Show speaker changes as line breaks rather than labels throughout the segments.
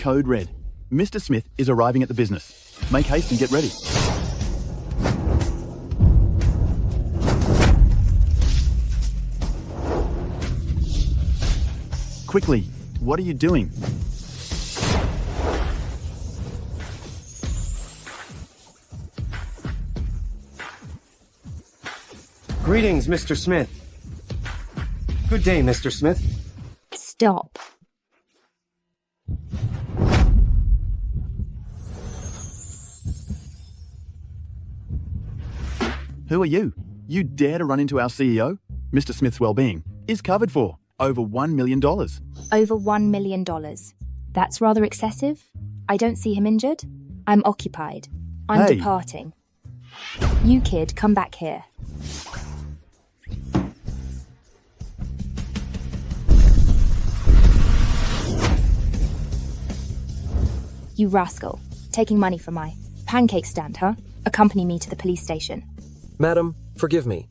Code red. Mr. Smith is arriving at the business. Make haste and get ready. Quickly, what are you doing?
Greetings, Mr. Smith. Good day, Mr. Smith.
Stop.
Who are you? You dare to run into our CEO? Mr. Smith's well-being is covered for over $1 million.
Over $1 million. That's rather excessive. I don't see him injured. I'm occupied. I'm
Hey.
departing. You kid, come back here. You rascal. Taking money from my pancake stand, huh? Accompany me to the police station.
Madam, forgive me.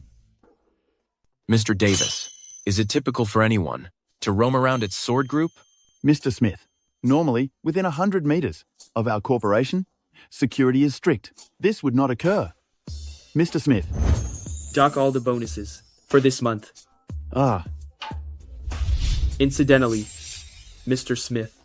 Mr. Davis, is it typical for anyone to roam around its sword group?
Mr. Smith, normally within 100 meters of our corporation, security is strict. This would not occur. Mr. Smith.
Dock all the bonuses for this month.
Ah,
Incidentally, Mr. Smith,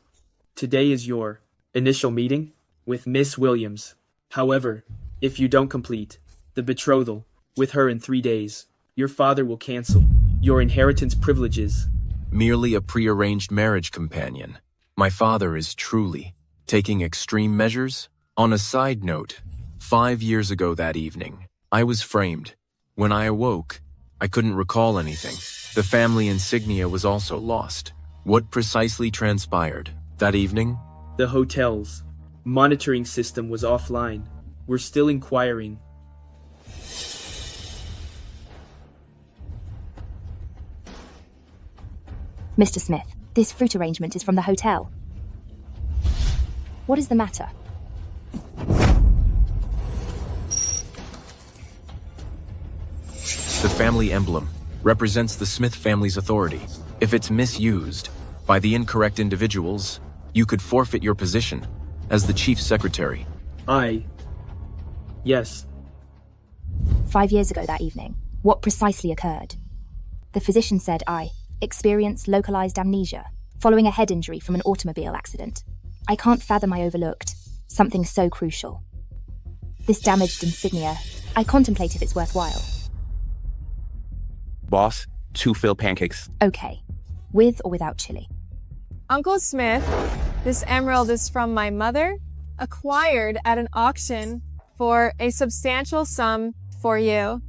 today is your initial meeting with Miss Williams. However, if you don't complete the betrothal with her in 3 days, your father will cancel your inheritance privileges.
Merely a prearranged marriage companion. My father is truly taking extreme measures. On a side note, 5 years ago that evening, I was framed. When I awoke, I couldn't recall anything. The family insignia was also lost. What precisely transpired that evening?
The hotel's monitoring system was offline. We're still inquiring.
Mr. Smith, this fruit arrangement is from the hotel. What is the matter?
The family emblem represents the Smith family's authority. If it's misused by the incorrect individuals, you could forfeit your position as the chief secretary.
Yes.
5 years ago that evening, what precisely occurred? The physician said I experienced localized amnesia following a head injury from an automobile accident. I can't fathom I overlooked something so crucial. This damaged insignia, I contemplate if it's worthwhile.
Boss, 2 filled pancakes.
Okay. With or without chili?
Uncle Smith, this emerald is from my mother, acquired at an auction for a substantial sum for you.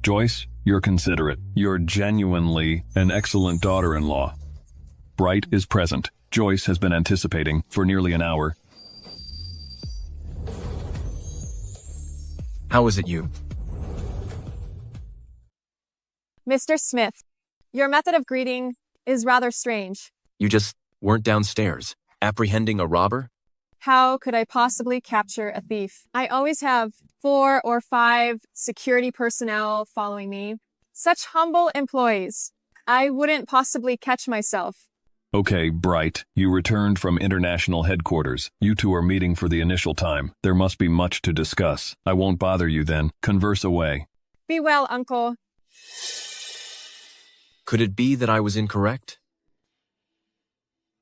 Joyce, you're considerate. You're genuinely an excellent daughter-in-law. Bright is present. Joyce has been anticipating for nearly an hour.
How is it you?
Mr. Smith, your method of greeting is rather strange.
You just weren't downstairs, apprehending a robber?
How could I possibly capture a thief? I always have 4 or 5 security personnel following me. Such humble employees. I wouldn't possibly catch myself.
Okay, Bright, you returned from international headquarters. You two are meeting for the initial time. There must be much to discuss. I won't bother you then. Converse away.
Be well, Uncle.
Could it be that I was incorrect?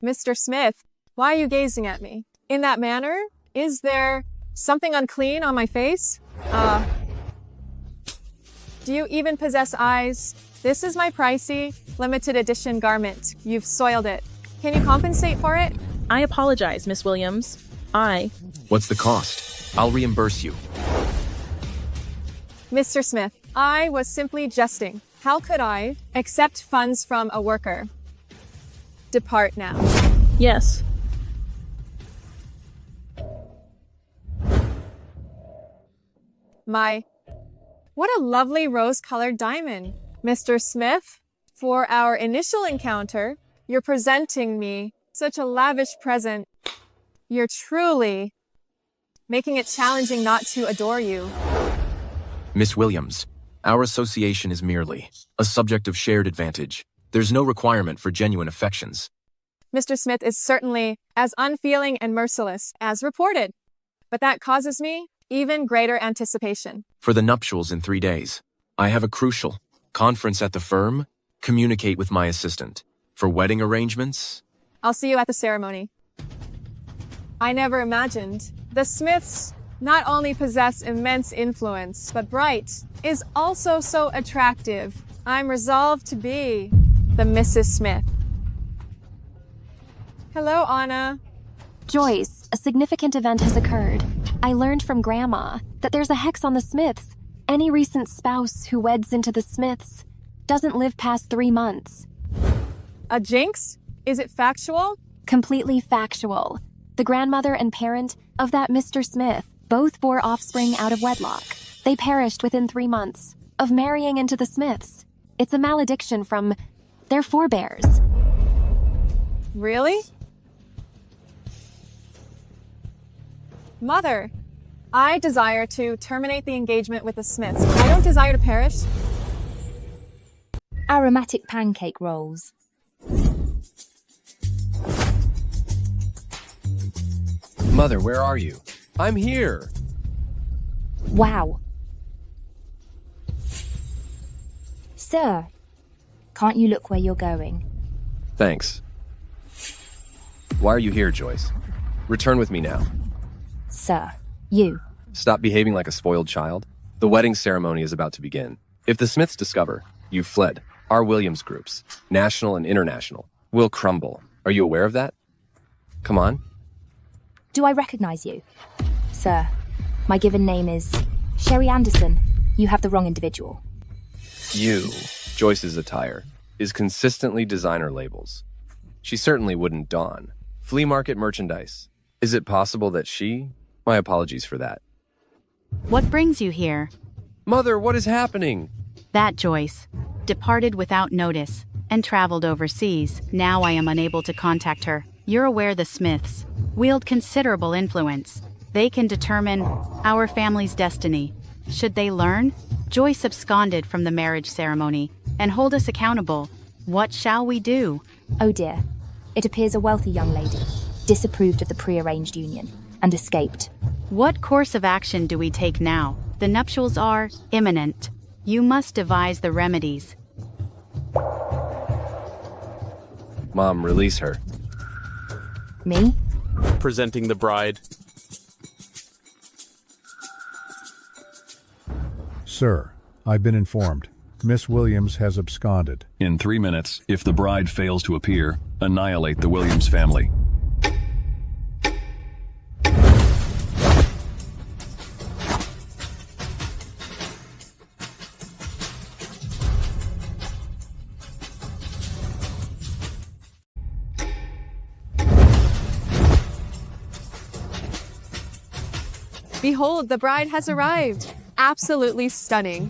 Mr. Smith, why are you gazing at me in that manner? Is there something unclean on my face? Do you even possess eyes? This is my pricey, limited edition garment. You've soiled it. Can you compensate for it?
I apologize, Miss Williams.
What's the cost? I'll reimburse you.
Mr. Smith, I was simply jesting. How could I accept funds from a worker? Depart now.
Yes.
What a lovely rose-colored diamond. Mr. Smith, for our initial encounter, you're presenting me such a lavish present. You're truly making it challenging not to adore you.
Miss Williams, our association is merely a subject of shared advantage. There's no requirement for genuine affections.
Mr. Smith is certainly as unfeeling and merciless as reported, but that causes me even greater anticipation.
For the nuptials in 3 days, I have a crucial conference at the firm, communicate with my assistant. For wedding arrangements,
I'll see you at the ceremony. I never imagined the Smiths not only possess immense influence, but Bright is also so attractive. I'm resolved to be the Mrs. Smith. Hello, Anna.
Joyce, a significant event has occurred. I learned from Grandma that there's a hex on the Smiths. Any recent spouse who weds into the Smiths doesn't live past 3 months.
A jinx? Is it factual?
Completely factual. The grandmother and parent of that Mr. Smith both bore offspring out of wedlock. They perished within 3 months of marrying into the Smiths. It's a malediction from their forebears.
Really? Mother, I desire to terminate the engagement with the Smiths. I don't desire to perish.
Aromatic pancake rolls.
Mother, where are you? I'm here.
Wow. Sir, can't you look where you're going?
Thanks. Why are you here, Joyce? Return with me now.
Sir, you.
Stop behaving like a spoiled child. The wedding ceremony is about to begin. If the Smiths discover you've fled, our Williams groups, national and international, will crumble. Are you aware of that? Come on.
Do I recognize you? Sir, my given name is Sherry Anderson. You have the wrong individual.
You, Joyce's attire, is consistently designer labels. She certainly wouldn't don flea market merchandise. Is it possible that she... My apologies for that.
What brings you here?
Mother, what is happening?
That Joyce departed without notice and traveled overseas. Now I am unable to contact her. You're aware the Smiths wield considerable influence. They can determine our family's destiny. Should they learn, Joyce absconded from the marriage ceremony and hold us accountable. What shall we do?
Oh dear. It appears a wealthy young lady disapproved of the prearranged union and escaped.
What course of action do we take now? The nuptials are imminent. You must devise the remedies.
Mom, release her.
Me?
Presenting the bride.
Sir, I've been informed. Miss Williams has absconded.
In 3 minutes, if the bride fails to appear, annihilate the Williams family.
Behold, the bride has arrived. Absolutely stunning.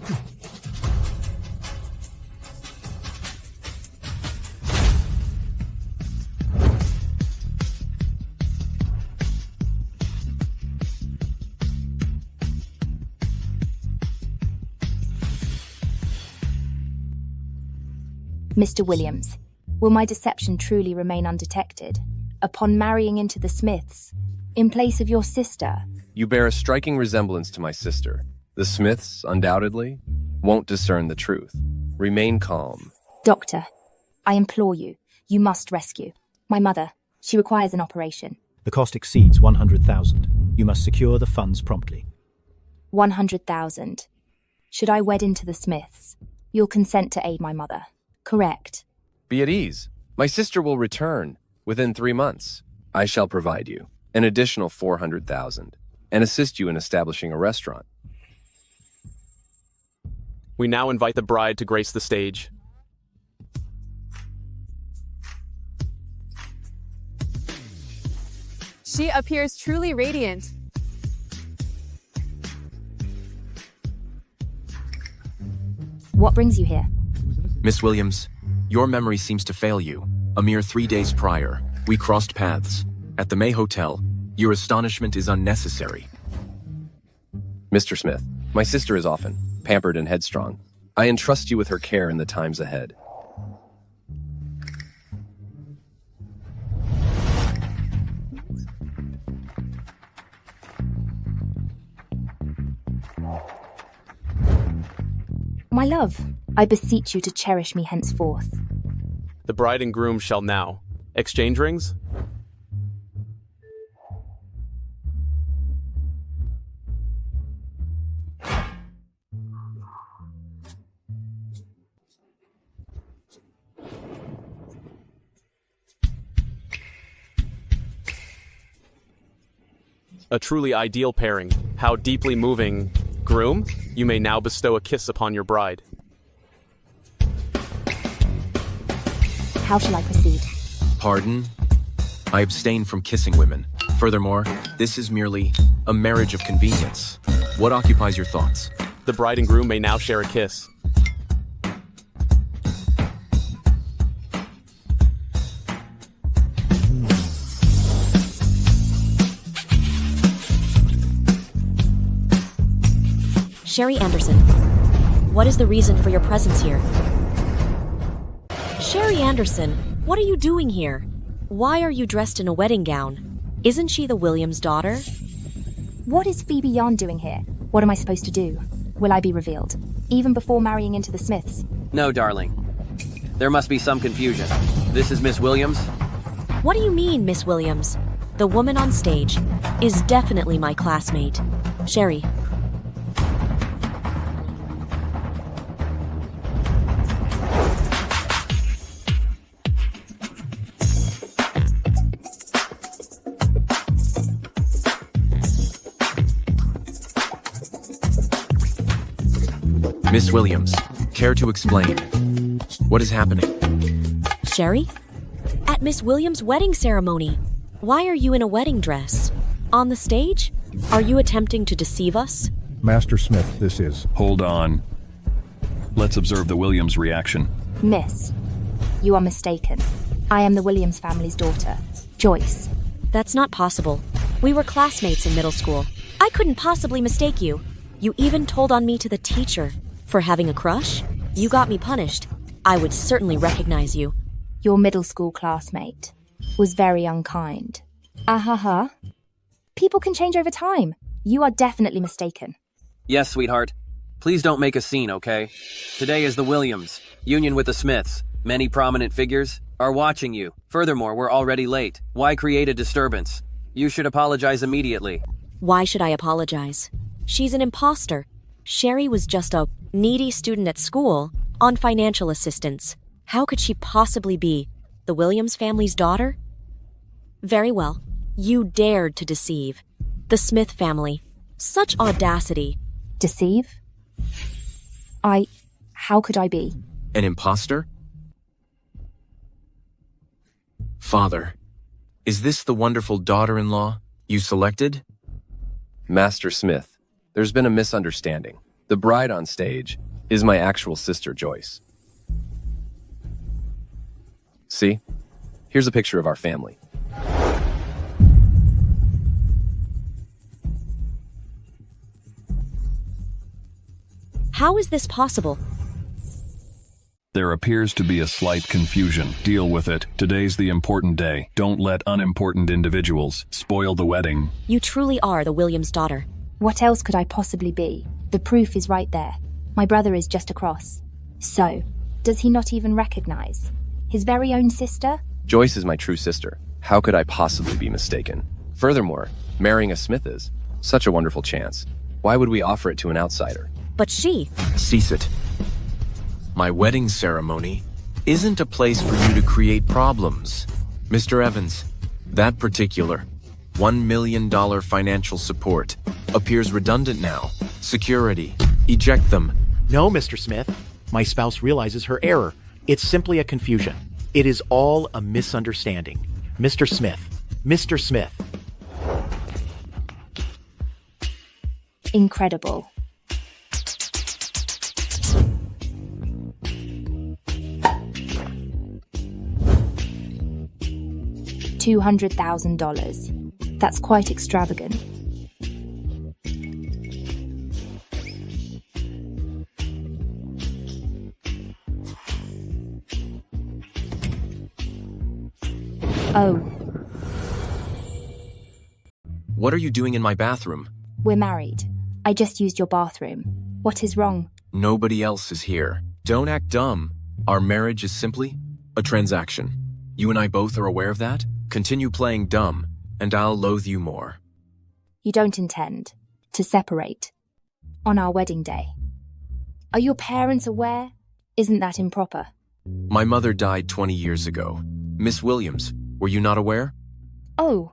Mr. Williams, will my deception truly remain undetected upon marrying into the Smiths in place of your sister?
You bear a striking resemblance to my sister. The Smiths, undoubtedly, won't discern the truth. Remain calm.
Doctor, I implore you, you must rescue my mother. She requires an operation.
The cost exceeds 100,000. You must secure the funds promptly.
100,000. Should I wed into the Smiths, you'll consent to aid my mother, correct?
Be at ease. My sister will return within 3 months. I shall provide you an additional 400,000 and assist you in establishing a restaurant.
We now invite the bride to grace the stage.
She appears truly radiant.
What brings you here?
Miss Williams, your memory seems to fail you. A mere 3 days prior, we crossed paths at the May Hotel. Your astonishment is unnecessary.
Mr. Smith, my sister is often pampered and headstrong. I entrust you with her care in the times ahead.
My love, I beseech you to cherish me henceforth.
The bride and groom shall now exchange rings. A truly ideal pairing. How deeply moving. Groom, you may now bestow a kiss upon your bride.
How shall I proceed?
Pardon? I abstain from kissing women. Furthermore, this is merely a marriage of convenience. What occupies your thoughts?
The bride and groom may now share a kiss.
Sherry Anderson, what is the reason for your presence here? Sherry Anderson, what are you doing here? Why are you dressed in a wedding gown? Isn't she the Williams' daughter?
What is Phoebe Yarn doing here? What am I supposed to do? Will I be revealed? Even before marrying into the Smiths?
No, darling. There must be some confusion. This is Miss Williams?
What do you mean, Miss Williams? The woman on stage is definitely my classmate. Sherry.
Miss Williams, care to explain? What is happening?
Sherry? At Miss Williams' wedding ceremony. Why are you in a wedding dress? On the stage? Are you attempting to deceive us?
Master Smith, this is.
Hold on. Let's observe the Williams' reaction.
Miss, you are mistaken. I am the Williams family's daughter, Joyce.
That's not possible. We were classmates in middle school. I couldn't possibly mistake you. You even told on me to the teacher. For having a crush? You got me punished. I would certainly recognize you.
Your middle school classmate was very unkind. Ahaha. People can change over time. You are definitely mistaken.
Yes, sweetheart. Please don't make a scene, okay? Today is the Williams, union with the Smiths. Many prominent figures are watching you. Furthermore, we're already late. Why create a disturbance? You should apologize immediately.
Why should I apologize? She's an imposter. Sherry was just a needy student at school on financial assistance. How could she possibly be the Williams family's daughter? Very well. You dared to deceive the Smith family. Such audacity.
Deceive? How could I be?
An imposter? Father, is this the wonderful daughter-in-law you selected?
Master Smith, there's been a misunderstanding. The bride on stage is my actual sister, Joyce. See? Here's a picture of our family.
How is this possible?
There appears to be a slight confusion. Deal with it. Today's the important day. Don't let unimportant individuals spoil the wedding.
You truly are the Williams' daughter.
What else could I possibly be? The proof is right there. My brother is just across. So, does he not even recognize? His very own sister?
Joyce is my true sister. How could I possibly be mistaken? Furthermore, marrying a Smith is such a wonderful chance. Why would we offer it to an outsider?
But she...
Cease it. My wedding ceremony isn't a place for you to create problems. Mr. Evans, that particular $1 million financial support appears redundant now. Security, eject them.
No, Mr. Smith. My spouse realizes her error. It's simply a confusion. It is all a misunderstanding. Mr. Smith. Mr. Smith.
Incredible. $200,000. That's quite extravagant. Oh.
What are you doing in my bathroom?
We're married. I just used your bathroom. What is wrong?
Nobody else is here. Don't act dumb. Our marriage is simply a transaction. You and I both are aware of that. Continue playing dumb, and I'll loathe you more.
You don't intend to separate on our wedding day. Are your parents aware? Isn't that improper?
My mother died 20 years ago. Miss Williams, were you not aware?
Oh.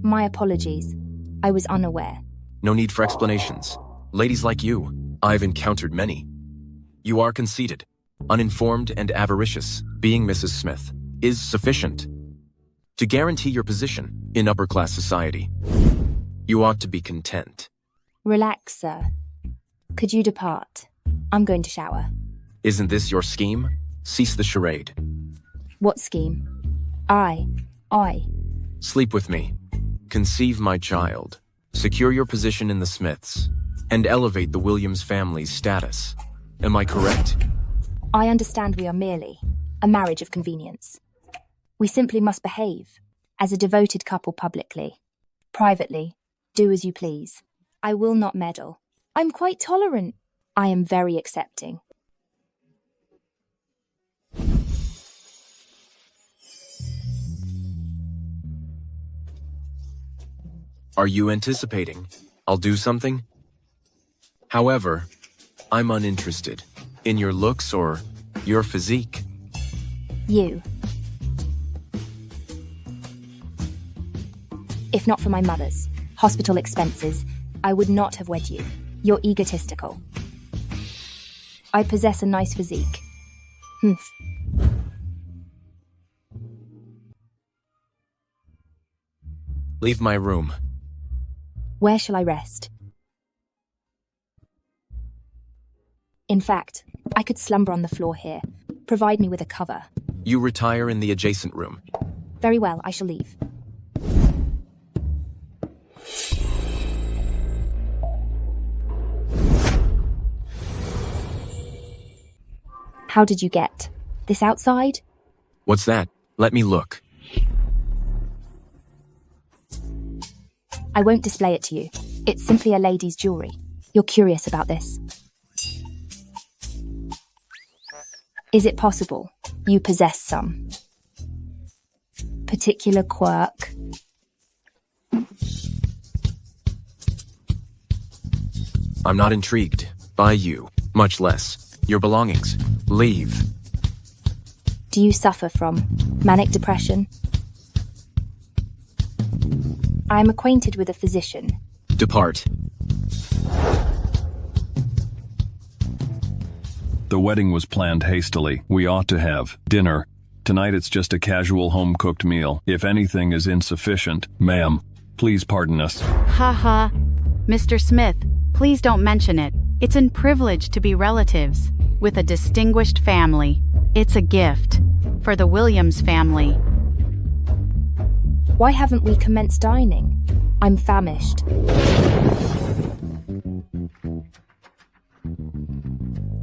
My apologies. I was unaware.
No need for explanations. Ladies like you, I've encountered many. You are conceited, uninformed, and avaricious. Being Mrs. Smith is sufficient to guarantee your position in upper-class society. You ought to be content.
Relax, sir. Could you depart? I'm going to shower.
Isn't this your scheme? Cease the charade.
What scheme? I.
Sleep with me. Conceive my child. Secure your position in the Smiths. And elevate the Williams family's status. Am I correct?
I understand we are merely a marriage of convenience. We simply must behave as a devoted couple publicly. Privately, do as you please. I will not meddle. I'm quite tolerant. I am very accepting.
Are you anticipating I'll do something? However, I'm uninterested in your looks or your physique.
You. If not for my mother's hospital expenses, I would not have wed you. You're egotistical. I possess a nice physique. Humph.
Leave my room.
Where shall I rest? In fact, I could slumber on the floor here. Provide me with a cover.
You retire in the adjacent room.
Very well, I shall leave. How did you get this outside?
What's that? Let me look.
I won't display it to you. It's simply a lady's jewelry. You're curious about this. Is it possible you possess some particular quirk?
I'm not intrigued by you, much less your belongings. Leave.
Do you suffer from manic depression? I am acquainted with a physician.
Depart.
The wedding was planned hastily. We ought to have dinner. Tonight it's just a casual home-cooked meal. If anything is insufficient, ma'am, please pardon us.
Haha. Mr. Smith, please don't mention it. It's a privilege to be relatives with a distinguished family. It's a gift for the Williams family.
Why haven't we commenced dining? I'm famished.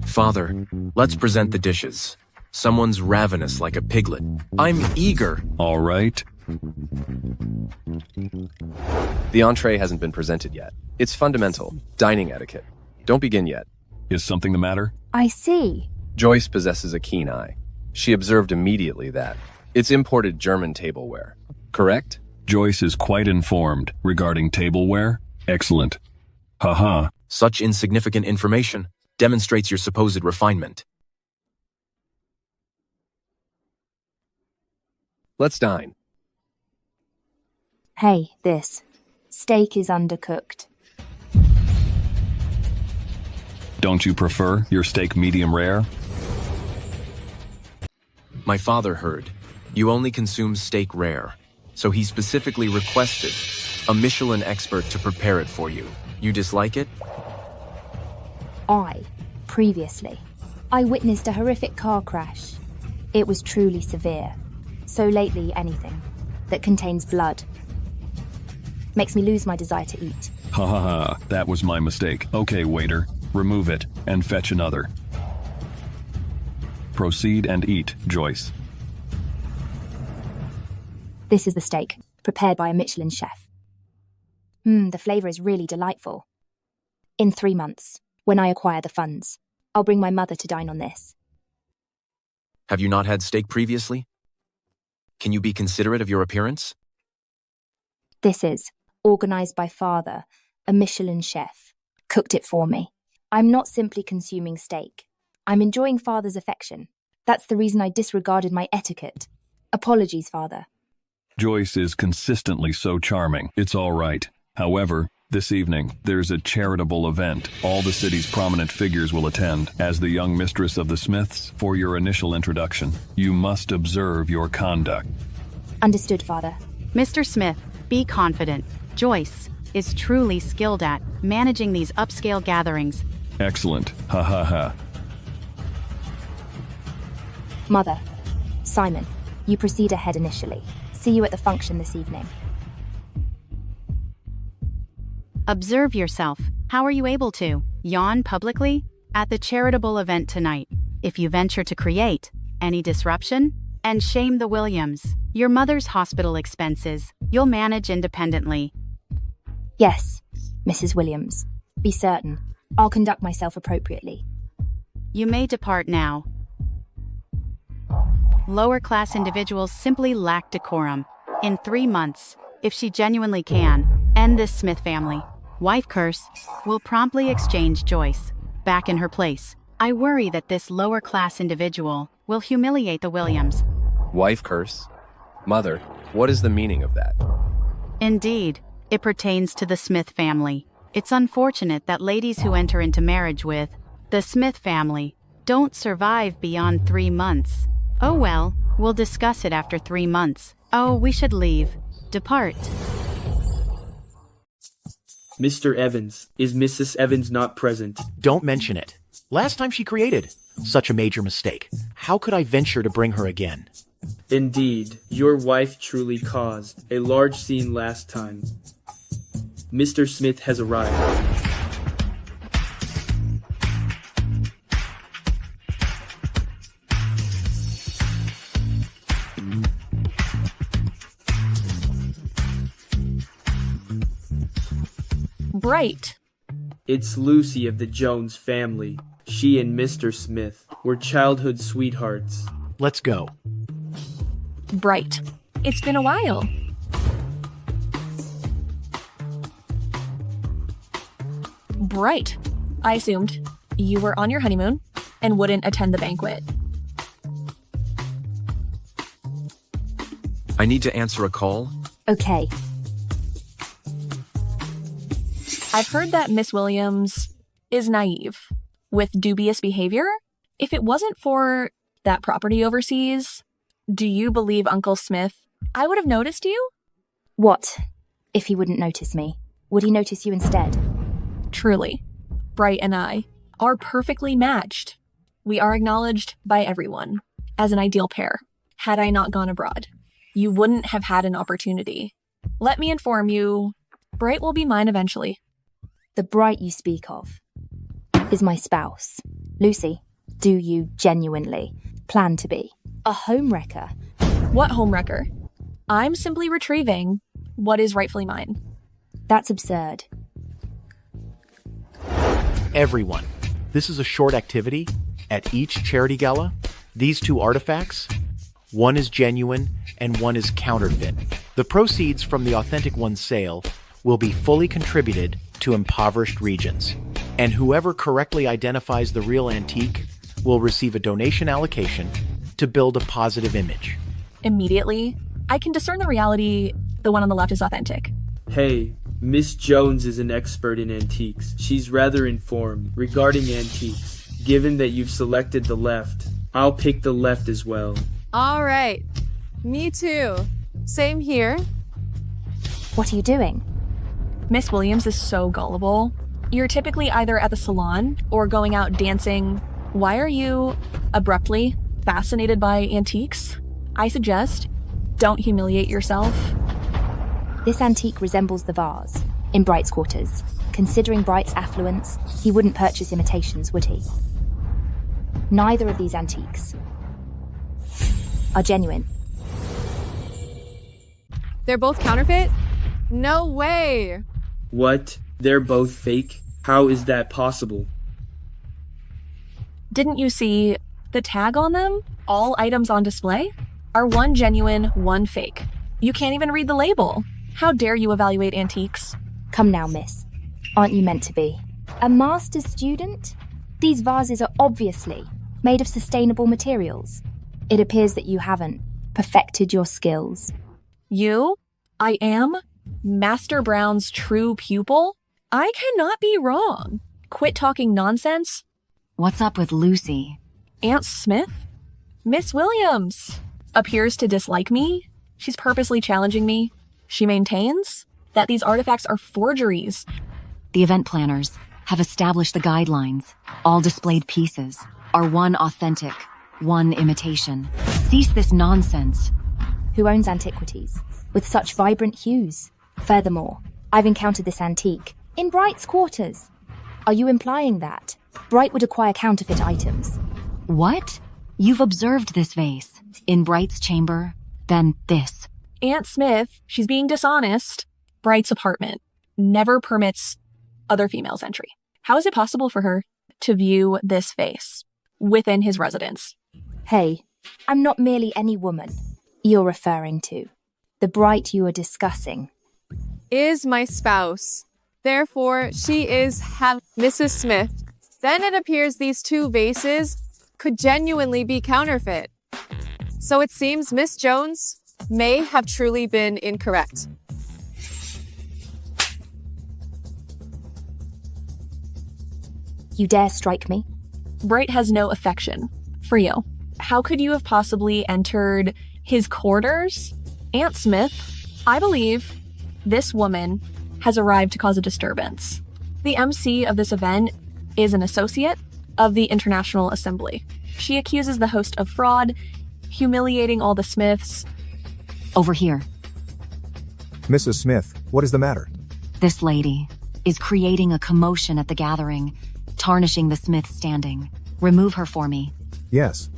Father, let's present the dishes. Someone's ravenous like a piglet. I'm eager.
All right.
The entree hasn't been presented yet. It's fundamental dining etiquette. Don't begin yet.
Is something the matter?
I see.
Joyce possesses a keen eye. She observed immediately that it's imported German tableware. Correct?
Joyce is quite informed regarding tableware. Excellent. Haha.
Such insignificant information demonstrates your supposed refinement.
Let's dine.
Hey, this steak is undercooked.
Don't you prefer your steak medium rare?
My father heard you only consume steak rare, so he specifically requested a Michelin expert to prepare it for you. You dislike it?
Previously, I witnessed a horrific car crash. It was truly severe. So lately, anything that contains blood makes me lose my desire to eat.
Ha ha ha, that was my mistake. Okay, waiter, remove it and fetch another. Proceed and eat, Joyce.
This is the steak, prepared by a Michelin chef. The flavour is really delightful. In 3 months, when I acquire the funds, I'll bring my mother to dine on this.
Have you not had steak previously? Can you be considerate of your appearance?
This is, organised by father, a Michelin chef, cooked it for me. I'm not simply consuming steak. I'm enjoying father's affection. That's the reason I disregarded my etiquette. Apologies, father.
Joyce is consistently so charming. It's all right. However, this evening, there's a charitable event. All the city's prominent figures will attend. As the young mistress of the Smiths, for your initial introduction, you must observe your conduct.
Understood, father.
Mr. Smith, be confident. Joyce is truly skilled at managing these upscale gatherings.
Excellent. Ha ha ha.
Mother, Simon, you proceed ahead initially. See you at the function this evening.
Observe yourself. How are you able to yawn publicly at the charitable event tonight? If you venture to create any disruption and shame the Williams, your mother's hospital expenses, you'll manage independently.
Yes, Mrs. Williams. Be certain. I'll conduct myself appropriately.
You may depart now. Lower-class individuals simply lack decorum. In 3 months, if she genuinely can, end this Smith family. Wife curse will promptly exchange Joyce back in her place. I worry that this lower-class individual will humiliate the Williams.
Wife curse? Mother, what is the meaning of that?
Indeed, it pertains to the Smith family. It's unfortunate that ladies who enter into marriage with the Smith family don't survive beyond 3 months. Oh well, we'll discuss it after 3 months. Oh, we should leave. Depart.
Mr. Evans, is Mrs. Evans not present?
Don't mention it. Last time she created such a major mistake. How could I venture to bring her again?
Indeed, your wife truly caused a large scene last time. Mr. Smith has arrived.
Bright.
It's Lucy of the Jones family. She and Mr. Smith were childhood sweethearts.
Let's go.
Bright. It's been a while. Bright. I assumed you were on your honeymoon and wouldn't attend the banquet.
I need to answer a call.
Okay.
I've heard that Miss Williams is naive, with dubious behavior. If it wasn't for that property overseas, do you believe Uncle Smith, I would have noticed you?
What? If he wouldn't notice me, would he notice you instead?
Truly, Bright and I are perfectly matched. We are acknowledged by everyone as an ideal pair. Had I not gone abroad, you wouldn't have had an opportunity. Let me inform you, Bright will be mine eventually.
The Bright you speak of is my spouse. Lucy, do you genuinely plan to be a homewrecker?
What homewrecker? I'm simply retrieving what is rightfully mine.
That's absurd.
Everyone, this is a short activity. At each charity gala, these 2 artifacts, one is genuine and one is counterfeit. The proceeds from the authentic one's sale will be fully contributed to impoverished regions, and whoever correctly identifies the real antique will receive a donation allocation to build a positive image.
Immediately, I can discern the reality the one on the left is authentic.
Hey, Miss Jones is an expert in antiques. She's rather informed regarding antiques. Given that you've selected the left, I'll pick the left as well.
All right. Me too. Same here.
What are you doing?
Miss Williams is so gullible. You're typically either at the salon or going out dancing. Why are you abruptly fascinated by antiques? I suggest don't humiliate yourself.
This antique resembles the vase in Bright's quarters. Considering Bright's affluence, he wouldn't purchase imitations, would he? Neither of these antiques are genuine.
They're both counterfeit? No way!
What? They're both fake? How is that possible?
Didn't you see the tag on them? All items on display are one genuine, one fake. You can't even read the label. How dare you evaluate antiques?
Come now, miss. Aren't you meant to be a master's student? These vases are obviously made of sustainable materials. It appears that you haven't perfected your skills.
You? I am? Master Brown's true pupil? I cannot be wrong. Quit talking nonsense.
What's up with Lucy?
Aunt Smith? Miss Williams appears to dislike me. She's purposely challenging me. She maintains that these artifacts are forgeries.
The event planners have established the guidelines. All displayed pieces are one authentic, one imitation. Cease this nonsense.
Who owns antiquities with such vibrant hues? Furthermore, I've encountered this antique in Bright's quarters. Are you implying that Bright would acquire counterfeit items?
What? You've observed this vase in Bright's chamber, then this.
Aunt Smith, she's being dishonest. Bright's apartment never permits other females entry. How is it possible for her to view this vase within his residence?
Hey, I'm not merely any woman you're referring to. The Bright you are discussing
is my spouse. Therefore, she is Mrs. Smith. Then it appears these two vases could genuinely be counterfeit. So it seems Miss Jones may have truly been incorrect.
You dare strike me?
Bright has no affection for you. How could you have possibly entered his quarters? Aunt Smith, I believe this woman has arrived to cause a disturbance. The MC of this event is an associate of the International Assembly. She accuses the host of fraud, humiliating all the Smiths.
Over here.
Mrs. Smith, what is the matter?
This lady is creating a commotion at the gathering, tarnishing the Smith standing. Remove her for me.
Yes.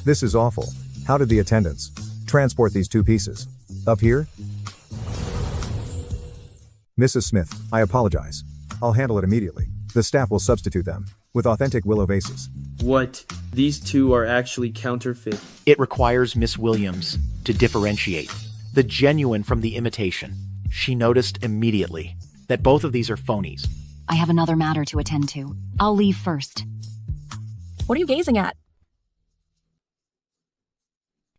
This is awful. How did the attendants transport these two pieces? Up here? Mrs. Smith, I apologize. I'll handle it immediately. The staff will substitute them with authentic willow vases.
What? These two are actually counterfeit.
It requires Miss Williams to differentiate the genuine from the imitation. She noticed immediately that both of these are phonies.
I have another matter to attend to. I'll leave first.
What are you gazing at?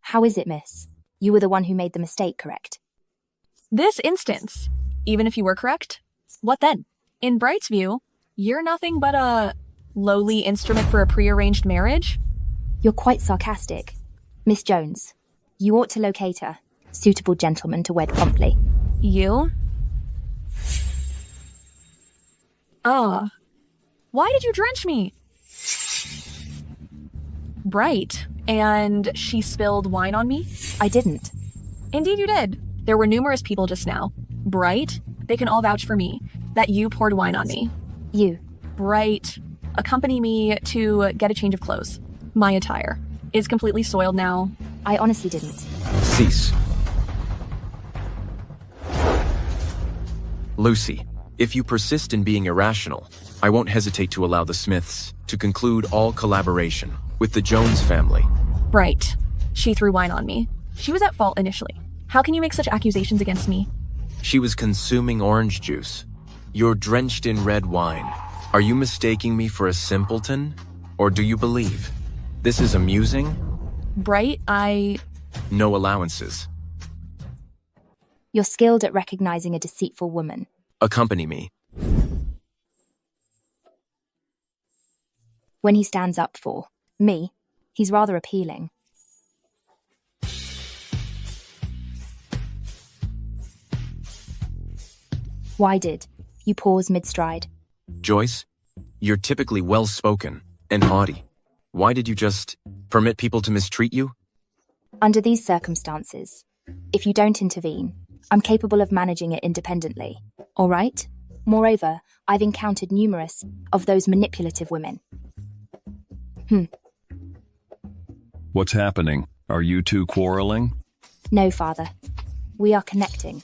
How is it, miss? You were the one who made the mistake, correct?
This instance, even if you were correct, what then? In Bright's view, you're nothing but a lowly instrument for a prearranged marriage?
You're quite sarcastic. Miss Jones, you ought to locate a suitable gentleman to wed promptly.
You? Why did you drench me? Bright, and she spilled wine on me?
I didn't.
Indeed you did. There were numerous people just now. Bright, they can all vouch for me that you poured wine on me.
You.
Bright, accompany me to get a change of clothes. My attire is completely soiled now.
I honestly didn't.
Cease. Lucy, if you persist in being irrational, I won't hesitate to allow the Smiths to conclude all collaboration with the Jones family.
Bright, she threw wine on me. She was at fault initially. How can you make such accusations against me?
She was consuming orange juice. You're drenched in red wine. Are you mistaking me for a simpleton? Or do you believe this is amusing?
Bright,
No allowances.
You're skilled at recognizing a deceitful woman.
Accompany me.
When he stands up for me, he's rather appealing. Why did you pause mid-stride?
Joyce, you're typically well-spoken and haughty. Why did you just permit people to mistreat you?
Under these circumstances, if you don't intervene, I'm capable of managing it independently, all right? Moreover, I've encountered numerous of those manipulative women.
What's happening? Are you two quarreling?
No, Father. We are connecting.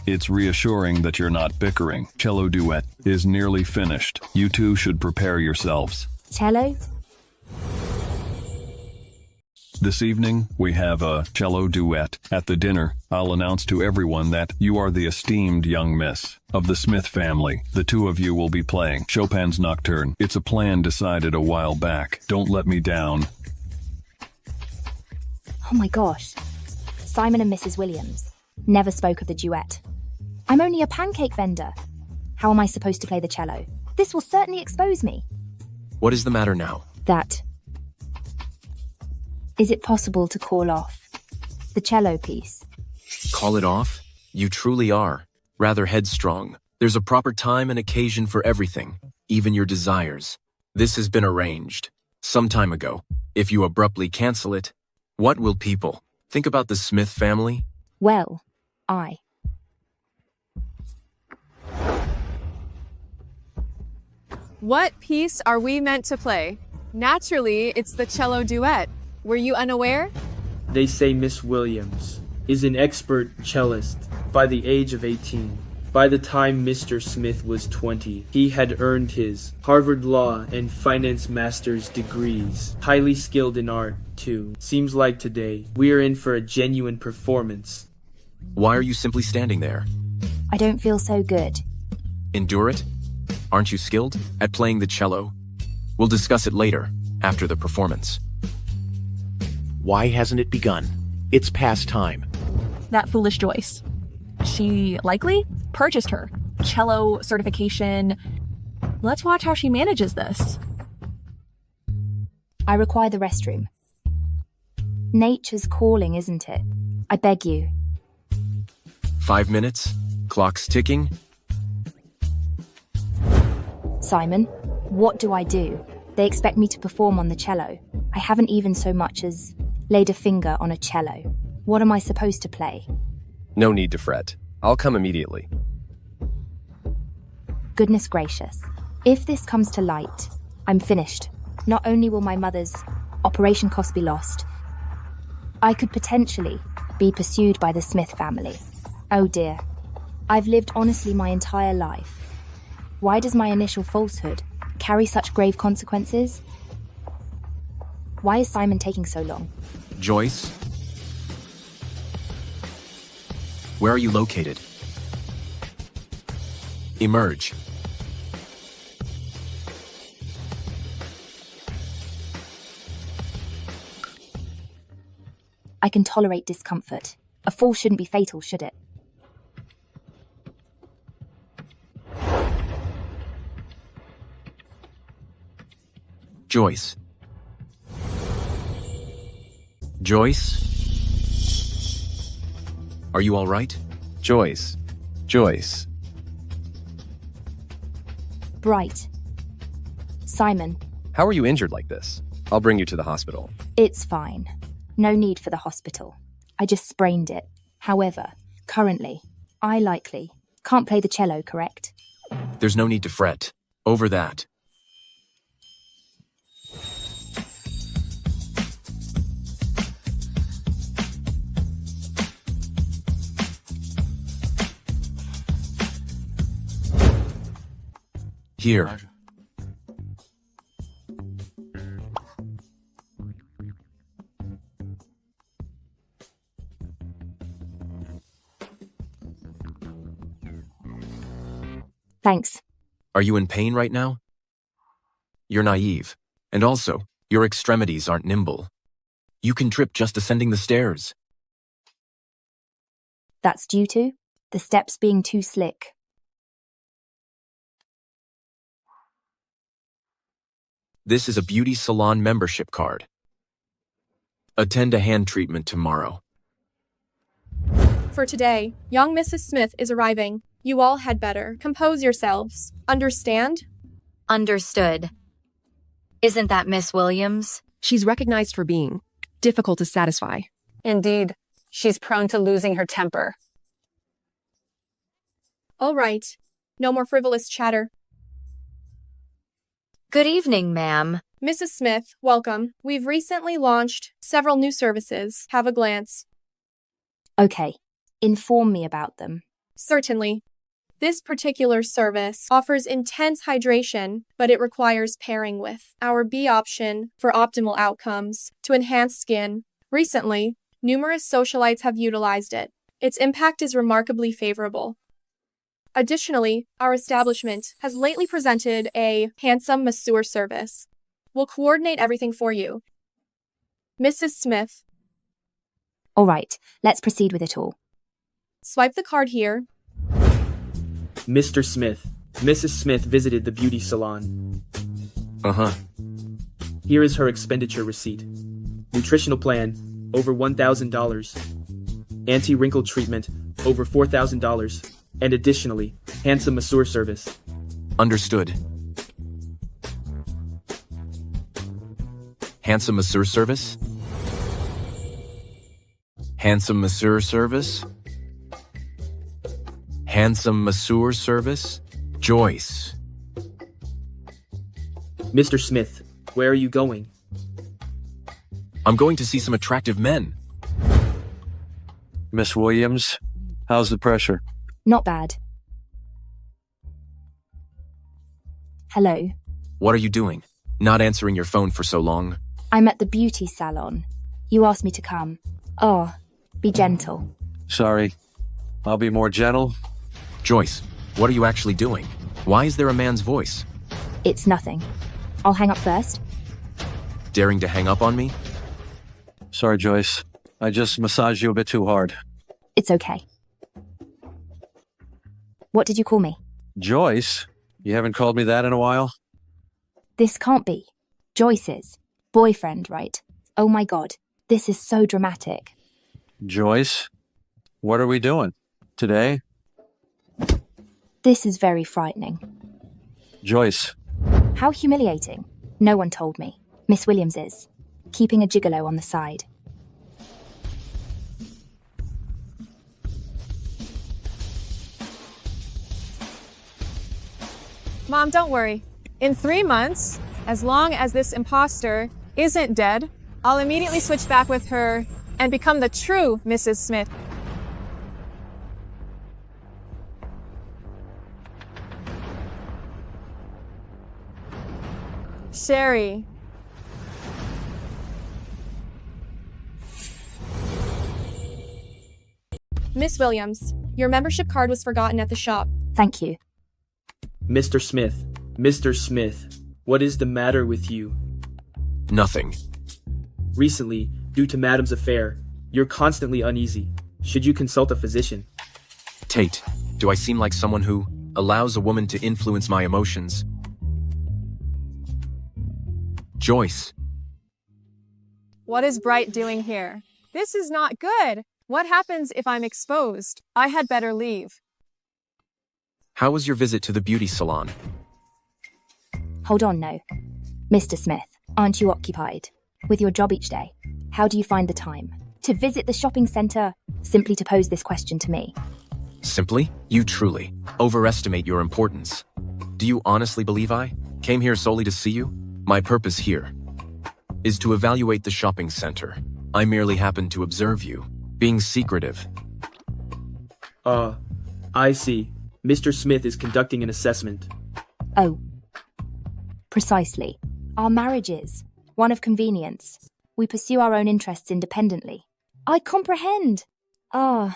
It's reassuring that you're not bickering. Cello duet is nearly finished. You two should prepare yourselves.
Cello?
This evening, we have a cello duet. At the dinner, I'll announce to everyone that you are the esteemed young miss of the Smith family. The two of you will be playing Chopin's Nocturne. It's a plan decided a while back. Don't let me down.
Oh my gosh. Simon and Mrs. Williams never spoke of the duet. I'm only a pancake vendor. How am I supposed to play the cello? This will certainly expose me.
What is the matter now?
Is it possible to call off the cello piece?
Call it off? You truly are. Rather headstrong. There's a proper time and occasion for everything, even your desires. This has been arranged some time ago. If you abruptly cancel it, what will people think about the Smith family?
Well,
What piece are we meant to play? Naturally, it's the cello duet. Were you unaware?
They say Miss Williams is an expert cellist by the age of 18. By the time Mr. Smith was 20, he had earned his Harvard Law and Finance Master's degrees. Highly skilled in art, too. Seems like today, we are in for a genuine performance.
Why are you simply standing there?
I don't feel so good.
Endure it? Aren't you skilled at playing the cello? We'll discuss it later, after the performance.
Why hasn't it begun? It's past time.
That foolish Joyce. She likely purchased her cello certification. Let's watch how she manages this.
I require the restroom. Nature's calling, isn't it? I beg you.
5 minutes? Clock's ticking?
Simon, what do I do? They expect me to perform on the cello. I haven't even so much as laid a finger on a cello. What am I supposed to play?
No need to fret. I'll come immediately.
Goodness gracious. If this comes to light, I'm finished. Not only will my mother's operation costs be lost, I could potentially be pursued by the Smith family. Oh dear. I've lived honestly my entire life. Why does my initial falsehood carry such grave consequences? Why is Simon taking so long?
Joyce? Where are you located? Emerge.
I can tolerate discomfort. A fall shouldn't be fatal, should it?
Joyce. Joyce? Are you all right?
Joyce. Joyce.
Bright. Simon.
How are you injured like this? I'll bring you to the hospital.
It's fine. No need for the hospital. I just sprained it. However, currently, I likely can't play the cello, correct?
There's no need to fret over that. Here.
Thanks.
Are you in pain right now? You're naive. And also, your extremities aren't nimble. You can trip just ascending the stairs.
That's due to the steps being too slick.
This is a beauty salon membership card. Attend a hand treatment tomorrow.
For today, young Mrs. Smith is arriving. You all had better compose yourselves. Understand?
Understood. Isn't that Miss Williams?
She's recognized for being difficult to satisfy.
Indeed, she's prone to losing her temper.
All right. No more frivolous chatter.
Good evening, ma'am.
Mrs. Smith, welcome. We've recently launched several new services. Have a glance.
Okay. Inform me about them.
Certainly. This particular service offers intense hydration, but it requires pairing with our B option for optimal outcomes to enhance skin. Recently, numerous socialites have utilized it. Its impact is remarkably favorable. Additionally, our establishment has lately presented a handsome masseur service. We'll coordinate everything for you. Mrs. Smith.
All right, let's proceed with it all.
Swipe the card here.
Mr. Smith. Mrs. Smith visited the beauty salon.
Uh-huh.
Here is her expenditure receipt. Nutritional plan, over $1,000. Anti-wrinkle treatment, over $4,000. And additionally, handsome masseur service.
Understood. Handsome masseur service? Handsome masseur service? Handsome masseur service? Joyce.
Mr. Smith, where are you going?
I'm going to see some attractive men.
Miss Williams, how's the pressure?
Not bad. Hello.
What are you doing? Not answering your phone for so long.
I'm at the beauty salon. You asked me to come. Oh, be gentle.
Sorry. I'll be more gentle.
Joyce, what are you actually doing? Why is there a man's voice?
It's nothing. I'll hang up first.
Daring to hang up on me?
Sorry, Joyce. I just massaged you a bit too hard.
It's okay. What did you call me?
Joyce? You haven't called me that in a while?
This can't be. Joyce's boyfriend, right? Oh my god, this is so dramatic.
Joyce? What are we doing? Today?
This is very frightening.
Joyce.
How humiliating. No one told me. Miss Williams is. Keeping a gigolo on the side.
Mom, don't worry. In 3 months, as long as this imposter isn't dead, I'll immediately switch back with her and become the true Mrs. Smith. Sherry. Miss Williams, your membership card was forgotten at the shop.
Thank you.
Mr. Smith. Mr. Smith, what is the matter with you?
Nothing.
Recently, due to Madam's affair, you're constantly uneasy. Should you consult a physician?
Tate, do I seem like someone who allows a woman to influence my emotions? Joyce.
What is Bright doing here? This is not good. What happens if I'm exposed? I had better leave.
How was your visit to the beauty salon?
Hold on, no. Mr. Smith, aren't you occupied? With your job each day, how do you find the time? To visit the shopping center, simply to pose this question to me.
Simply? You truly overestimate your importance. Do you honestly believe I came here solely to see you? My purpose here is to evaluate the shopping center. I merely happened to observe you, being secretive.
I see. Mr. Smith is conducting an assessment.
Oh. Precisely. Our marriage is one of convenience. We pursue our own interests independently. I comprehend. I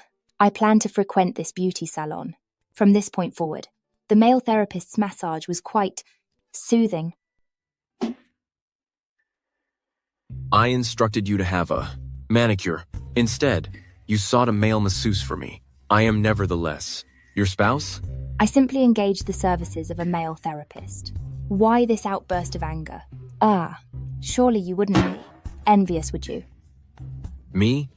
plan to frequent this beauty salon. From this point forward, the male therapist's massage was quite soothing.
I instructed you to have a manicure. Instead, you sought a male masseuse for me. I am nevertheless your spouse?
I simply engaged the services of a male therapist. Why this outburst of anger? Surely you wouldn't be envious, would you?
Me?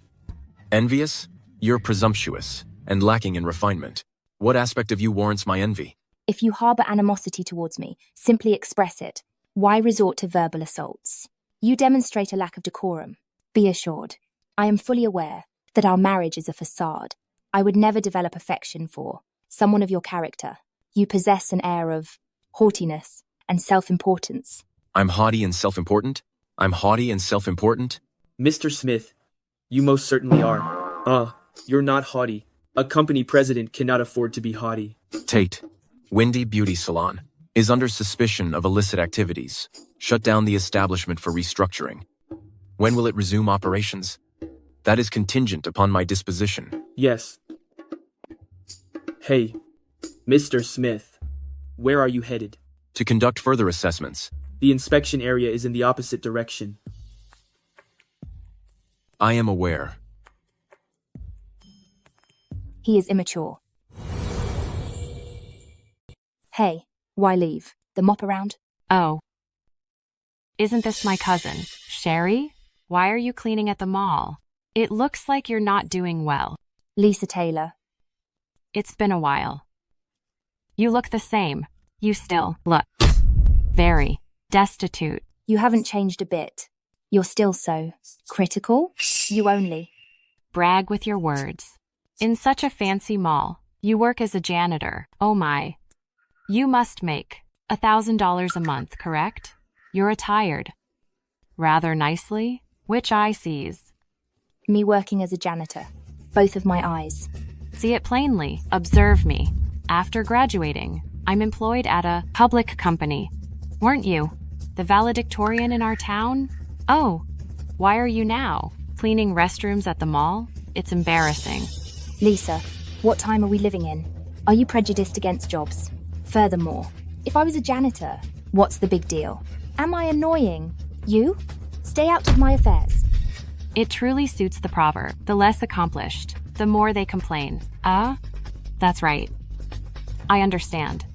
Envious? You're presumptuous and lacking in refinement. What aspect of you warrants my envy?
If you harbor animosity towards me, simply express it. Why resort to verbal assaults? You demonstrate a lack of decorum. Be assured, I am fully aware that our marriage is a facade. I would never develop affection for someone of your character. You possess an air of haughtiness and self-importance.
I'm haughty and self-important? I'm haughty and self-important?
Mr. Smith, you most certainly are. You're not haughty. A company president cannot afford to be haughty.
Tate, Windy Beauty Salon, is under suspicion of illicit activities. Shut down the establishment for restructuring. When will it resume operations? That is contingent upon my disposition.
Yes. Hey, Mr. Smith, where are you headed?
To conduct further assessments.
The inspection area is in the opposite direction.
I am aware.
He is immature. Hey, why leave? The mop around?
Oh. Isn't this my cousin, Sherry? Why are you cleaning at the mall? It looks like you're not doing well.
Lisa Taylor.
It's been a while. You look the same. You still look very destitute.
You haven't changed a bit. You're still so critical. You only
brag with your words. In such a fancy mall, you work as a janitor. Oh my. You must make $1,000 a month, correct? You're attired. Rather nicely, which eye sees.
Me working as a janitor. Both of my eyes.
See it plainly. Observe me. After graduating, I'm employed at a public company. Weren't you? The valedictorian in our town? Oh, why are you now? Cleaning restrooms at the mall? It's embarrassing.
Lisa, what time are we living in? Are you prejudiced against jobs? Furthermore, if I was a janitor, what's the big deal? Am I annoying? You? Stay out of my affairs.
It truly suits the proverb. The less accomplished, the more they complain. That's right. I understand.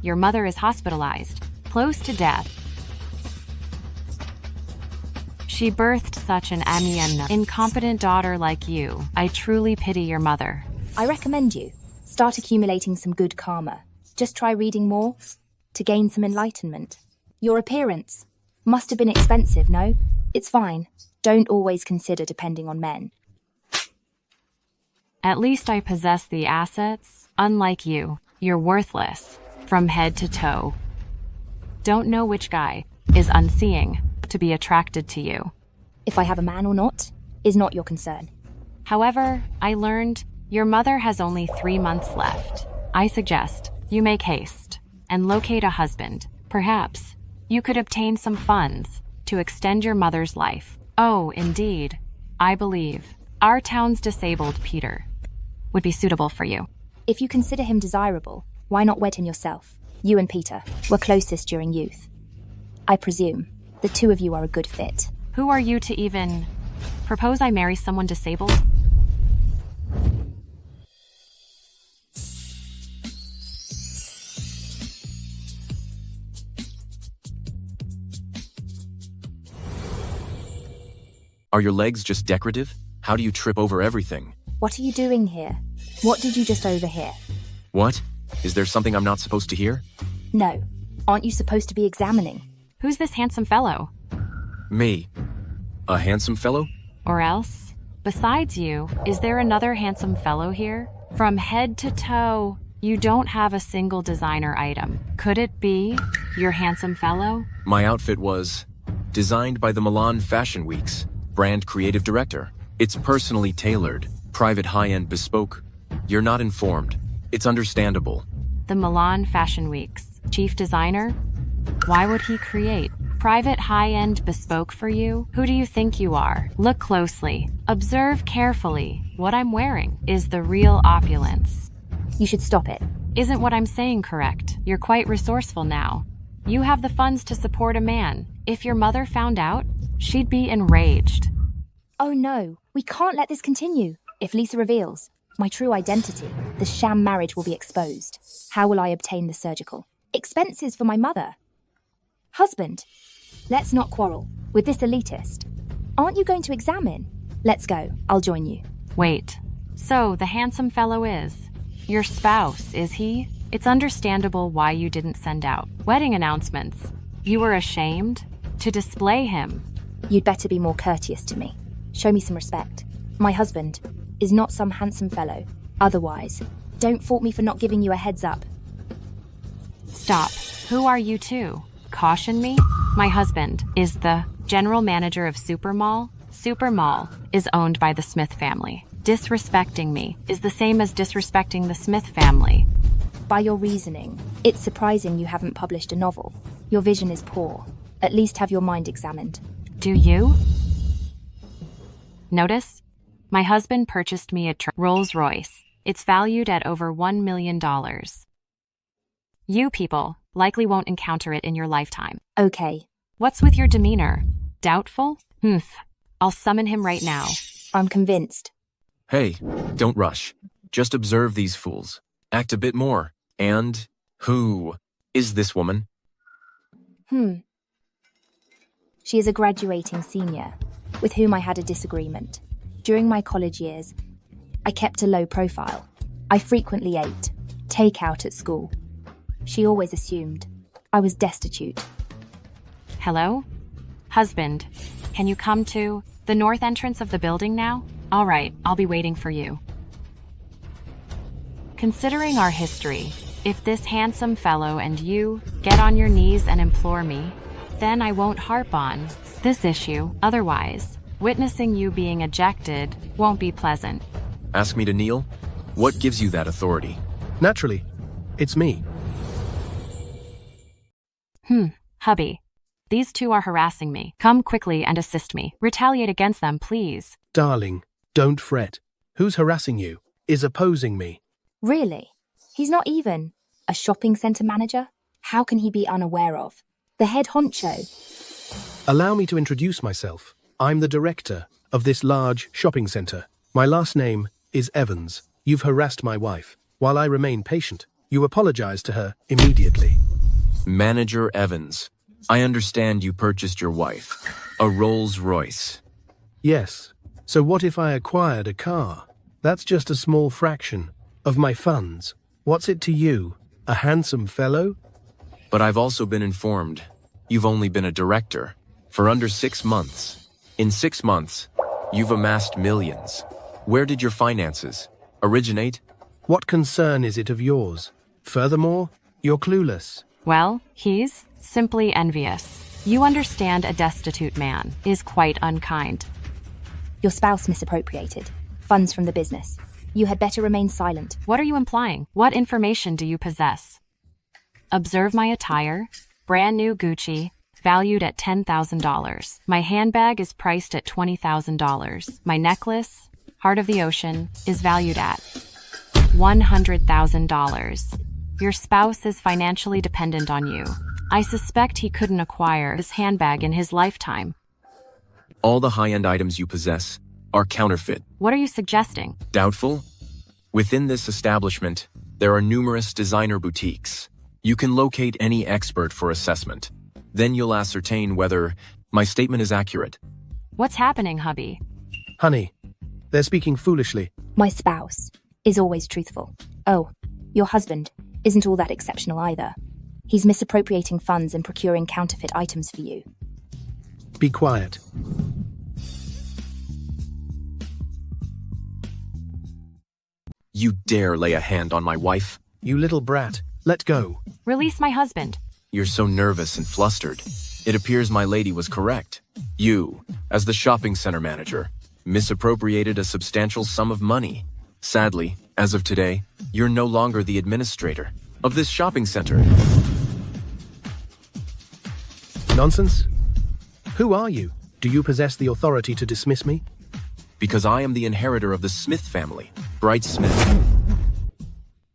Your mother is hospitalized, close to death. She birthed such an incompetent daughter like you. I truly pity your mother.
I recommend you start accumulating some good karma. Just try reading more to gain some enlightenment. Your appearance must have been expensive, no? It's fine. Don't always consider depending on men.
At least I possess the assets. Unlike you, you're worthless from head to toe. Don't know which guy is unseeing to be attracted to you.
If I have a man or not is not your concern.
However, I learned your mother has only 3 months left. I suggest you make haste and locate a husband. Perhaps you could obtain some funds to extend your mother's life. Oh, indeed. I believe our town's disabled Peter would be suitable for you.
If you consider him desirable, why not wed him yourself? You and Peter were closest during youth. I presume the two of you are a good fit.
Who are you to even propose I marry someone disabled?
Are your legs just decorative? How do you trip over everything?
What are you doing here? What did you just overhear?
What? Is there something I'm not supposed to hear?
No. Aren't you supposed to be examining?
Who's this handsome fellow?
Me. A handsome fellow?
Or else, besides you, is there another handsome fellow here? From head to toe, you don't have a single designer item. Could it be your handsome fellow?
My outfit was designed by the Milan Fashion Week's brand creative director. It's personally tailored, private high-end bespoke. You're not informed. It's understandable.
The Milan Fashion Week's chief designer? Why would he create private high-end bespoke for you? Who do you think you are? Look closely. Observe carefully. What I'm wearing is the real opulence.
You should stop it.
Isn't what I'm saying correct? You're quite resourceful now. You have the funds to support a man. If your mother found out, she'd be enraged.
Oh no, we can't let this continue. If Lisa reveals my true identity, the sham marriage will be exposed. How will I obtain the surgical expenses for my mother? Husband, let's not quarrel with this elitist. Aren't you going to examine? Let's go, I'll join you.
Wait, so the handsome fellow is your spouse, is he? It's understandable why you didn't send out wedding announcements. You were ashamed to display him.
You'd better be more courteous to me. Show me some respect. My husband is not some handsome fellow. Otherwise, don't fault me for not giving you a heads up.
Stop. Who are you two? Caution me? My husband is the general manager of Supermall. Supermall is owned by the Smith family. Disrespecting me is the same as disrespecting the Smith family.
By your reasoning, it's surprising you haven't published a novel. Your vision is poor. At least have your mind examined.
Do you? Notice? My husband purchased me a Rolls-Royce. It's valued at over $1 million. You people likely won't encounter it in your lifetime.
Okay.
What's with your demeanor? Doubtful? I'll summon him right now.
I'm convinced.
Hey, don't rush. Just observe these fools. Act a bit more. And who is this woman?
She is a graduating senior, with whom I had a disagreement. During my college years, I kept a low profile. I frequently ate takeout at school. She always assumed I was destitute.
Hello? Husband, can you come to the north entrance of the building now? All right, I'll be waiting for you. Considering our history, if this handsome fellow and you get on your knees and implore me, then I won't harp on this issue. Otherwise, witnessing you being ejected won't be pleasant.
Ask me to kneel? What gives you that authority?
Naturally. It's me.
Hubby. These two are harassing me. Come quickly and assist me. Retaliate against them, please.
Darling, don't fret. Who's harassing you? Is opposing me.
Really? He's not even a shopping centre manager? How can he be unaware of the head honcho?
Allow me to introduce myself. I'm the director of this large shopping centre. My last name is Evans. You've harassed my wife. While I remain patient, you apologize to her immediately.
Manager Evans, I understand you purchased your wife a Rolls-Royce.
Yes. So what if I acquired a car? That's just a small fraction of my funds. What's it to you? A handsome fellow?
But I've also been informed you've only been a director for under 6 months. In 6 months, you've amassed millions. Where did your finances originate?
What concern is it of yours? Furthermore, you're clueless.
Well, he's simply envious. You understand a destitute man is quite unkind.
Your spouse misappropriated funds from the business. You had better remain silent.
What are you implying? What information do you possess? Observe my attire. Brand new Gucci, valued at $10,000. My handbag is priced at $20,000. My necklace, Heart of the Ocean, is valued at $100,000. Your spouse is financially dependent on you. I suspect he couldn't acquire this handbag in his lifetime.
All the high-end items you possess are counterfeit.
What are you suggesting?
Doubtful? Within this establishment, there are numerous designer boutiques. You can locate any expert for assessment. Then you'll ascertain whether my statement is accurate.
What's happening, hubby?
Honey, they're speaking foolishly.
My spouse is always truthful. Oh, your husband isn't all that exceptional either. He's misappropriating funds and procuring counterfeit items for you.
Be quiet.
You dare lay a hand on my wife?
You little brat, let go.
Release my husband.
You're so nervous and flustered. It appears my lady was correct. You, as the shopping center manager, misappropriated a substantial sum of money. Sadly, as of today, you're no longer the administrator of this shopping center.
Nonsense? Who are you? Do you possess the authority to dismiss me?
Because I am the inheritor of the Smith family, Bright Smith.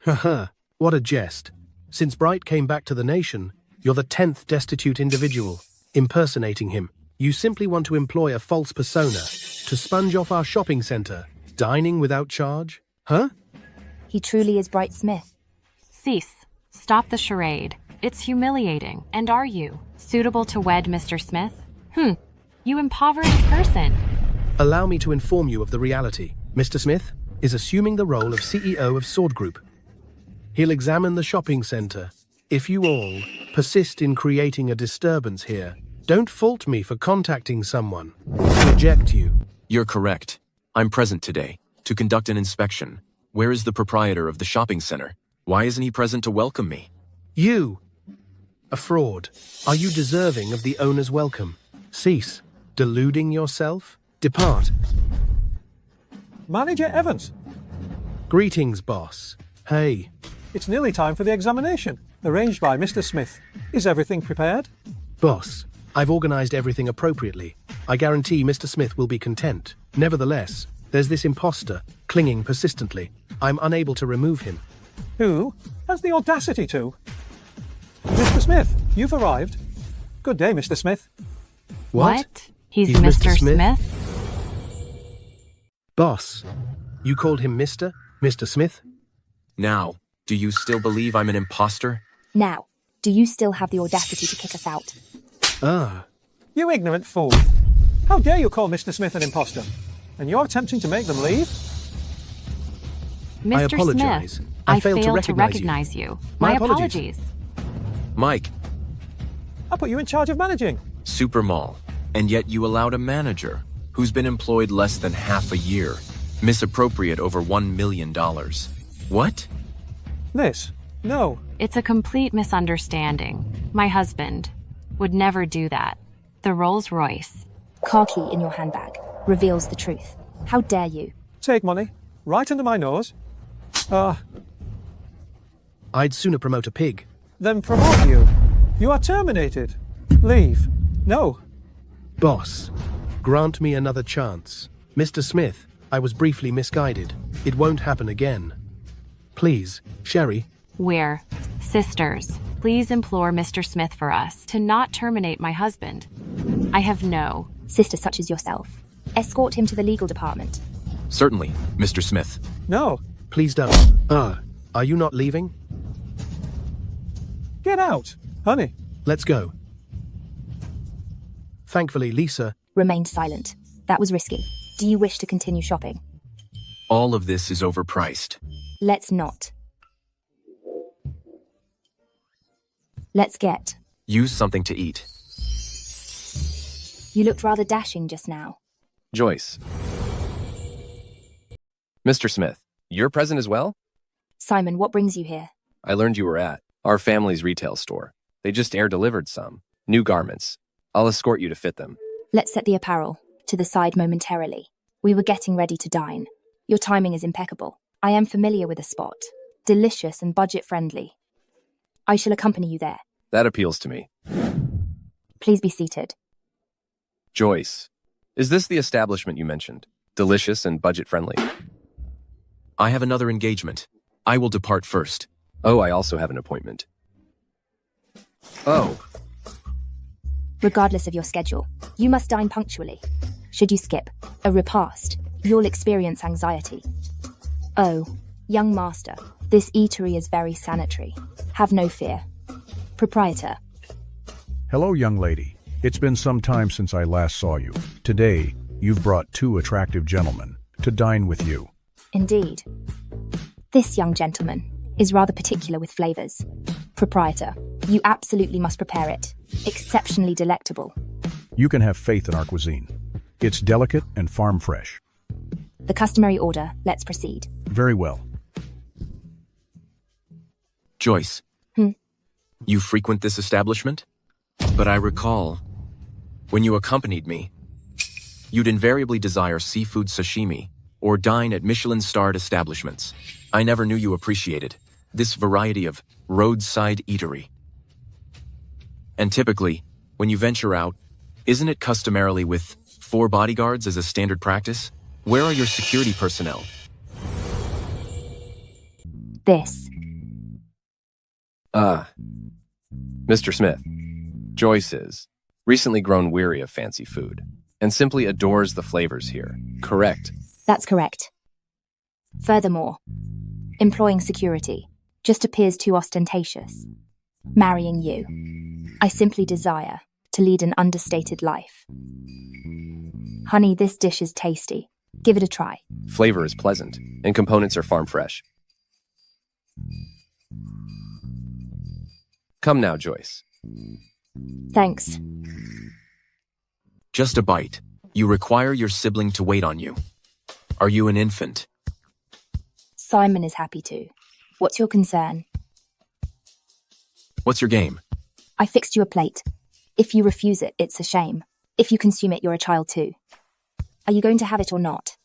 Haha, what a jest. Since Bright came back to the nation, you're the 10th destitute individual impersonating him. You simply want to employ a false persona to sponge off our shopping center, dining without charge? Huh?
He truly is Bright Smith.
Cease. Stop the charade. It's humiliating. And are you suitable to wed Mr. Smith? You impoverished person.
Allow me to inform you of the reality. Mr. Smith is assuming the role of CEO of Sword Group. He'll examine the shopping center. If you all persist in creating a disturbance here, don't fault me for contacting someone to eject you.
You're correct. I'm present today to conduct an inspection. Where is the proprietor of the shopping center? Why isn't he present to welcome me?
You, a fraud. Are you deserving of the owner's welcome? Cease deluding yourself. Depart.
Manager Evans.
Greetings, boss. Hey.
It's nearly time for the examination, arranged by Mr. Smith. Is everything prepared?
Boss, I've organized everything appropriately. I guarantee Mr. Smith will be content. Nevertheless, there's this imposter, clinging persistently. I'm unable to remove him.
Who has the audacity to? Mr. Smith, you've arrived. Good day, Mr. Smith.
What?
He's Mr. Smith?
Boss, you called him Mr. Smith?
Now, do you still believe I'm an imposter?
Now, do you still have the audacity to kick us out?
You ignorant fool. How dare you call Mr. Smith an imposter? And you're attempting to make them leave?
Mr.
I apologize.
Smith,
I failed to
recognize you.
My
apologies.
Mike,
I put you in charge of managing.
Super Mall, and yet you allowed a manager who's been employed less than half a year misappropriate over $1 million. What?
This? No.
It's a complete misunderstanding. My husband would never do that. The Rolls Royce.
Car key in your handbag reveals the truth. How dare you?
Take money, right under my nose.
I'd sooner promote a pig.
Then promote you. You are terminated. Leave. No.
Boss, grant me another chance. Mr. Smith, I was briefly misguided. It won't happen again. Please, Sherry.
We're sisters. Please implore Mr. Smith for us to not terminate my husband. I have no
sister such as yourself. Escort him to the legal department.
Certainly, Mr. Smith.
No.
Please don't. Are you not leaving?
Get out, honey.
Let's go. Thankfully, Lisa
remained silent. That was risky. Do you wish to continue shopping?
All of this is overpriced.
Let's not. Let's get.
Use something to eat.
You looked rather dashing just now.
Joyce. Mr. Smith, you're present as well?
Simon, what brings you here?
I learned you were at our family's retail store. They just air-delivered some new garments. I'll escort you to fit them.
Let's set the apparel to the side momentarily. We were getting ready to dine. Your timing is impeccable. I am familiar with the spot. Delicious and budget-friendly. I shall accompany you there.
That appeals to me.
Please be seated.
Joyce, is this the establishment you mentioned? Delicious and budget-friendly?
I have another engagement. I will depart first.
Oh, I also have an appointment. Oh.
Regardless of your schedule, you must dine punctually. Should you skip a repast, you'll experience anxiety. Oh, young master, this eatery is very sanitary. Have no fear. Proprietor.
Hello, young lady. It's been some time since I last saw you. Today, you've brought two attractive gentlemen to dine with you.
Indeed. This young gentleman is rather particular with flavors. Proprietor, you absolutely must prepare it. Exceptionally delectable.
You can have faith in our cuisine. It's delicate and farm fresh.
The customary order. Let's proceed.
Very well.
Joyce. You frequent this establishment? But I recall, when you accompanied me, you'd invariably desire seafood sashimi or dine at Michelin-starred establishments. I never knew you appreciated this variety of roadside eatery. And typically, when you venture out, isn't it customarily with 4 bodyguards as a standard practice? Where are your security personnel?
This.
Mr. Smith, Joyce is recently grown weary of fancy food and simply adores the flavors here. Correct?
That's correct. Furthermore, employing security just appears too ostentatious. Marrying you, I simply desire to lead an understated life. Honey, this dish is tasty. Give it a try.
Flavor is pleasant, and components are farm fresh. Come now, Joyce.
Thanks.
Just a bite. You require your sibling to wait on you. Are you an infant?
Simon is happy to. What's your concern?
What's your game?
I fixed you a plate. If you refuse it, it's a shame. If you consume it, you're a child too. Are you going to have it or not?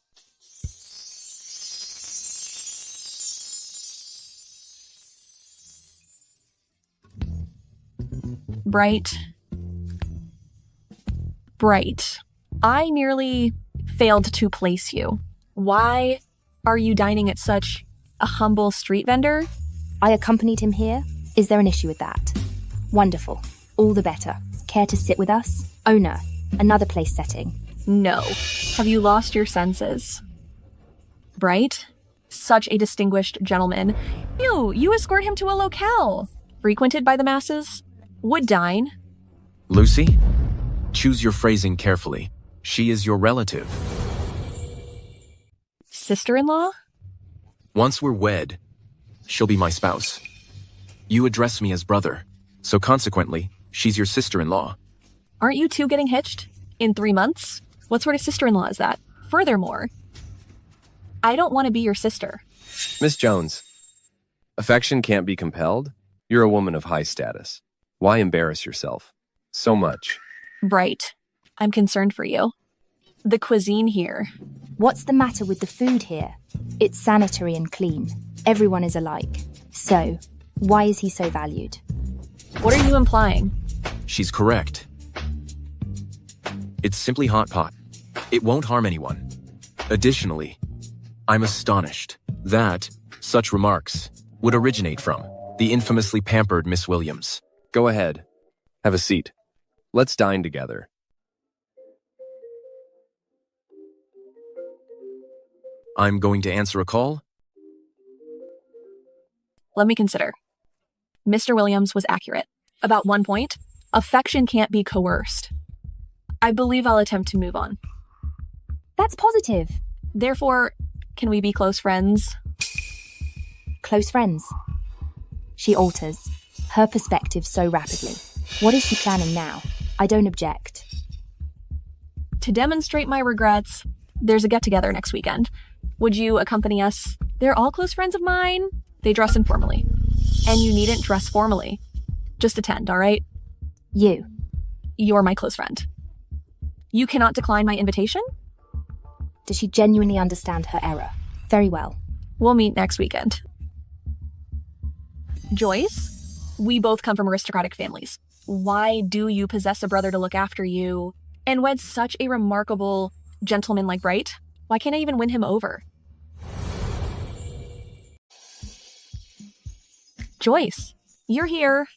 Bright. I nearly failed to place you. Why are you dining at such a humble street vendor?
I accompanied him here. Is there an issue with that? Wonderful. All the better. Care to sit with us? Owner, another place setting.
No. Have you lost your senses? Bright? Such a distinguished gentleman. You escort him to a locale. Frequented by the masses? Would dine.
Lucy? Choose your phrasing carefully. She is your relative.
Sister-in-law?
Once we're wed, she'll be my spouse. You address me as brother, so consequently, she's your sister-in-law.
Aren't you two getting hitched? In 3 months? What sort of sister-in-law is that? Furthermore, I don't want to be your sister.
Miss Jones, affection can't be compelled. You're a woman of high status. Why embarrass yourself so much?
Bright, I'm concerned for you. The cuisine here.
What's the matter with the food here? It's sanitary and clean. Everyone is alike. So, why is he so valued?
What are you implying?
She's correct. It's simply hot pot. It won't harm anyone. Additionally, I'm astonished that such remarks would originate from the infamously pampered Miss Williams.
Go ahead. Have a seat. Let's dine together.
I'm going to answer a call.
Let me consider. Mr. Williams was accurate. About one point, affection can't be coerced. I believe I'll attempt to move on.
That's positive.
Therefore, can we be close friends?
Close friends. She alters her perspective so rapidly. What is she planning now? I don't object.
To demonstrate my regrets, there's a get-together next weekend. Would you accompany us? They're all close friends of mine. They dress informally. And you needn't dress formally. Just attend, all right? You're my close friend. You cannot decline my invitation?
Does she genuinely understand her error? Very well.
We'll meet next weekend. Joyce, we both come from aristocratic families. Why do you possess a brother to look after you and wed such a remarkable gentleman like Bright? Why can't I even win him over? Joyce, you're here.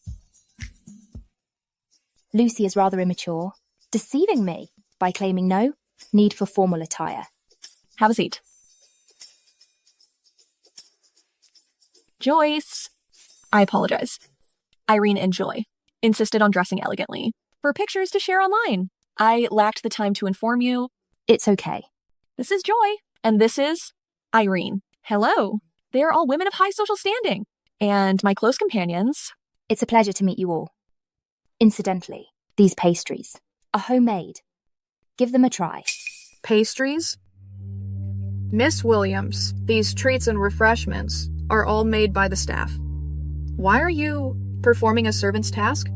Lucy is rather immature, deceiving me by claiming no need for formal attire.
Have a seat. Joyce. I apologize. Irene and Joy insisted on dressing elegantly for pictures to share online. I lacked the time to inform you.
It's okay.
This is Joy, and this is Irene. Hello. They are all women of high social standing, and my close companions.
It's a pleasure to meet you all. Incidentally, these pastries are homemade. Give them a try.
Pastries? Miss Williams, these treats and refreshments are all made by the staff. Why are you performing a servant's task?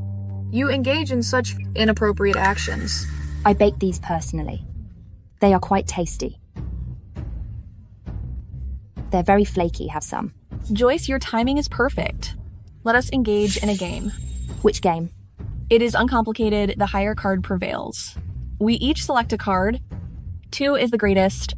You engage in such inappropriate actions.
I baked these personally. They are quite tasty. They're very flaky, have some.
Joyce, your timing is perfect. Let us engage in a game.
Which game?
It is uncomplicated. The higher card prevails. We each select a card. 2 is the greatest.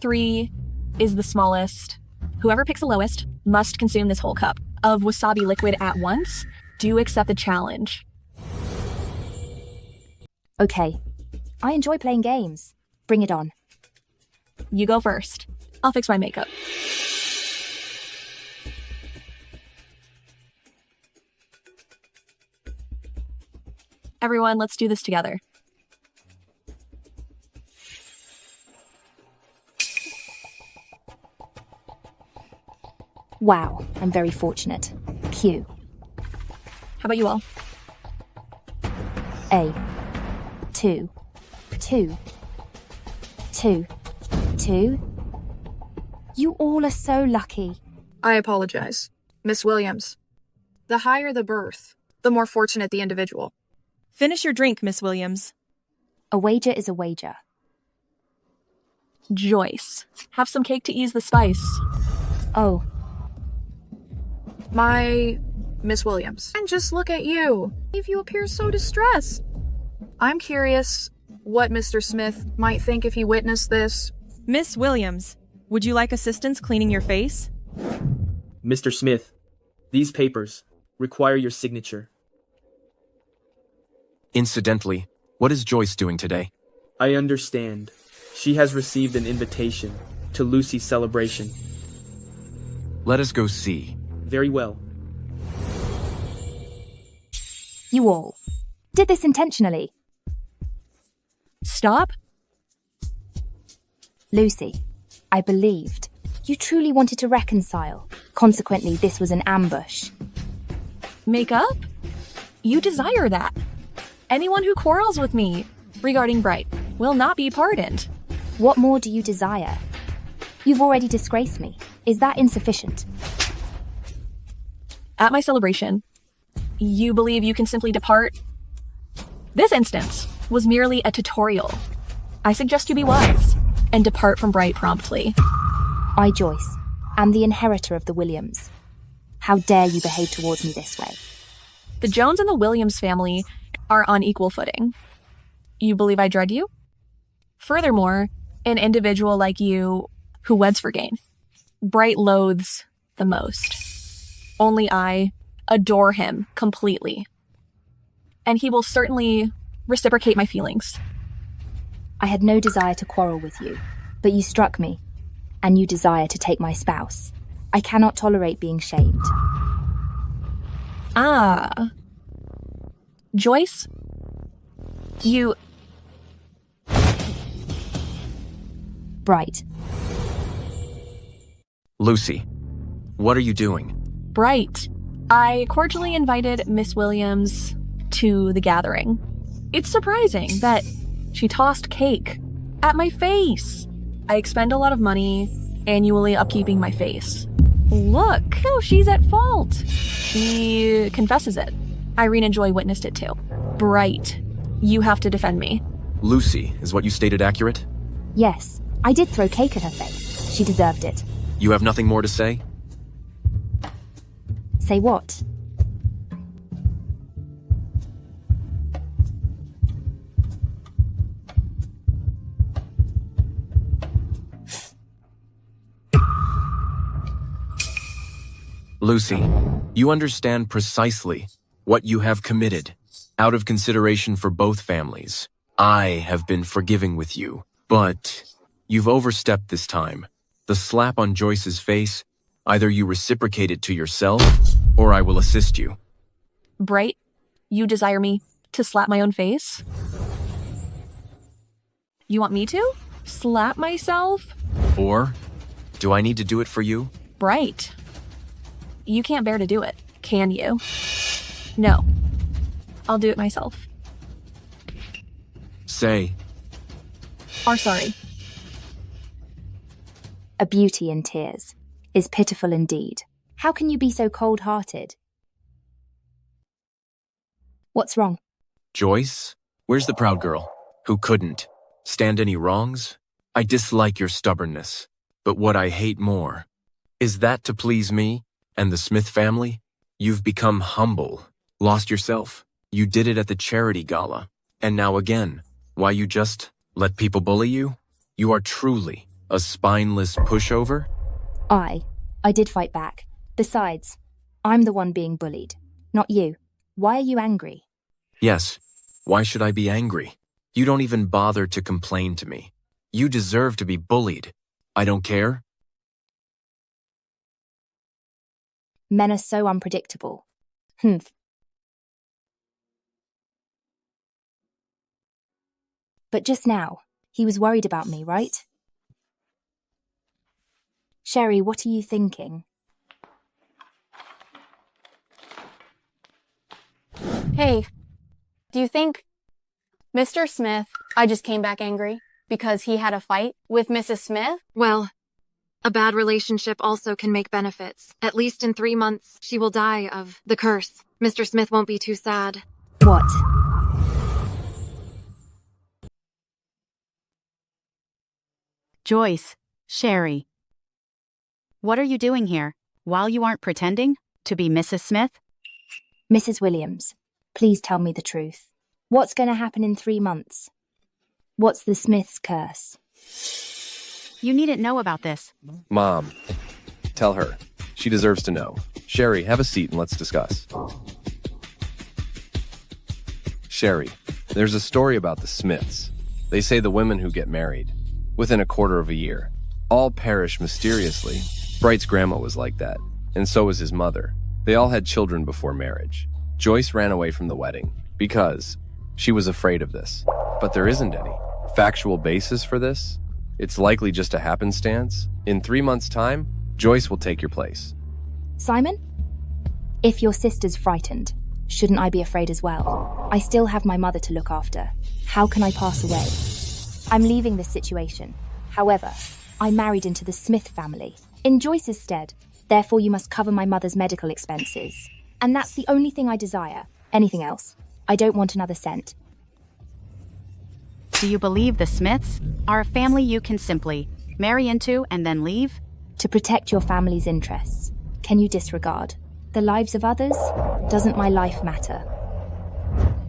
3 is the smallest. Whoever picks the lowest must consume this whole cup of wasabi liquid at once. Do you accept the challenge?
Okay. I enjoy playing games. Bring it on.
You go first. I'll fix my makeup. Everyone, let's do this together.
Wow, I'm very fortunate. Q.
How about you all?
A. 2. 2. 2. 2. You all are so lucky.
I apologize. Miss Williams. The higher the birth, the more fortunate the individual.
Finish your drink, Miss Williams.
A wager is a wager.
Joyce, have some cake to ease the spice.
Oh.
My Miss Williams. And just look at you. You appear so distressed. I'm curious what Mr. Smith might think if he witnessed this.
Miss Williams, would you like assistance cleaning your face?
Mr. Smith, these papers require your signature.
Incidentally, what is Joyce doing today?
I understand. She has received an invitation to Lucy's celebration.
Let us go see.
Very well.
You all did this intentionally.
Stop.
Lucy, I believed. You truly wanted to reconcile. Consequently, this was an ambush.
Make up? You desire that. Anyone who quarrels with me regarding Bright will not be pardoned.
What more do you desire? You've already disgraced me. Is that insufficient?
At my celebration, you believe you can simply depart? This instance was merely a tutorial. I suggest you be wise and depart from Bright promptly.
I, Joyce, am the inheritor of the Williams. How dare you behave towards me this way?
The Jones and the Williams family are on equal footing. You believe I dread you? Furthermore, an individual like you who weds for gain, Bright loathes the most. Only I adore him completely. And he will certainly reciprocate my feelings.
I had no desire to quarrel with you, but you struck me, and you desire to take my spouse. I cannot tolerate being shamed.
Ah. Joyce? You...
Bright.
Lucy, what are you doing?
Bright. I cordially invited Miss Williams to the gathering. It's surprising that she tossed cake at my face. I expend a lot of money annually upkeeping my face. Look, oh, she's at fault. She confesses it. Irene and Joy witnessed it too. Bright, you have to defend me.
Lucy, is what you stated accurate?
Yes, I did throw cake at her face. She deserved it.
You have nothing more to say?
Say what?
Lucy, you understand precisely what you have committed. Out of consideration for both families, I have been forgiving with you, but you've overstepped this time. The slap on Joyce's face, either you reciprocate it to yourself, or I will assist you.
Bright, you desire me to slap my own face? You want me to? Slap myself?
Or, do I need to do it for you?
Bright. You can't bear to do it, can you? No. I'll do it myself.
Say.
Are sorry.
A beauty in tears is pitiful indeed. How can you be so cold-hearted? What's wrong?
Joyce? Where's the proud girl? Who couldn't stand any wrongs? I dislike your stubbornness, but what I hate more is that to please me and the Smith family, you've become humble, lost yourself. You did it at the charity gala, and now again. Why, you just let people bully you? You are truly a spineless pushover?
I did fight back. Besides, I'm the one being bullied, not you. Why are you angry?
Yes. Why should I be angry? You don't even bother to complain to me. You deserve to be bullied. I don't care.
Men are so unpredictable. But just now, he was worried about me, right? Sherry, what are you thinking?
Hey, do you think Mr. Smith, I just came back angry because he had a fight with Mrs. Smith?
Well, a bad relationship also can make benefits. At least in 3 months, she will die of the curse. Mr. Smith won't be too sad.
What?
Joyce, Sherry. What are you doing here? While you aren't pretending to be Mrs. Smith?
Mrs. Williams, please tell me the truth. What's going to happen in 3 months? What's the Smith's curse?
You needn't know about this.
Mom, tell her. She deserves to know. Sherry, have a seat and let's discuss. Sherry, there's a story about the Smiths. They say the women who get married, within a quarter of a year, all perish mysteriously. Bright's grandma was like that, and so was his mother. They all had children before marriage. Joyce ran away from the wedding because she was afraid of this. But there isn't any factual basis for this. It's likely just a happenstance. In 3 months' time, Joyce will take your place.
Simon? If your sister's frightened, shouldn't I be afraid as well? I still have my mother to look after. How can I pass away? I'm leaving this situation. However, I married into the Smith family, in Joyce's stead. Therefore, you must cover my mother's medical expenses. And that's the only thing I desire. Anything else? I don't want another cent.
Do you believe the Smiths are a family you can simply marry into and then leave?
To protect your family's interests, can you disregard the lives of others? Doesn't my life matter?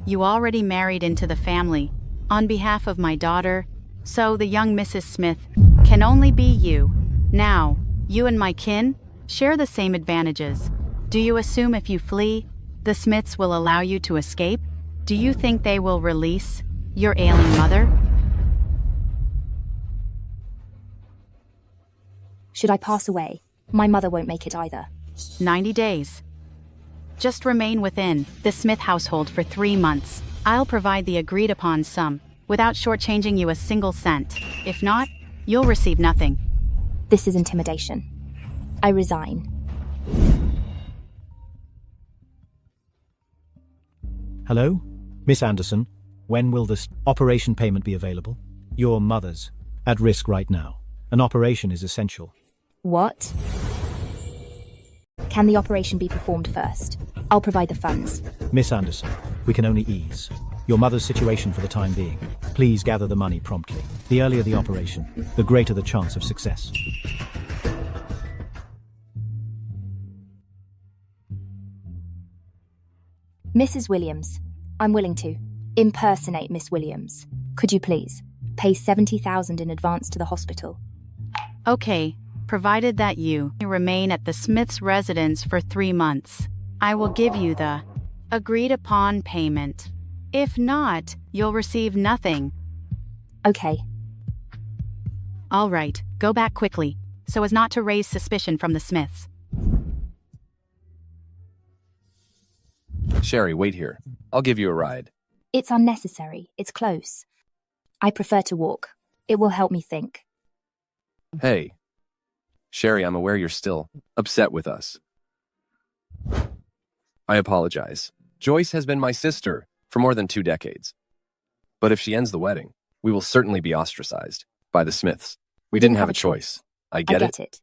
You already married into the family on behalf of my daughter, so the young Mrs. Smith can only be you. Now, you and my kin share the same advantages. Do you assume if you flee, the Smiths will allow you to escape? Do you think they will release your ailing mother?
Should I pass away, my mother won't make it either.
90 days. Just remain within the Smith household for 3 months. I'll provide the agreed upon sum without shortchanging you a single cent. If not, you'll receive nothing.
This is intimidation. I resign.
Hello? Miss Anderson, when will this operation payment be available? Your mother's at risk right now. An operation is essential.
What? Can the operation be performed first? I'll provide the funds.
Miss Anderson, we can only ease your mother's situation for the time being. Please gather the money promptly. The earlier the operation, the greater the chance of success.
Mrs. Williams, I'm willing to impersonate Miss Williams. Could you please pay $70,000 in advance to the hospital?
Okay, provided that you remain at the Smith's residence for 3 months. I will give you the agreed upon payment. If not, you'll receive nothing.
Okay.
All right, go back quickly, so as not to raise suspicion from the Smiths.
Sherry, wait here. I'll give you a ride.
It's unnecessary. It's close. I prefer to walk. It will help me think.
Hey. Sherry, I'm aware you're still upset with us. I apologize. Joyce has been my sister for more than 2 decades. But if she ends the wedding, we will certainly be ostracized by the Smiths. We didn't have a choice. I get it.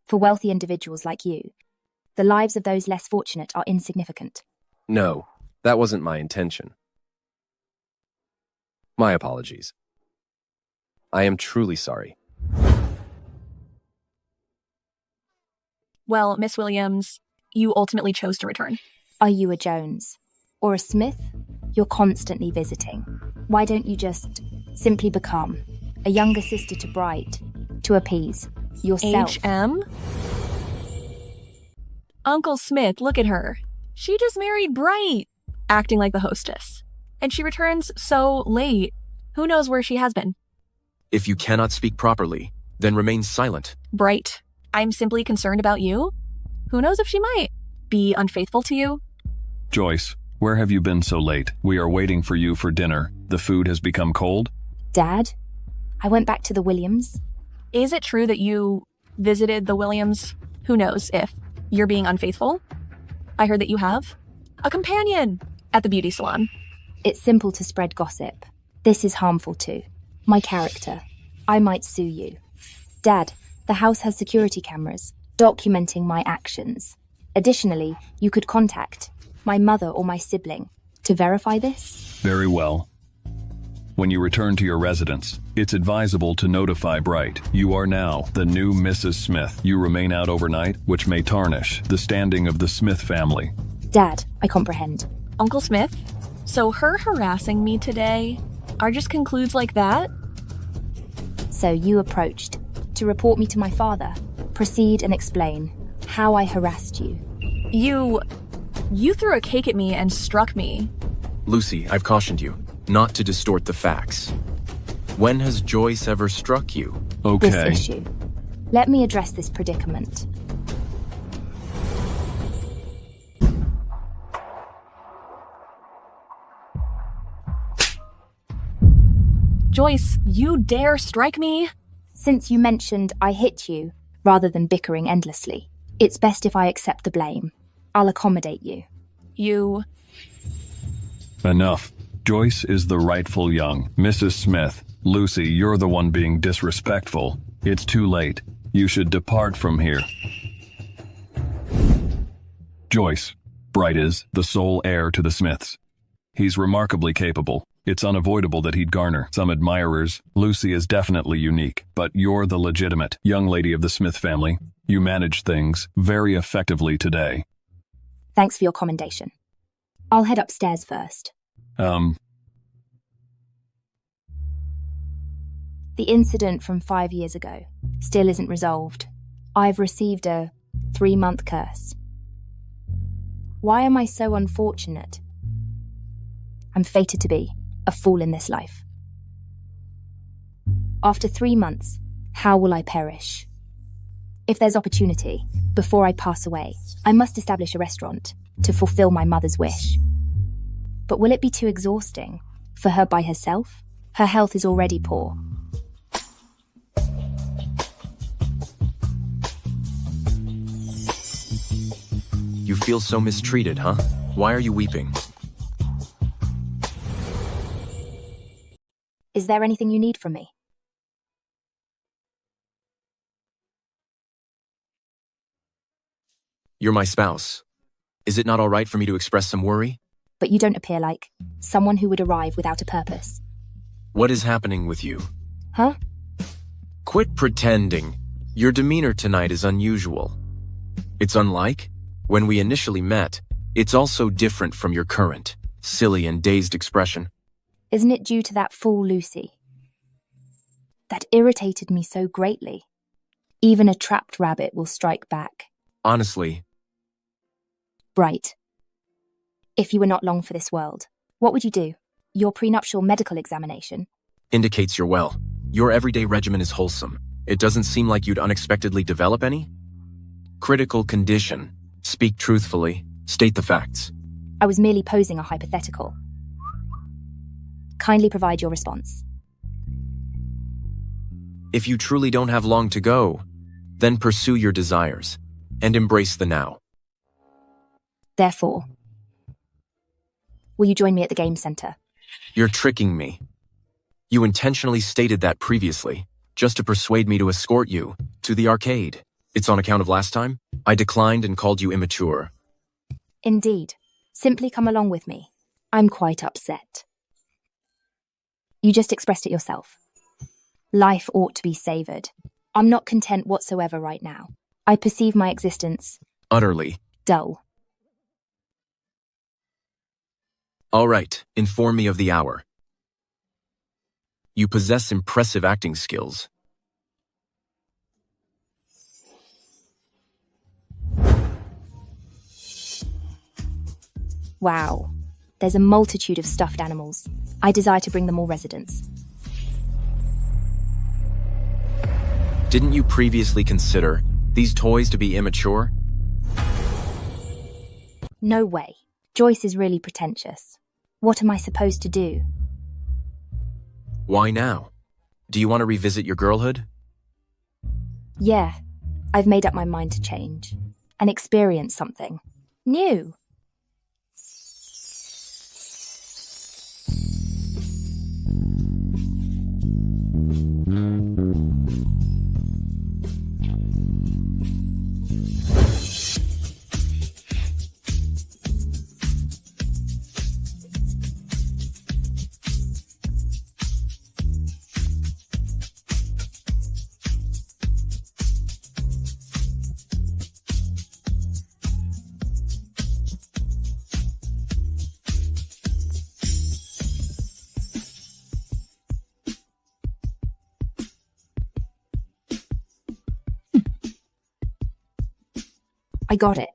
For wealthy individuals like you, the lives of those less fortunate are insignificant.
No, that wasn't my intention. My apologies. I am truly sorry.
Well, Miss Williams, you ultimately chose to return.
Are you a Jones? Or a Smith? You're constantly visiting. Why don't you just simply become a younger sister to Bright to appease yourself?
HM? Uncle Smith, look at her. She just married Bright, acting like the hostess. And she returns so late. Who knows where she has been?
If you cannot speak properly, then remain silent.
Bright, I'm simply concerned about you. Who knows if she might be unfaithful to you?
Joyce, where have you been so late? We are waiting for you for dinner. The food has become cold?
Dad, I went back to the Williams.
Is it true that you visited the Williams? Who knows if you're being unfaithful? I heard that you have a companion at the beauty salon.
It's simple to spread gossip. This is harmful too. My character. I might sue you. Dad, the house has security cameras documenting my actions. Additionally, you could contact my mother or my sibling to verify this.
Very well. When you return to your residence, it's advisable to notify Bright. You are now the new Mrs. Smith. You remain out overnight, which may tarnish the standing of the Smith family.
Dad, I comprehend.
Uncle Smith? So her harassing me today just concludes like that?
So you approached to report me to my father. Proceed and explain how I harassed you.
You threw a cake at me and struck me.
Lucy, I've cautioned you not to distort the facts. When has Joyce ever struck you?
Okay.
This issue. Let me address this predicament.
Joyce, you dare strike me?
Since you mentioned I hit you, rather than bickering endlessly, it's best if I accept the blame. I'll accommodate you.
Enough. Joyce is the rightful young. Mrs. Smith, Lucy, you're the one being disrespectful. It's too late. You should depart from here. Joyce, Bright is the sole heir to the Smiths. He's remarkably capable. It's unavoidable that he'd garner some admirers. Lucy is definitely unique, but you're the legitimate young lady of the Smith family. You managed things very effectively today.
Thanks for your commendation. I'll head upstairs first. The incident from 5 years ago still isn't resolved. I've received a 3-month curse. Why am I so unfortunate? I'm fated to be a fool in this life. After 3 months, how will I perish? If there's opportunity, before I pass away, I must establish a restaurant to fulfill my mother's wish. But will it be too exhausting for her by herself? Her health is already poor.
You feel so mistreated, huh? Why are you weeping?
Is there anything you need from me?
You're my spouse. Is it not all right for me to express some worry?
But you don't appear like someone who would arrive without a purpose.
What is happening with you?
Huh?
Quit pretending. Your demeanor tonight is unusual. It's unlike when we initially met. It's also different from your current, silly and dazed expression.
Isn't it due to that fool Lucy? That irritated me so greatly. Even a trapped rabbit will strike back.
Honestly.
Bright. If you were not long for this world, what would you do? Your prenuptial medical examination?
Indicates you're well. Your everyday regimen is wholesome. It doesn't seem like you'd unexpectedly develop any? Critical condition. Speak truthfully. State the facts.
I was merely posing a hypothetical. Kindly provide your response.
If you truly don't have long to go, then pursue your desires and embrace the now.
Therefore, will you join me at the game center?
You're tricking me. You intentionally stated that previously, just to persuade me to escort you to the arcade. It's on account of last time? I declined and called you immature.
Indeed. Simply come along with me. I'm quite upset. You just expressed it yourself. Life ought to be savoured. I'm not content whatsoever right now. I perceive my existence
Utterly.
dull.
All right, inform me of the hour. You possess impressive acting skills.
Wow. There's a multitude of stuffed animals. I desire to bring them all residence.
Didn't you previously consider these toys to be immature?
No way. Joyce is really pretentious. What am I supposed to do?
Why now? Do you want to revisit your girlhood?
Yeah, I've made up my mind to change and experience something new. I got it.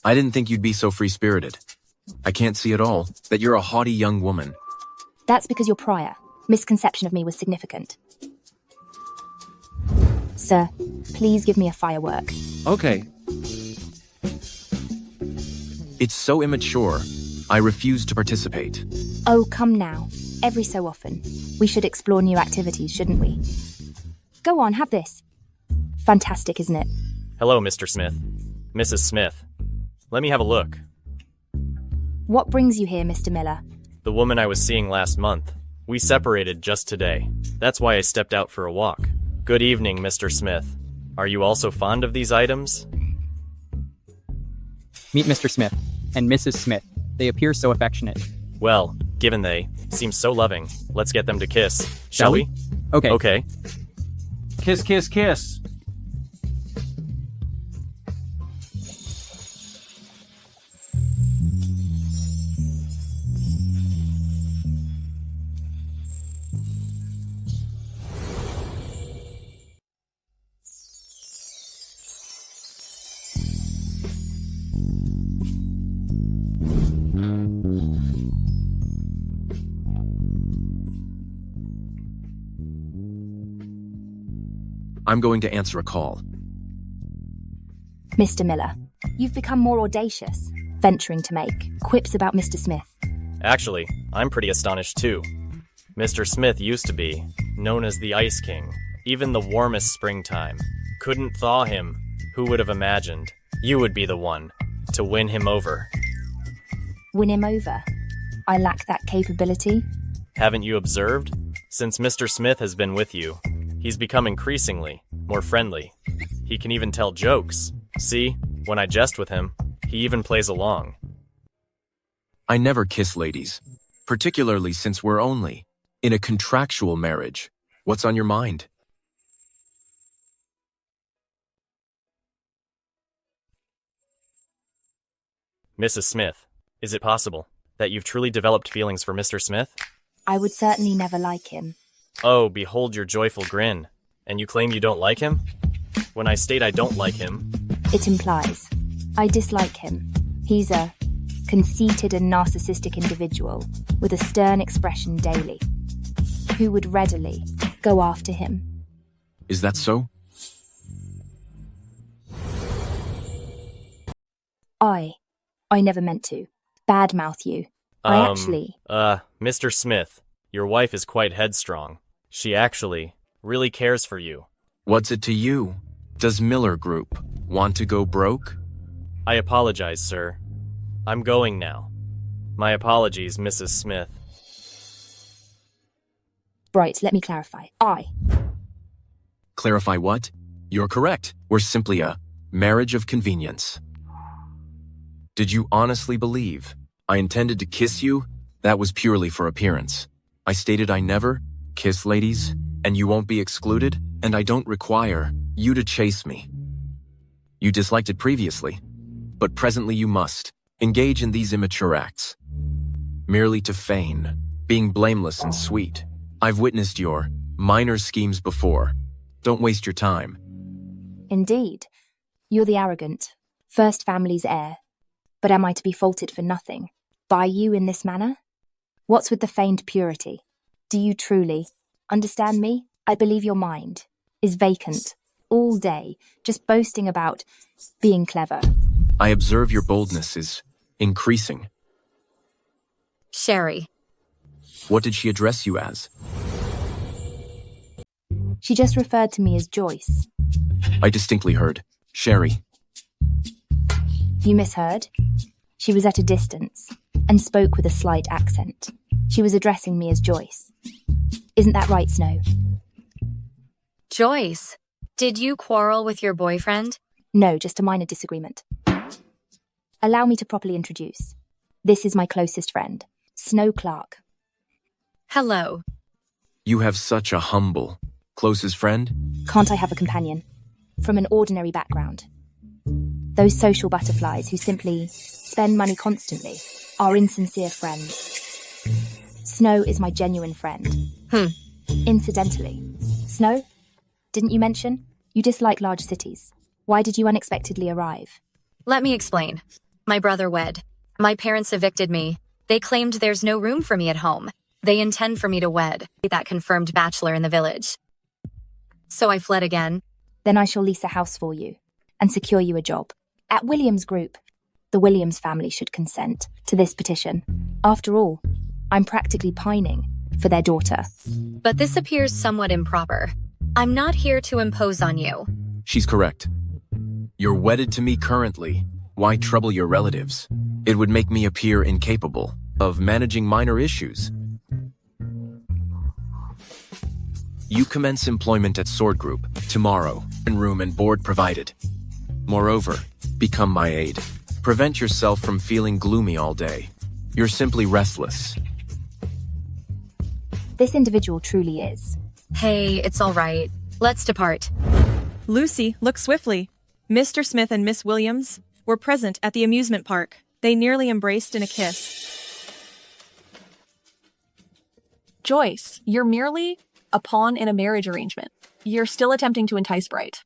I didn't think you'd be so free-spirited. I can't see at all that you're a haughty young woman.
That's because your prior misconception of me was significant. Sir, please give me a firework.
Okay.
It's so immature. I refuse to participate.
Oh, come now. Every so often, we should explore new activities, shouldn't we? Go on, have this. Fantastic, isn't it?
Hello, Mr. Smith. Mrs. Smith. Let me have a look.
What brings you here, Mr. Miller?
The woman I was seeing last month. We separated just today. That's why I stepped out for a walk. Good evening, Mr. Smith. Are you also fond of these items?
Meet Mr. Smith and Mrs. Smith. They appear so affectionate.
Well, given they seem so loving, let's get them to kiss. Shall we?
Okay.
Okay.
Kiss, kiss, kiss.
I'm going to answer a call.
Mr. Miller, you've become more audacious, venturing to make quips about Mr. Smith.
Actually, I'm pretty astonished too. Mr. Smith used to be known as the Ice King. Even the warmest springtime couldn't thaw him. Who would have imagined you would be the one to win him over?
Win him over? I lack that capability.
Haven't you observed? Since Mr. Smith has been with you, he's become increasingly more friendly. He can even tell jokes. See, when I jest with him, he even plays along.
I never kiss ladies, particularly since we're only in a contractual marriage. What's on your mind?
Mrs. Smith, is it possible that you've truly developed feelings for Mr. Smith?
I would certainly never like him.
Oh, behold your joyful grin. And you claim you don't like him? When I state I don't like him,
It implies I dislike him. He's a conceited and narcissistic individual with a stern expression daily, who would readily go after him.
Is that so?
I never meant to badmouth you.
Mr. Smith, your wife is quite headstrong. She actually really cares for you.
What's it to you? Does Miller Group want to go broke?
I apologize, sir. I'm going now. My apologies, Mrs. Smith.
Right, let me clarify.
Clarify what? You're correct. We're simply a marriage of convenience. Did you honestly believe I intended to kiss you? That was purely for appearance. I stated I never kiss ladies, and you won't be excluded, and I don't require you to chase me. You disliked it previously, but presently you must engage in these immature acts, merely to feign being blameless and sweet. I've witnessed your minor schemes before. Don't waste your time.
Indeed. You're the arrogant, first family's heir. But am I to be faulted for nothing? By you in this manner? What's with the feigned purity? Do you truly understand me? I believe your mind is vacant all day, just boasting about being clever.
I observe your boldness is increasing.
Sherry.
What did she address you as?
She just referred to me as Joyce.
I distinctly heard Sherry.
You misheard? She was at a distance and spoke with a slight accent. She was addressing me as Joyce. Isn't that right, Snow?
Joyce, did you quarrel with your boyfriend?
No, just a minor disagreement. Allow me to properly introduce. This is my closest friend, Snow Clark.
Hello.
You have such a humble, closest friend?
Can't I have a companion? From an ordinary background. Those social butterflies who simply spend money constantly. Our insincere friends. Snow is my genuine friend. Incidentally, Snow, didn't you mention? You dislike large cities. Why did you unexpectedly arrive?
Let me explain. My brother wed. My parents evicted me. They claimed there's no room for me at home. They intend for me to wed that confirmed bachelor in the village. So I fled again.
Then I shall lease a house for you and secure you a job. At Williams Group. The Williams family should consent to this petition. After all, I'm practically pining for their daughter.
But this appears somewhat improper. I'm not here to impose on you.
She's correct. You're wedded to me currently. Why trouble your relatives? It would make me appear incapable of managing minor issues. You commence employment at Sword Group tomorrow, in room and board provided. Moreover, become my aide. Prevent yourself from feeling gloomy all day. You're simply restless.
This individual truly is.
Hey, it's all right. Let's depart.
Lucy, look swiftly. Mr. Smith and Miss Williams were present at the amusement park. They nearly embraced in a kiss.
Joyce, you're merely a pawn in a marriage arrangement. You're still attempting to entice Bright.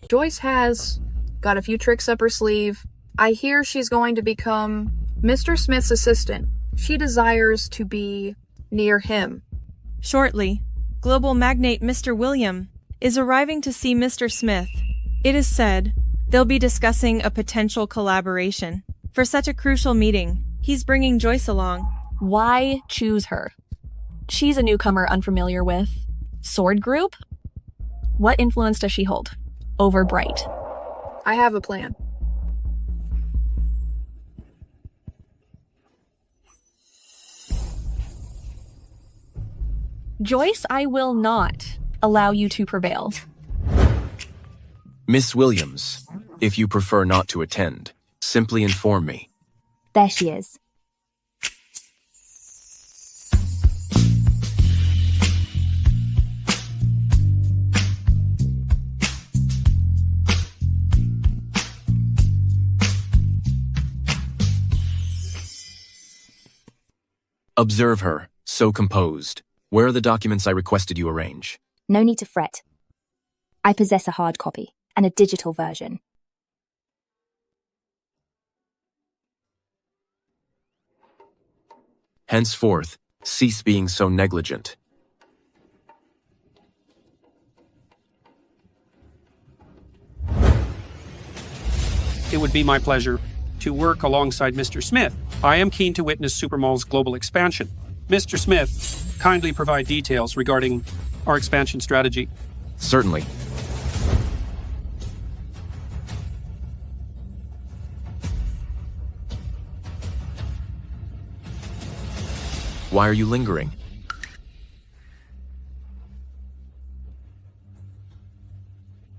Joyce has got a few tricks up her sleeve. I hear she's going to become Mr. Smith's assistant. She desires to be near him.
Shortly, global magnate Mr. William is arriving to see Mr. Smith. It is said they'll be discussing a potential collaboration. For such a crucial meeting, he's bringing Joyce along.
Why choose her? She's a newcomer unfamiliar with Sword Group? What influence does she hold over Bright?
I have a plan.
Joyce, I will not allow you to prevail.
Miss Williams, if you prefer not to attend, simply inform me.
There she is.
Observe her, so composed. Where are the documents I requested you arrange?
No need to fret. I possess a hard copy and a digital version.
Henceforth, cease being so negligent.
It would be my pleasure to work alongside Mr. Smith. I am keen to witness Supermall's global expansion. Mr. Smith, kindly provide details regarding our expansion strategy.
Certainly. Why are you lingering?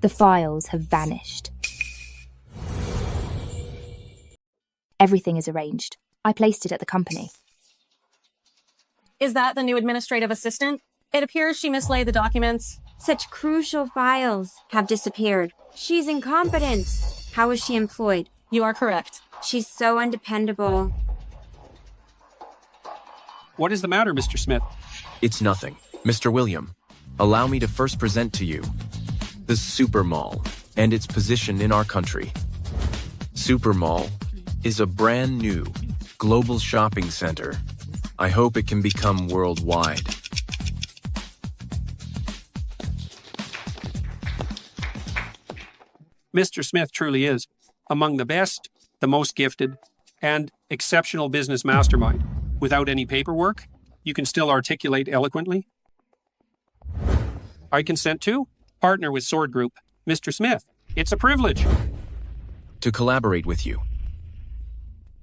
The files have vanished. Everything is arranged. I placed it at the company.
Is that the new administrative assistant? It appears she mislaid the documents.
Such crucial files have disappeared. She's incompetent. How was she employed?
You are correct.
She's so undependable.
What is the matter, Mr. Smith?
It's nothing. Mr. William, allow me to first present to you the Supermall and its position in our country. Supermall is a brand new global shopping center. I hope it can become worldwide.
Mr. Smith truly is among the best, the most gifted, and exceptional business mastermind. Without any paperwork, you can still articulate eloquently. I consent to partner with Sword Group. Mr. Smith, it's a privilege.
To collaborate with you.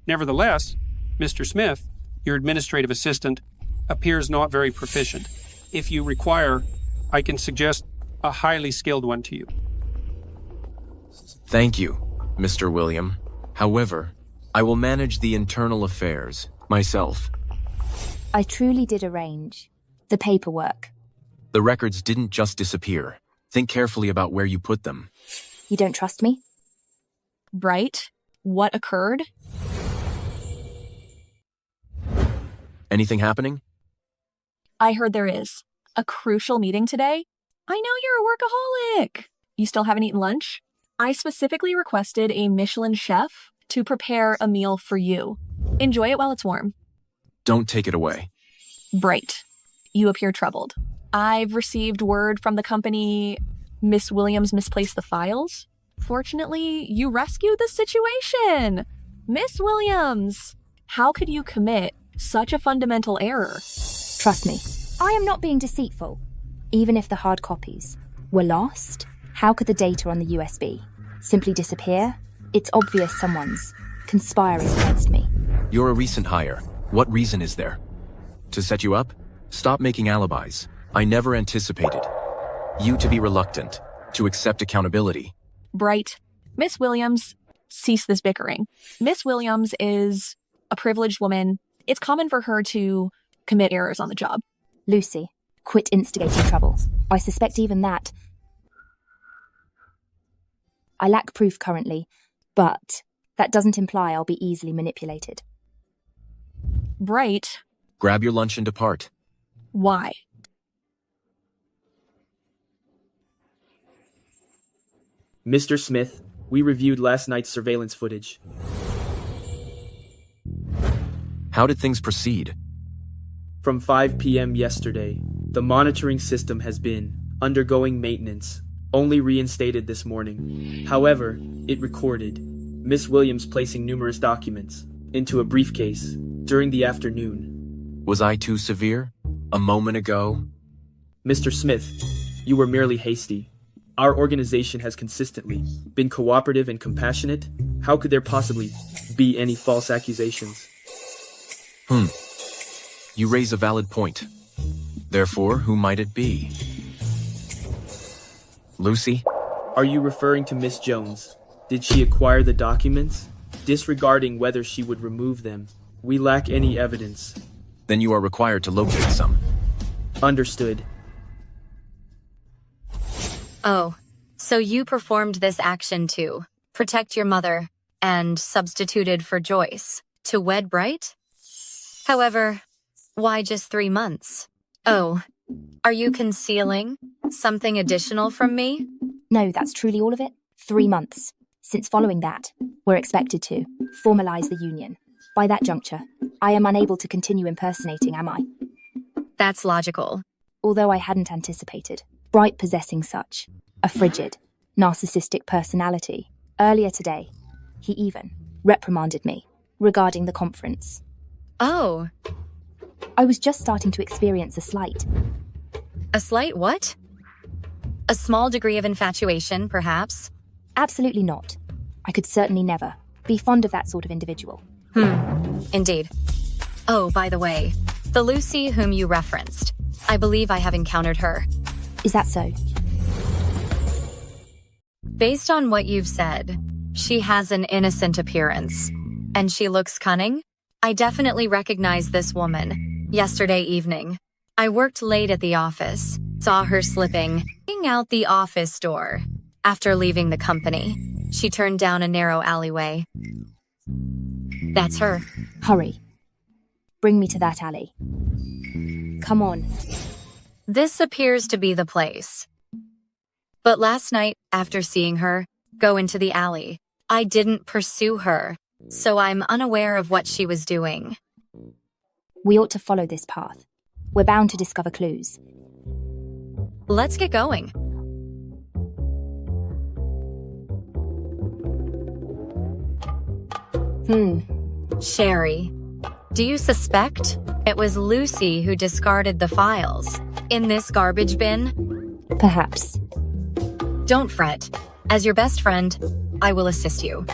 Nevertheless, Mr. Smith, your administrative assistant, appears not very proficient. If you require, I can suggest a highly skilled one to you.
Thank you, Mr. William. However, I will manage the internal affairs myself.
I truly did arrange the paperwork.
The records didn't just disappear. Think carefully about where you put them.
You don't trust me?
Bright, what occurred?
Anything happening?
I heard there is a crucial meeting today. I know you're a workaholic. You still haven't eaten lunch? I specifically requested a Michelin chef to prepare a meal for you. Enjoy it while it's warm.
Don't take it away.
Bright, you appear troubled. I've received word from the company Miss Williams misplaced the files. Fortunately, you rescued the situation. Miss Williams, how could you commit such a fundamental error?
Trust me, I am not being deceitful. Even if the hard copies were lost, how could the data on the USB simply disappear? It's obvious someone's conspiring against me.
You're a recent hire. What reason is there? To set you up? Stop making alibis. I never anticipated you to be reluctant to accept accountability.
Bright, Miss Williams, cease this bickering. Miss Williams is a privileged woman. It's common for her to commit errors on the job.
Lucy, quit instigating trouble. I suspect even that. I lack proof currently, but that doesn't imply I'll be easily manipulated.
Bright.
Grab your lunch and depart.
Why?
Mr. Smith, we reviewed last night's surveillance footage.
How did things proceed?
From 5 p.m. yesterday, the monitoring system has been undergoing maintenance, only reinstated this morning. However, it recorded Miss Williams placing numerous documents into a briefcase during the afternoon.
Was I too severe? A moment ago?
Mr. Smith, you were merely hasty. Our organization has consistently been cooperative and compassionate. How could there possibly be any false accusations?
You raise a valid point. Therefore, who might it be? Lucy?
Are you referring to Miss Jones? Did she acquire the documents? Disregarding whether she would remove them, we lack any evidence.
Then you are required to locate some.
Understood.
Oh, so you performed this action to protect your mother and substituted for Joyce to wed Bright? However, why just 3 months? Oh, are you concealing something additional from me?
No, that's truly all of it. 3 months. Since following that, we're expected to formalize the union. By that juncture, I am unable to continue impersonating, am I?
That's logical.
Although I hadn't anticipated Bright possessing such a frigid, narcissistic personality. Earlier today, he even reprimanded me regarding the conference.
Oh.
I was just starting to experience a slight.
A slight what? A small degree of infatuation, perhaps?
Absolutely not. I could certainly never be fond of that sort of individual.
Indeed. Oh, by the way, the Lucy whom you referenced, I believe I have encountered her.
Is that so?
Based on what you've said, she has an innocent appearance, and she looks cunning. I definitely recognize this woman. Yesterday evening, I worked late at the office, saw her slipping out the office door. After leaving the company, she turned down a narrow alleyway. That's her.
Hurry. Bring me to that alley. Come on.
This appears to be the place. But last night, after seeing her go into the alley, I didn't pursue her, so I'm unaware of what she was doing.
We ought to follow this path. We're bound to discover clues.
Let's get going. Sherry, do you suspect it was Lucy who discarded the files in this garbage bin?
Perhaps.
Don't fret. As your best friend, I will assist you.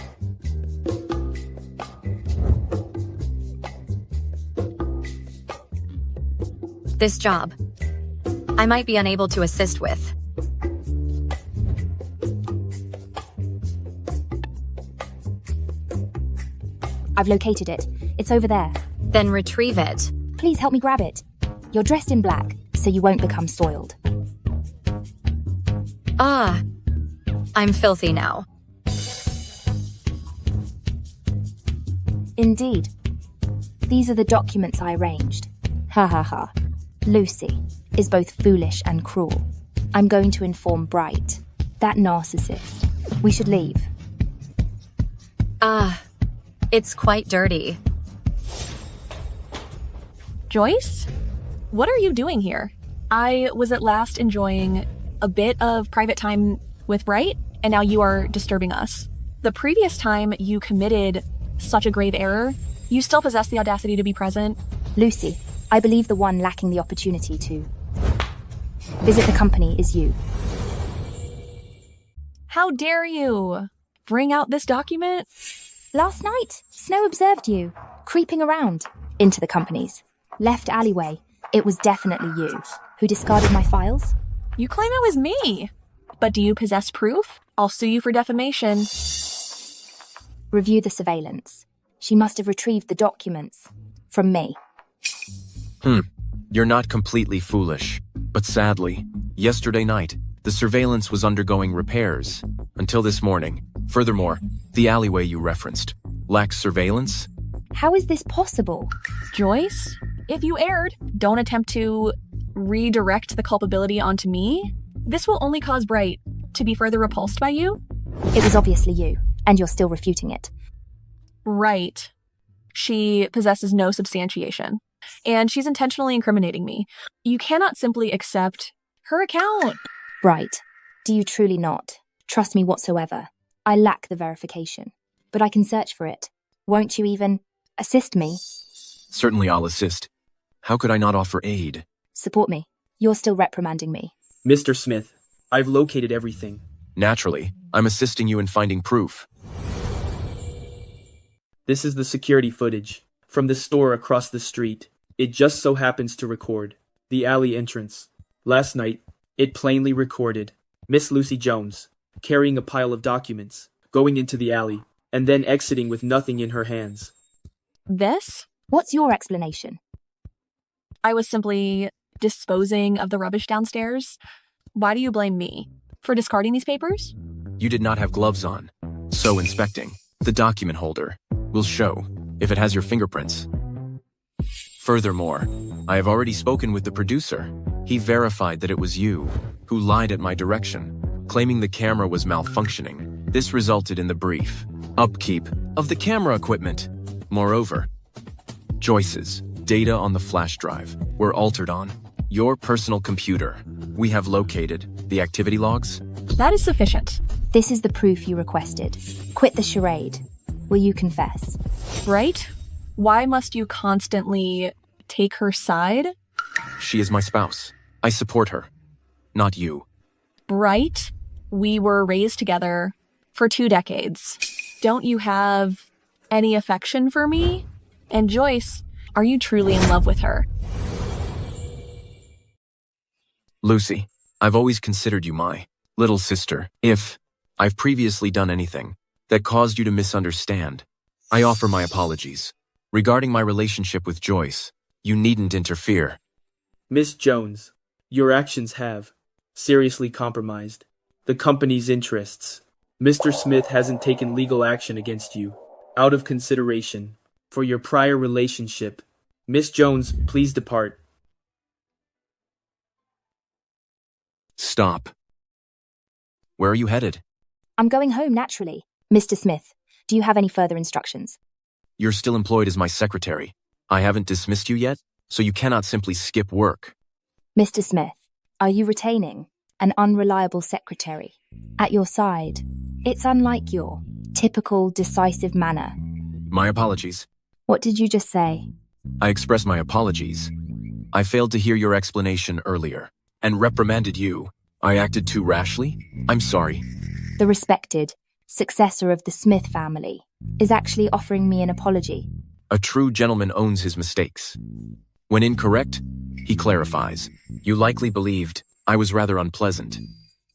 This job, I might be unable to assist with.
I've located it. It's over there.
Then retrieve it.
Please help me grab it. You're dressed in black, so you won't become soiled.
Ah, I'm filthy now.
Indeed. These are the documents I arranged. Ha ha ha. Lucy is both foolish and cruel. I'm going to inform Bright, that narcissist. We should leave.
It's quite dirty.
Joyce? What are you doing here? I was at last enjoying a bit of private time with Bright, and now you are disturbing us. The previous time you committed such a grave error, you still possess the audacity to be present.
Lucy, I believe the one lacking the opportunity to visit the company is you.
How dare you bring out this document?
Last night, Snow observed you, creeping around into the company's left alleyway. It was definitely you who discarded my files.
You claim it was me. But do you possess proof? I'll sue you for defamation.
Review the surveillance. She must have retrieved the documents from me.
You're not completely foolish. But sadly, yesterday night, the surveillance was undergoing repairs. Until this morning. Furthermore, the alleyway you referenced lacks surveillance.
How is this possible?
Joyce, if you erred, don't attempt to redirect the culpability onto me. This will only cause Bright to be further repulsed by you.
It was obviously you, and you're still refuting it.
Right. She possesses no substantiation, and she's intentionally incriminating me. You cannot simply accept her account.
Bright, do you truly not trust me whatsoever? I lack the verification, but I can search for it. Won't you even assist me?
Certainly I'll assist. How could I not offer aid?
Support me. You're still reprimanding me.
Mr. Smith, I've located everything.
Naturally, I'm assisting you in finding proof.
This is the security footage from the store across the street. It just so happens to record the alley entrance. Last night, it plainly recorded Miss Lucy Jones carrying a pile of documents, going into the alley, and then exiting with nothing in her hands.
This?
What's your explanation?
I was simply disposing of the rubbish downstairs. Why do you blame me? For discarding these papers?
You did not have gloves on, so inspecting the document holder will show if it has your fingerprints. Furthermore, I have already spoken with the producer. He verified that it was you who lied at my direction, claiming the camera was malfunctioning. This resulted in the brief upkeep of the camera equipment. Moreover, Joyce's data on the flash drive were altered on your personal computer. We have located the activity logs.
That is sufficient.
This is the proof you requested. Quit the charade. Will you confess?
Right? Why must you constantly take her side?
She is my spouse. I support her, not you.
Bright, we were raised together for 2 decades. Don't you have any affection for me? And Joyce, are you truly in love with her?
Lucy, I've always considered you my little sister. If I've previously done anything that caused you to misunderstand, I offer my apologies. Regarding my relationship with Joyce, you needn't interfere.
Miss Jones, your actions have seriously compromised the company's interests. Mr. Smith hasn't taken legal action against you out of consideration for your prior relationship. Miss Jones, please depart.
Stop. Where are you headed?
I'm going home naturally. Mr. Smith, do you have any further instructions?
You're still employed as my secretary. I haven't dismissed you yet, so you cannot simply skip work.
Mr. Smith, are you retaining an unreliable secretary at your side? It's unlike your typical decisive manner.
My apologies.
What did you just say?
I express my apologies. I failed to hear your explanation earlier and reprimanded you. I acted too rashly. I'm sorry.
The respected successor of the Smith family is actually offering me an apology.
A true gentleman owns his mistakes. When incorrect, he clarifies. You likely believed I was rather unpleasant.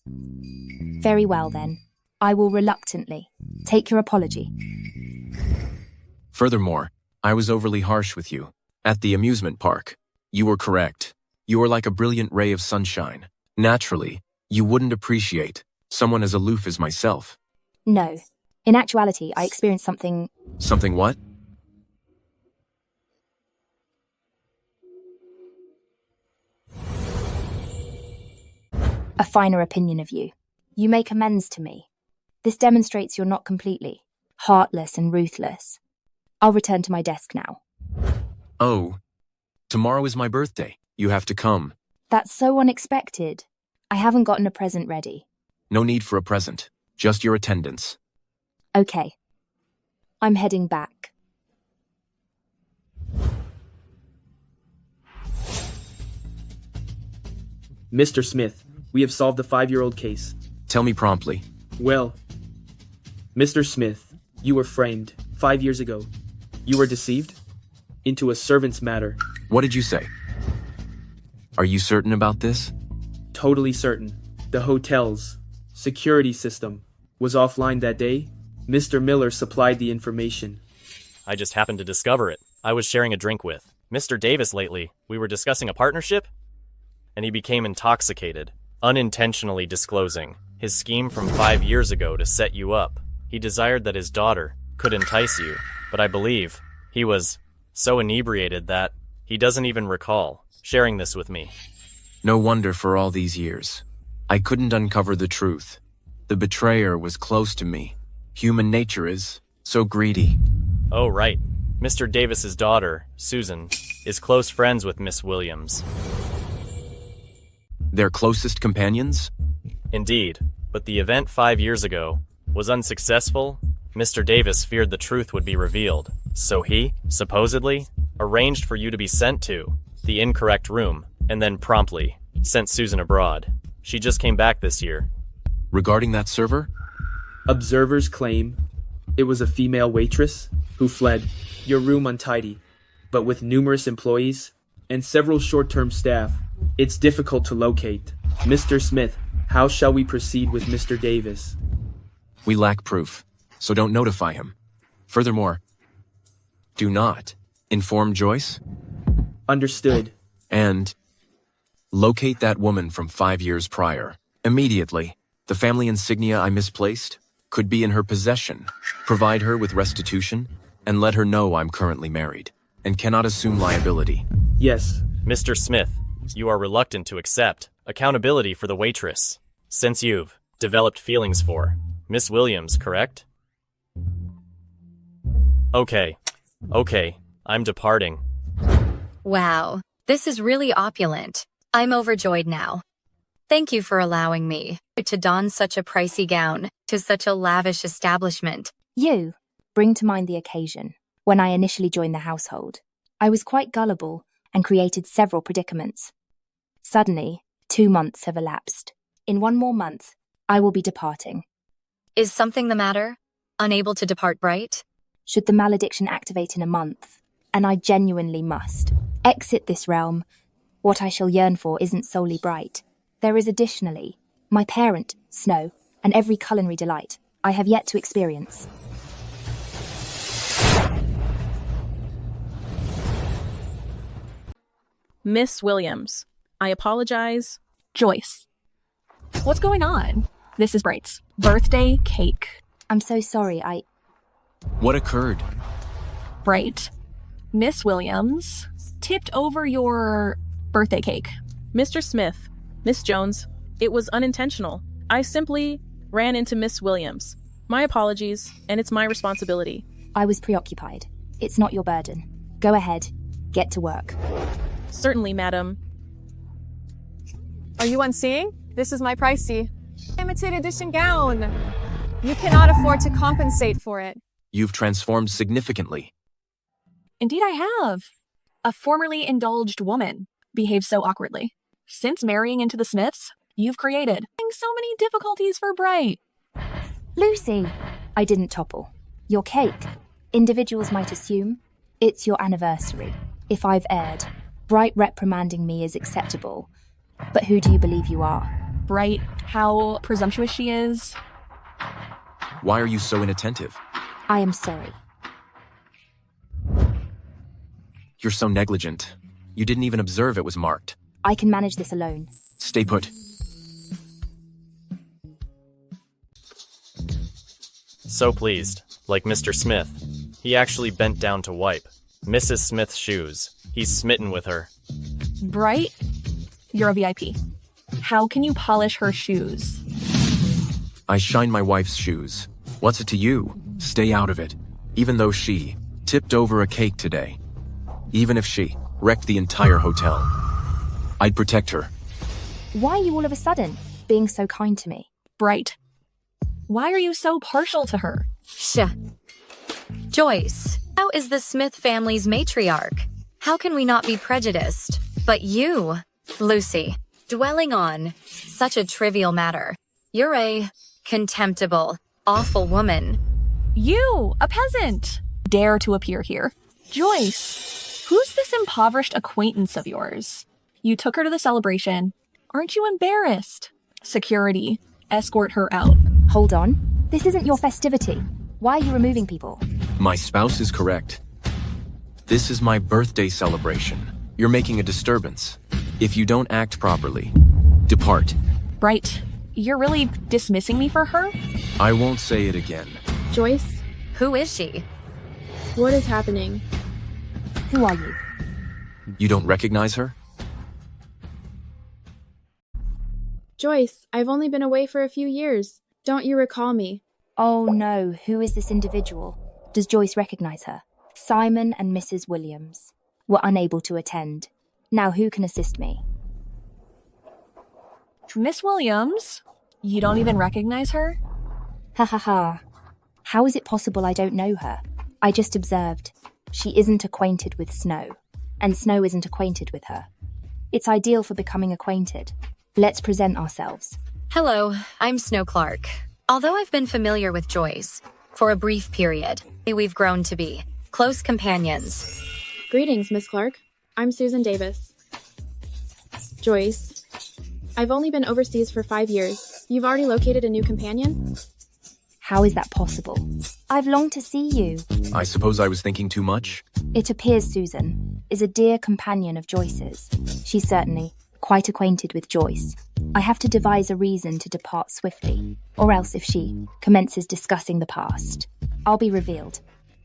Very well then. I will reluctantly take your apology.
Furthermore, I was overly harsh with you. At the amusement park, you were correct. You are like a brilliant ray of sunshine. Naturally, you wouldn't appreciate someone as aloof as myself.
No. In actuality, I experienced something...
Something what?
a finer opinion of you. You make amends to me. This demonstrates you're not completely heartless and ruthless. I'll return to my desk now.
Oh, tomorrow is my birthday. You have to come.
That's so unexpected. I haven't gotten a present ready.
No need for a present. Just your attendance.
Okay. I'm heading back.
Mr. Smith, we have solved the 5-year-old case.
Tell me promptly.
Well, Mr. Smith, you were framed 5 years ago. You were deceived into a servant's matter.
What did you say? Are you certain about this?
Totally certain. The hotel's security system was offline that day. Mr. Miller supplied the information.
I just happened to discover it. I was sharing a drink with Mr. Davis lately. We were discussing a partnership, and he became intoxicated, unintentionally disclosing his scheme from 5 years ago to set you up. He desired that his daughter could entice you, but I believe he was so inebriated that he doesn't even recall sharing this with me.
No wonder for all these years. I couldn't uncover the truth. The betrayer was close to me. Human nature is so greedy.
Oh, right. Mr. Davis's daughter, Susan, is close friends with Miss Williams.
Their closest companions?
Indeed, but the event 5 years ago was unsuccessful. Mr. Davis feared the truth would be revealed, so he, supposedly, arranged for you to be sent to the incorrect room, and then promptly sent Susan abroad. She just came back this year.
Regarding that server?
Observers claim it was a female waitress who fled your room untidy, but with numerous employees and several short-term staff, it's difficult to locate. Mr. Smith, how shall we proceed with Mr. Davis?
We lack proof, so don't notify him. Furthermore, do not inform Joyce.
Understood.
And locate that woman from 5 years prior. Immediately. The family insignia I misplaced could be in her possession. Provide her with restitution and let her know I'm currently married and cannot assume liability.
Yes.
Mr. Smith, you are reluctant to accept accountability for the waitress, since you've developed feelings for Miss Williams, correct? Okay, I'm departing.
Wow, this is really opulent. I'm overjoyed now. Thank you for allowing me to don such a pricey gown to such a lavish establishment.
You bring to mind the occasion when I initially joined the household. I was quite gullible and created several predicaments. Suddenly, 2 months have elapsed. In 1 more month, I will be departing.
Is something the matter? Unable to depart bright?
Should the malediction activate in a month, and I genuinely must, exit this realm, what I shall yearn for isn't solely bright. There is additionally my parent, Snow, and every culinary delight I have yet to experience.
Miss Williams, I apologize.
Joyce. What's going on? This is Bright's birthday cake.
I'm so sorry,
What occurred?
Bright. Miss Williams tipped over your birthday cake.
Mr. Smith, Miss Jones, it was unintentional. I simply ran into Miss Williams. My apologies, and it's my responsibility.
I was preoccupied. It's not your burden. Go ahead. Get to work.
Certainly, madam.
Are you unseeing? This is my pricey limited edition gown. You cannot afford to compensate for it.
You've transformed significantly.
Indeed I have. A formerly indulged woman behaved so awkwardly. Since marrying into the Smiths, you've created so many difficulties for Bright.
Lucy! I didn't topple. Your cake. Individuals might assume it's your anniversary. If I've erred, Bright reprimanding me is acceptable. But who do you believe you are?
Bright, how presumptuous she is.
Why are you so inattentive?
I am sorry.
You're so negligent. You didn't even observe it was marked.
I can manage this alone.
Stay put.
So pleased, like Mr. Smith. He actually bent down to wipe Mrs. Smith's shoes. He's smitten with her.
Bright, you're a VIP. How can you polish her shoes?
I shine my wife's shoes. What's it to you? Stay out of it. Even though she tipped over a cake today. Even if she wrecked the entire hotel. I'd protect her.
Why are you all of a sudden being so kind to me?
Bright. Why are you so partial to her?
Joyce, how is the Smith family's matriarch? How can we not be prejudiced? But you, Lucy, dwelling on such a trivial matter. You're a contemptible, awful woman.
You, a peasant, dare to appear here. Joyce, who's this impoverished acquaintance of yours? You took her to the celebration. Aren't you embarrassed? Security, escort her out.
Hold on. This isn't your festivity. Why are you removing people?
My spouse is correct. This is my birthday celebration. You're making a disturbance. If you don't act properly, depart.
Bright, you're really dismissing me for her?
I won't say it again.
Joyce?
Who is she?
What is happening?
Who are you?
You don't recognize her?
Joyce, I've only been away for a few years. Don't you recall me?
Oh no, who is this individual? Does Joyce recognize her? Simon and Mrs. Williams were unable to attend. Now who can assist me?
Miss Williams? You don't even recognize her?
Ha ha ha. How is it possible I don't know her? I just observed. She isn't acquainted with Snow, and Snow isn't acquainted with her. It's ideal for becoming acquainted. Let's present ourselves.
Hello, I'm Snow Clark. Although I've been familiar with Joyce for a brief period, we've grown to be close companions.
Greetings, Miss Clark. I'm Susan Davis. Joyce, I've only been overseas for 5 years. You've already located a new companion?
How is that possible? I've longed to see you.
I suppose I was thinking too much?
It appears Susan is a dear companion of Joyce's. She's certainly quite acquainted with Joyce. I have to devise a reason to depart swiftly, or else if she commences discussing the past, I'll be revealed.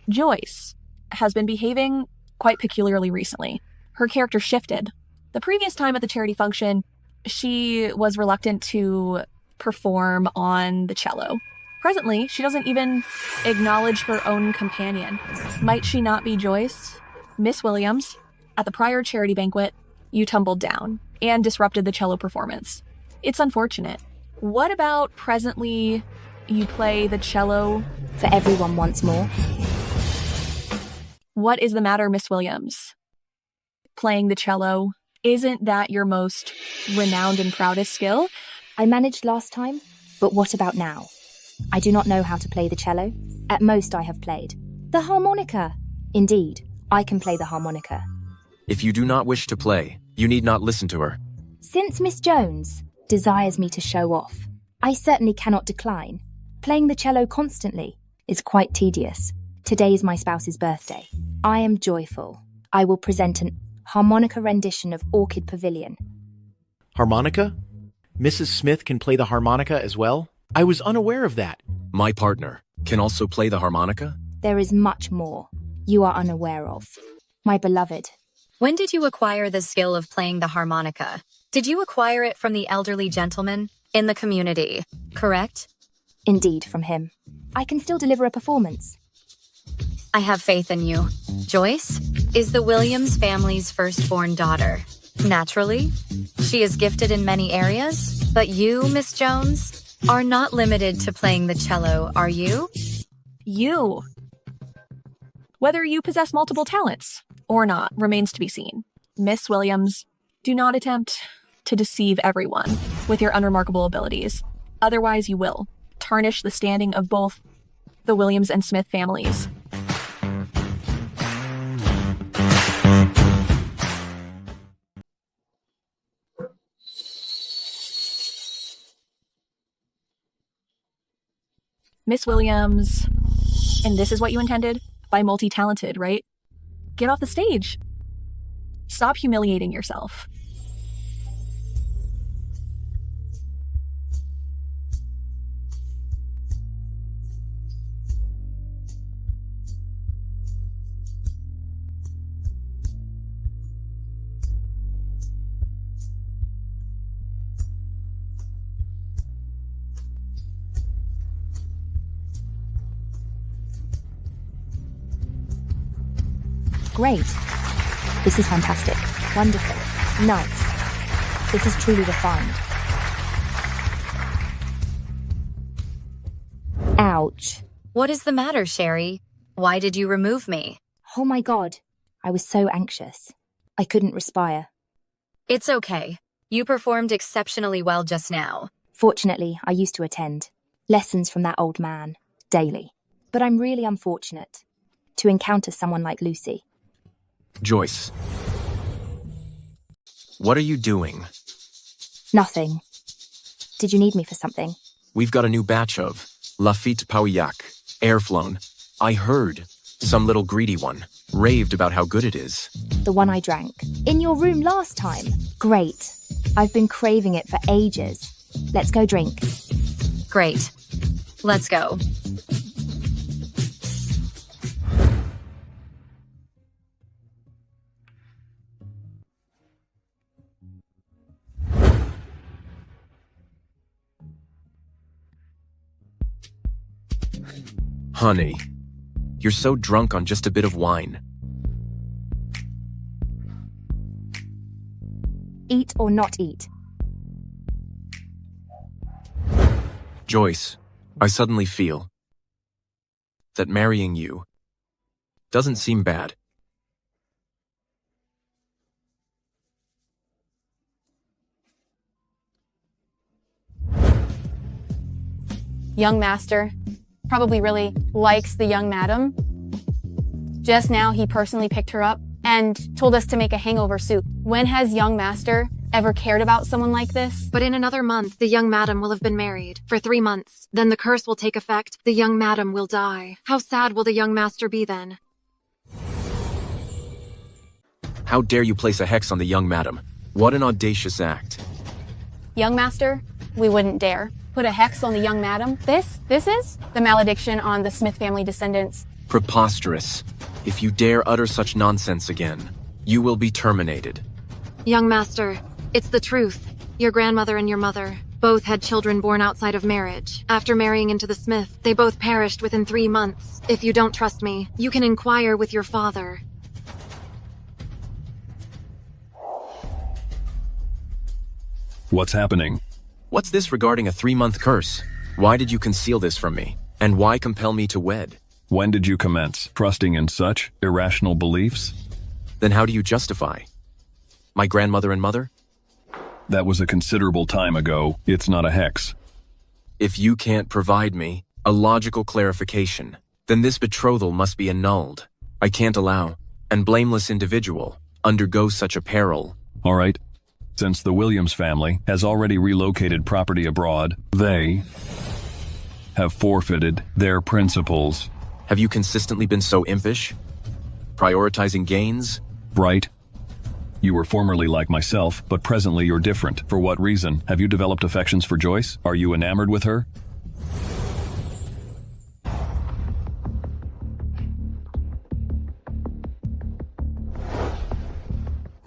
Joyce has been behaving quite peculiarly recently. Her character shifted. The previous time at the charity function, she was reluctant to perform on the cello. Presently, she doesn't even acknowledge her own companion. Might she not be Joyce? Miss Williams, at the prior charity banquet, you tumbled down and disrupted the cello performance. It's unfortunate. What about presently you play the cello
for everyone once more?
What is the matter, Miss Williams? Playing the cello, isn't that your most renowned and proudest skill?
I managed last time, but what about now? I do not know how to play the cello. At most I have played the harmonica. Indeed, I can play the harmonica.
If you do not wish to play, you need not listen to her.
Since Miss Jones desires me to show off, I certainly cannot decline. Playing the cello constantly is quite tedious. Today is my spouse's birthday. I am joyful. I will present an harmonica rendition of Orchid Pavilion.
Harmonica? Mrs. Smith can play the harmonica as well? I was unaware of that.
My partner can also play the harmonica?
There is much more you are unaware of. My beloved.
When did you acquire the skill of playing the harmonica? Did you acquire it from the elderly gentleman in the community, correct?
Indeed, from him. I can still deliver a performance.
I have faith in you. Joyce is the Williams family's firstborn daughter. Naturally, she is gifted in many areas, but you, Miss Jones, are not limited to playing the cello, are you?
You. Whether you possess multiple talents or not remains to be seen. Miss Williams, do not attempt to deceive everyone with your unremarkable abilities. Otherwise, you will tarnish the standing of both the Williams and Smith families. Miss Williams, and this is what you intended by multi-talented, right? Get off the stage. Stop humiliating yourself.
Great. This is fantastic. Wonderful. Nice. This is truly refined. Ouch.
What is the matter, Sherry? Why did you remove me?
Oh my god. I was so anxious. I couldn't respire.
It's okay. You performed exceptionally well just now.
Fortunately, I used to attend lessons from that old man daily. But I'm really unfortunate to encounter someone like Lucy.
Joyce. What are you doing?
Nothing. Did you need me for something?
We've got a new batch of Lafitte Pauillac, airflown. I heard some little greedy one raved about how good it is.
The one I drank. In your room last time. Great. I've been craving it for ages. Let's go drink.
Great. Let's go.
Honey, you're so drunk on just a bit of wine.
Eat or not eat?
Joyce, I suddenly feel that marrying you doesn't seem bad.
Young master probably really likes the young madam. Just now he personally picked her up and told us to make a hangover soup. When has young master ever cared about someone like this?
But in another month, the young madam will have been married for 3 months. Then the curse will take effect. The young madam will die. How sad will the young master be then?
How dare you place a hex on the young madam? What an audacious act.
Young master, we wouldn't dare put a hex on the young madam. This is the malediction on the Smith family descendants.
Preposterous. If you dare utter such nonsense again, you will be terminated.
Young master, it's the truth. Your grandmother and your mother both had children born outside of marriage. After marrying into the Smith, they both perished within 3 months. If you don't trust me, you can inquire with your father.
What's happening?
What's this regarding a 3-month curse? Why did you conceal this from me? And why compel me to wed?
When did you commence trusting in such irrational beliefs?
Then how do you justify my grandmother and mother?
That was a considerable time ago. It's not a hex.
If you can't provide me a logical clarification, then this betrothal must be annulled. I can't allow an blameless individual undergo such a peril.
All right. Since the Williams family has already relocated property abroad, they have forfeited their principles.
Have you consistently been so impish? Prioritizing gains?
Right. You were formerly like myself, but presently you're different. For what reason? Have you developed affections for Joyce? Are you enamored with her?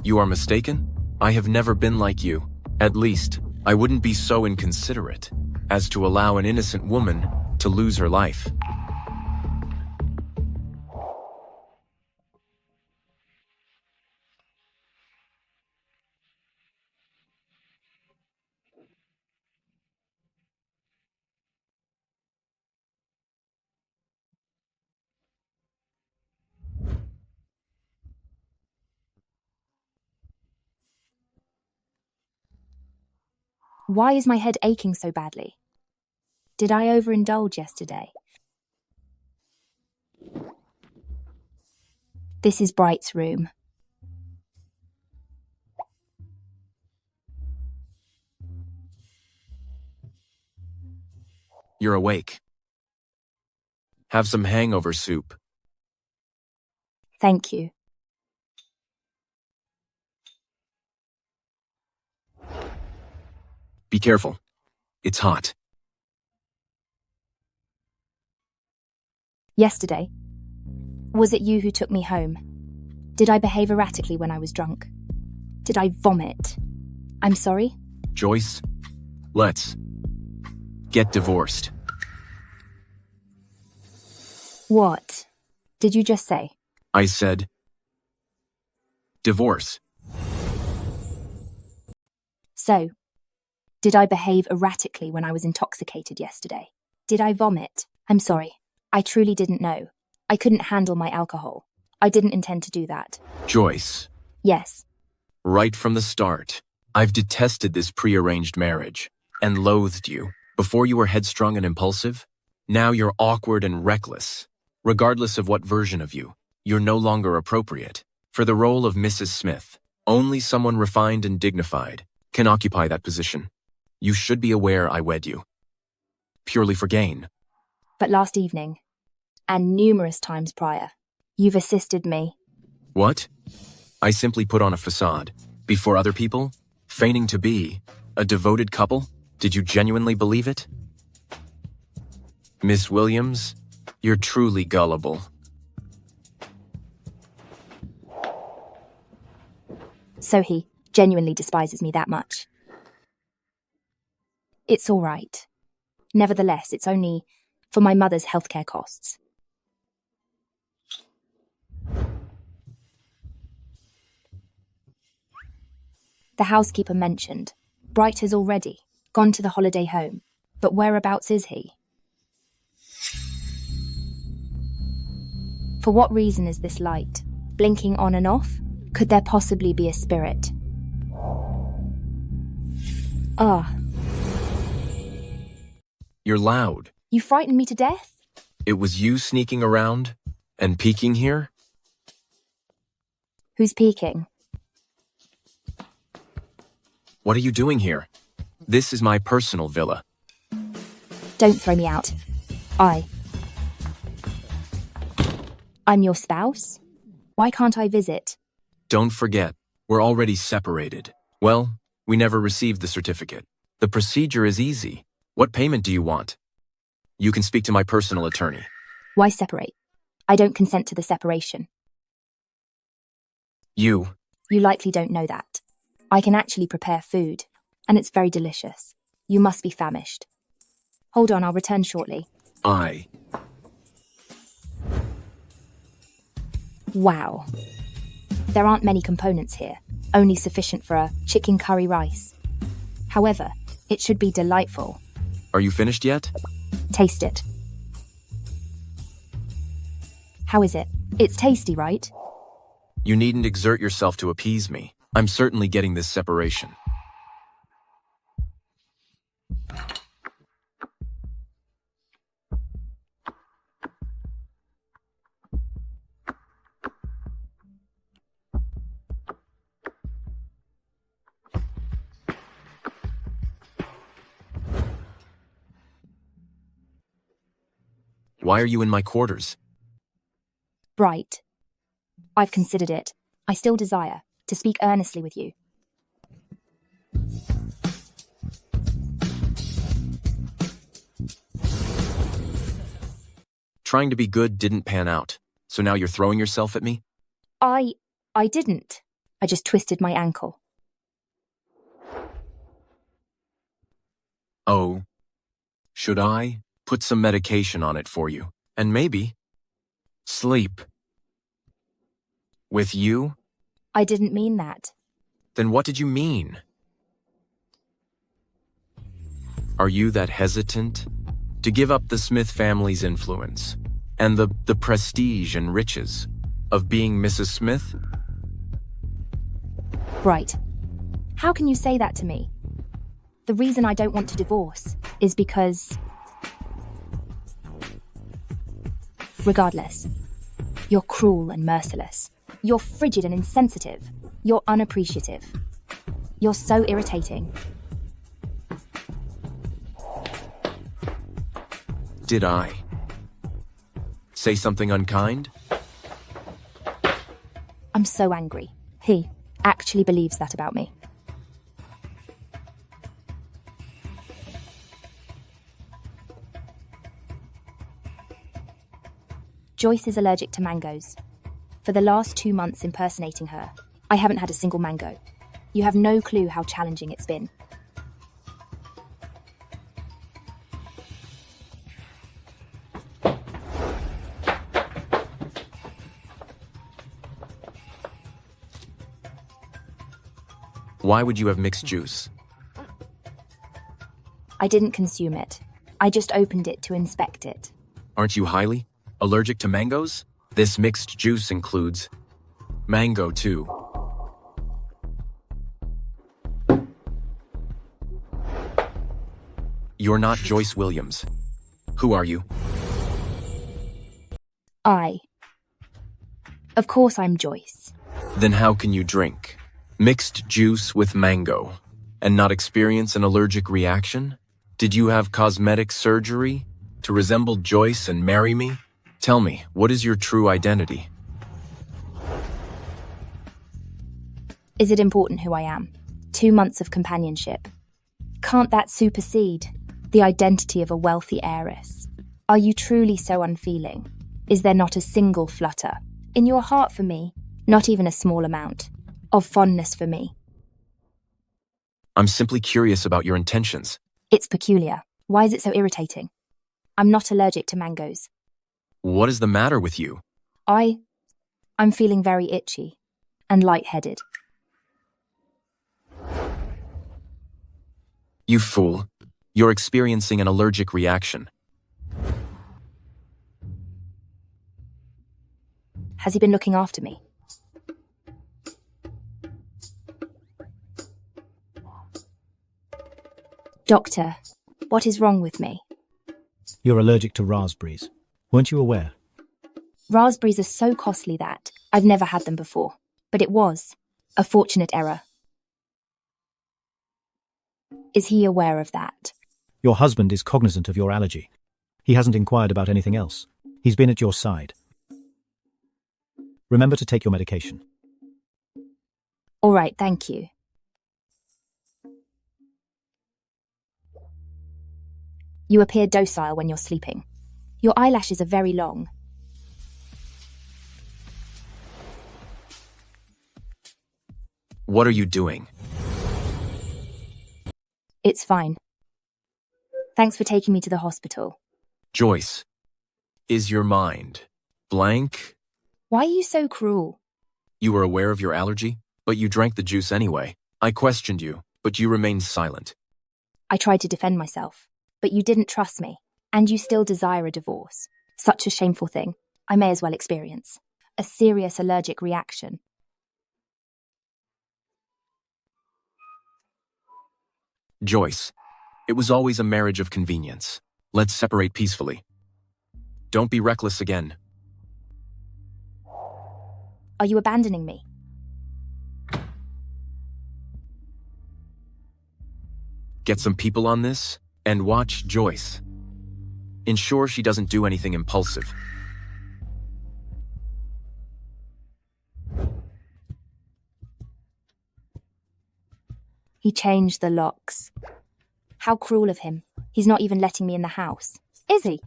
You are mistaken? I have never been like you. At least, I wouldn't be so inconsiderate as to allow an innocent woman to lose her life.
Why is my head aching so badly? Did I overindulge yesterday? This is Bright's room.
You're awake. Have some hangover soup.
Thank you.
Be careful. It's hot.
Yesterday, was it you who took me home? Did I behave erratically when I was drunk? Did I vomit? I'm sorry?
Joyce, let's get divorced.
What did you just say?
I said, Divorce.
So, did I behave erratically when I was intoxicated yesterday? Did I vomit? I'm sorry. I truly didn't know. I couldn't handle my alcohol. I didn't intend to do that.
Joyce.
Yes.
Right from the start, I've detested this prearranged marriage and loathed you. Before you were headstrong and impulsive, now you're awkward and reckless. Regardless of what version of you, you're no longer appropriate. For the role of Mrs. Smith, only someone refined and dignified can occupy that position. You should be aware I wed you. Purely for gain.
But last evening, and numerous times prior, you've assisted me.
What? I simply put on a facade. Before other people, feigning to be a devoted couple? Did you genuinely believe it? Miss Williams, you're truly gullible.
So he genuinely despises me that much. It's all right. Nevertheless, it's only for my mother's healthcare costs. The housekeeper mentioned Bright has already gone to the holiday home, but whereabouts is he? For what reason is this light blinking on and off? Could there possibly be a spirit? Ah.
You're loud.
You frightened me to death?
It was you sneaking around and peeking here?
Who's peeking?
What are you doing here? This is my personal villa.
Don't throw me out. I'm your spouse? Why can't I visit?
Don't forget, we're already separated. Well, we never received the certificate. The procedure is easy. What payment do you want? You can speak to my personal attorney.
Why separate? I don't consent to the separation.
You
likely don't know that. I can actually prepare food, and it's very delicious. You must be famished. Hold on, I'll return shortly. Wow. There aren't many components here, only sufficient for a chicken curry rice. However, it should be delightful.
Are you finished yet?
Taste it. How is it? It's tasty, right?
You needn't exert yourself to appease me. I'm certainly getting this separation. Why are you in my quarters?
Bright. I've considered it. I still desire to speak earnestly with you.
Trying to be good didn't pan out, so now you're throwing yourself at me?
I didn't. I just twisted my ankle.
Oh. Should I put some medication on it for you? And maybe sleep with you?
I didn't mean that.
Then what did you mean? Are you that hesitant to give up the Smith family's influence and the prestige and riches of being Mrs. Smith?
Bright. How can you say that to me? The reason I don't want to divorce is because... Regardless, you're cruel and merciless. You're frigid and insensitive. You're unappreciative. You're so irritating.
Did I say something unkind?
I'm so angry. He actually believes that about me. Joyce is allergic to mangoes. For the last 2 months impersonating her, I haven't had a single mango. You have no clue how challenging it's been.
Why would you have mixed juice?
I didn't consume it. I just opened it to inspect it.
Aren't you highly allergic to mangoes? This mixed juice includes mango too. You're not Joyce Williams. Who are you?
Of course I'm Joyce.
Then how can you drink mixed juice with mango and not experience an allergic reaction? Did you have cosmetic surgery to resemble Joyce and marry me? Tell me, what is your true identity?
Is it important who I am? 2 months of companionship. Can't that supersede the identity of a wealthy heiress? Are you truly so unfeeling? Is there not a single flutter in your heart for me, not even a small amount, of fondness for me?
I'm simply curious about your intentions.
It's peculiar. Why is it so irritating? I'm not allergic to mangoes.
What is the matter with you?
I'm feeling very itchy and lightheaded.
You fool. You're experiencing an allergic reaction.
Has he been looking after me? Doctor, what is wrong with me?
You're allergic to raspberries. Weren't you aware?
Raspberries are so costly that I've never had them before, but it was a fortunate error. Is he aware of that?
Your husband is cognizant of your allergy. He hasn't inquired about anything else. He's been at your side. Remember to take your medication.
All right, thank you. You appear docile when you're sleeping. Your eyelashes are very long.
What are you doing?
It's fine. Thanks for taking me to the hospital.
Joyce, is your mind blank?
Why are you so cruel?
You were aware of your allergy, but you drank the juice anyway. I questioned you, but you remained silent.
I tried to defend myself, but you didn't trust me, and you still desire a divorce. Such a shameful thing. I may as well experience a serious allergic reaction.
Joyce, it was always a marriage of convenience. Let's separate peacefully. Don't be reckless again.
Are you abandoning me?
Get some people on this, and watch Joyce. Ensure she doesn't do anything impulsive.
He changed the locks. How cruel of him. He's not even letting me in the house. Is he?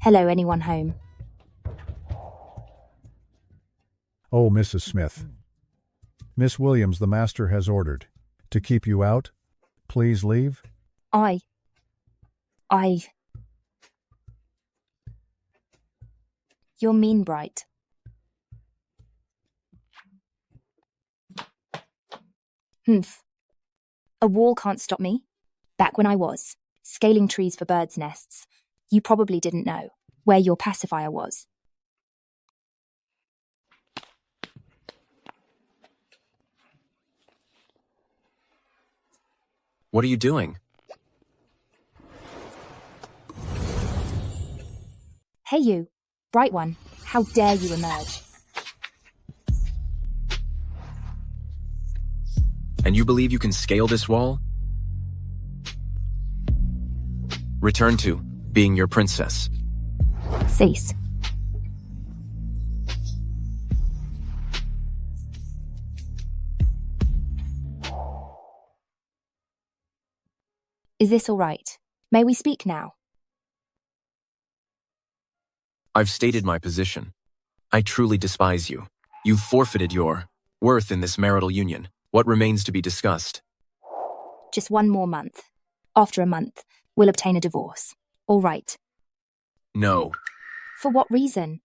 Hello, anyone home?
Oh, Mrs. Smith. Miss Williams, the master has ordered to keep you out. Please leave.
You're mean, Bright. Humph. A wall can't stop me. Back when I was scaling trees for birds' nests, you probably didn't know where your pacifier was.
What are you doing?
Hey you, Bright One, how dare you emerge?
And you believe you can scale this wall? Return to being your princess.
Cease. Is this all right? May we speak now?
I've stated my position. I truly despise you. You've forfeited your worth in this marital union. What remains to be discussed?
Just 1 more month. After a month, we'll obtain a divorce. All right.
No.
For what reason?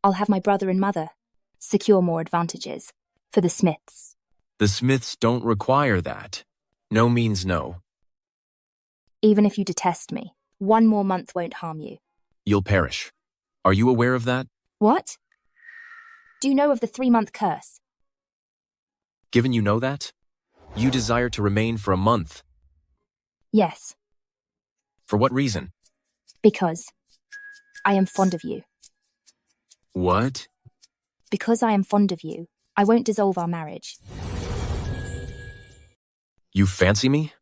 I'll have my brother and mother. Secure more advantages. For the Smiths.
The Smiths don't require that. No means no.
Even if you detest me, 1 more month won't harm you.
You'll perish. Are you aware of that?
What? Do you know of the 3-month curse?
Given you know that, you desire to remain for a month.
Yes.
For what reason?
Because I am fond of you.
What?
Because I am fond of you, I won't dissolve our marriage.
You fancy me?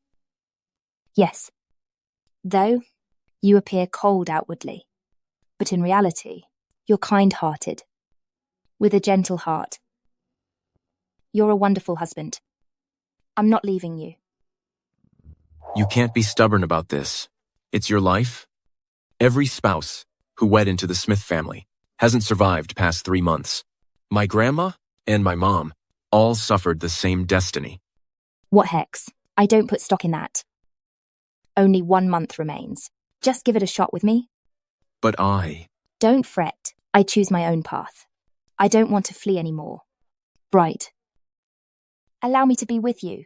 Yes. Though you appear cold outwardly, but in reality, you're kind-hearted, with a gentle heart. You're a wonderful husband. I'm not leaving you.
You can't be stubborn about this. It's your life. Every spouse who wed into the Smith family hasn't survived past 3 months. My grandma and my mom all suffered the same destiny.
What hex? I don't put stock in that. Only 1 month remains. Just give it a shot with me.
But I...
Don't fret. I choose my own path. I don't want to flee anymore. Bright. Allow me to be with you.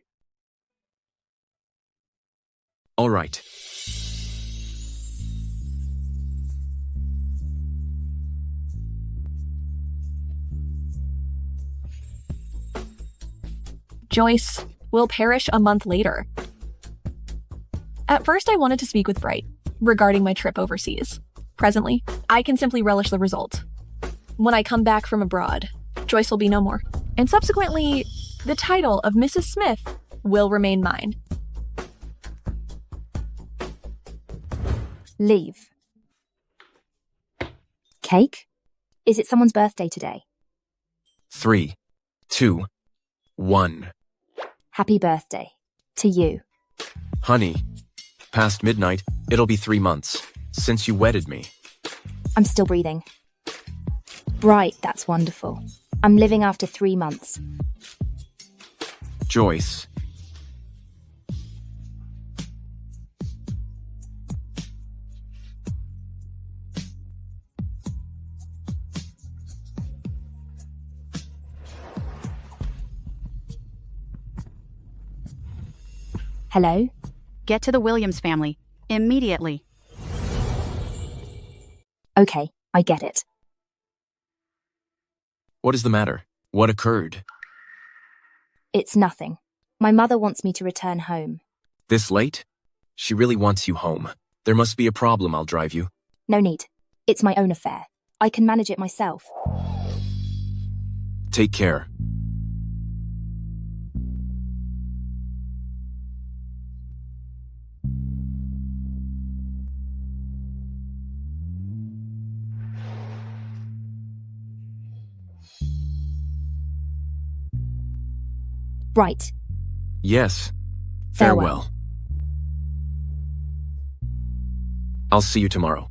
All right.
Joyce will perish a month later. At first, I wanted to speak with Bright regarding my trip overseas. Presently, I can simply relish the result. When I come back from abroad, Joyce will be no more, and subsequently, the title of Mrs. Smith will remain mine.
Leave. Cake? Is it someone's birthday today?
3, 2, 1.
Happy birthday. To you.
Honey, past midnight, it'll be 3 months since you wedded me.
I'm still breathing. Bright, that's wonderful. I'm living after 3 months.
Joyce.
Hello?
Get to the Williams family. Immediately.
Okay, I get it.
What is the matter? What occurred?
It's nothing. My mother wants me to return home.
This late? She really wants you home. There must be a problem. I'll drive you.
No need. It's my own affair. I can manage it myself.
Take care.
Bright.
Yes. Farewell. I'll see you tomorrow.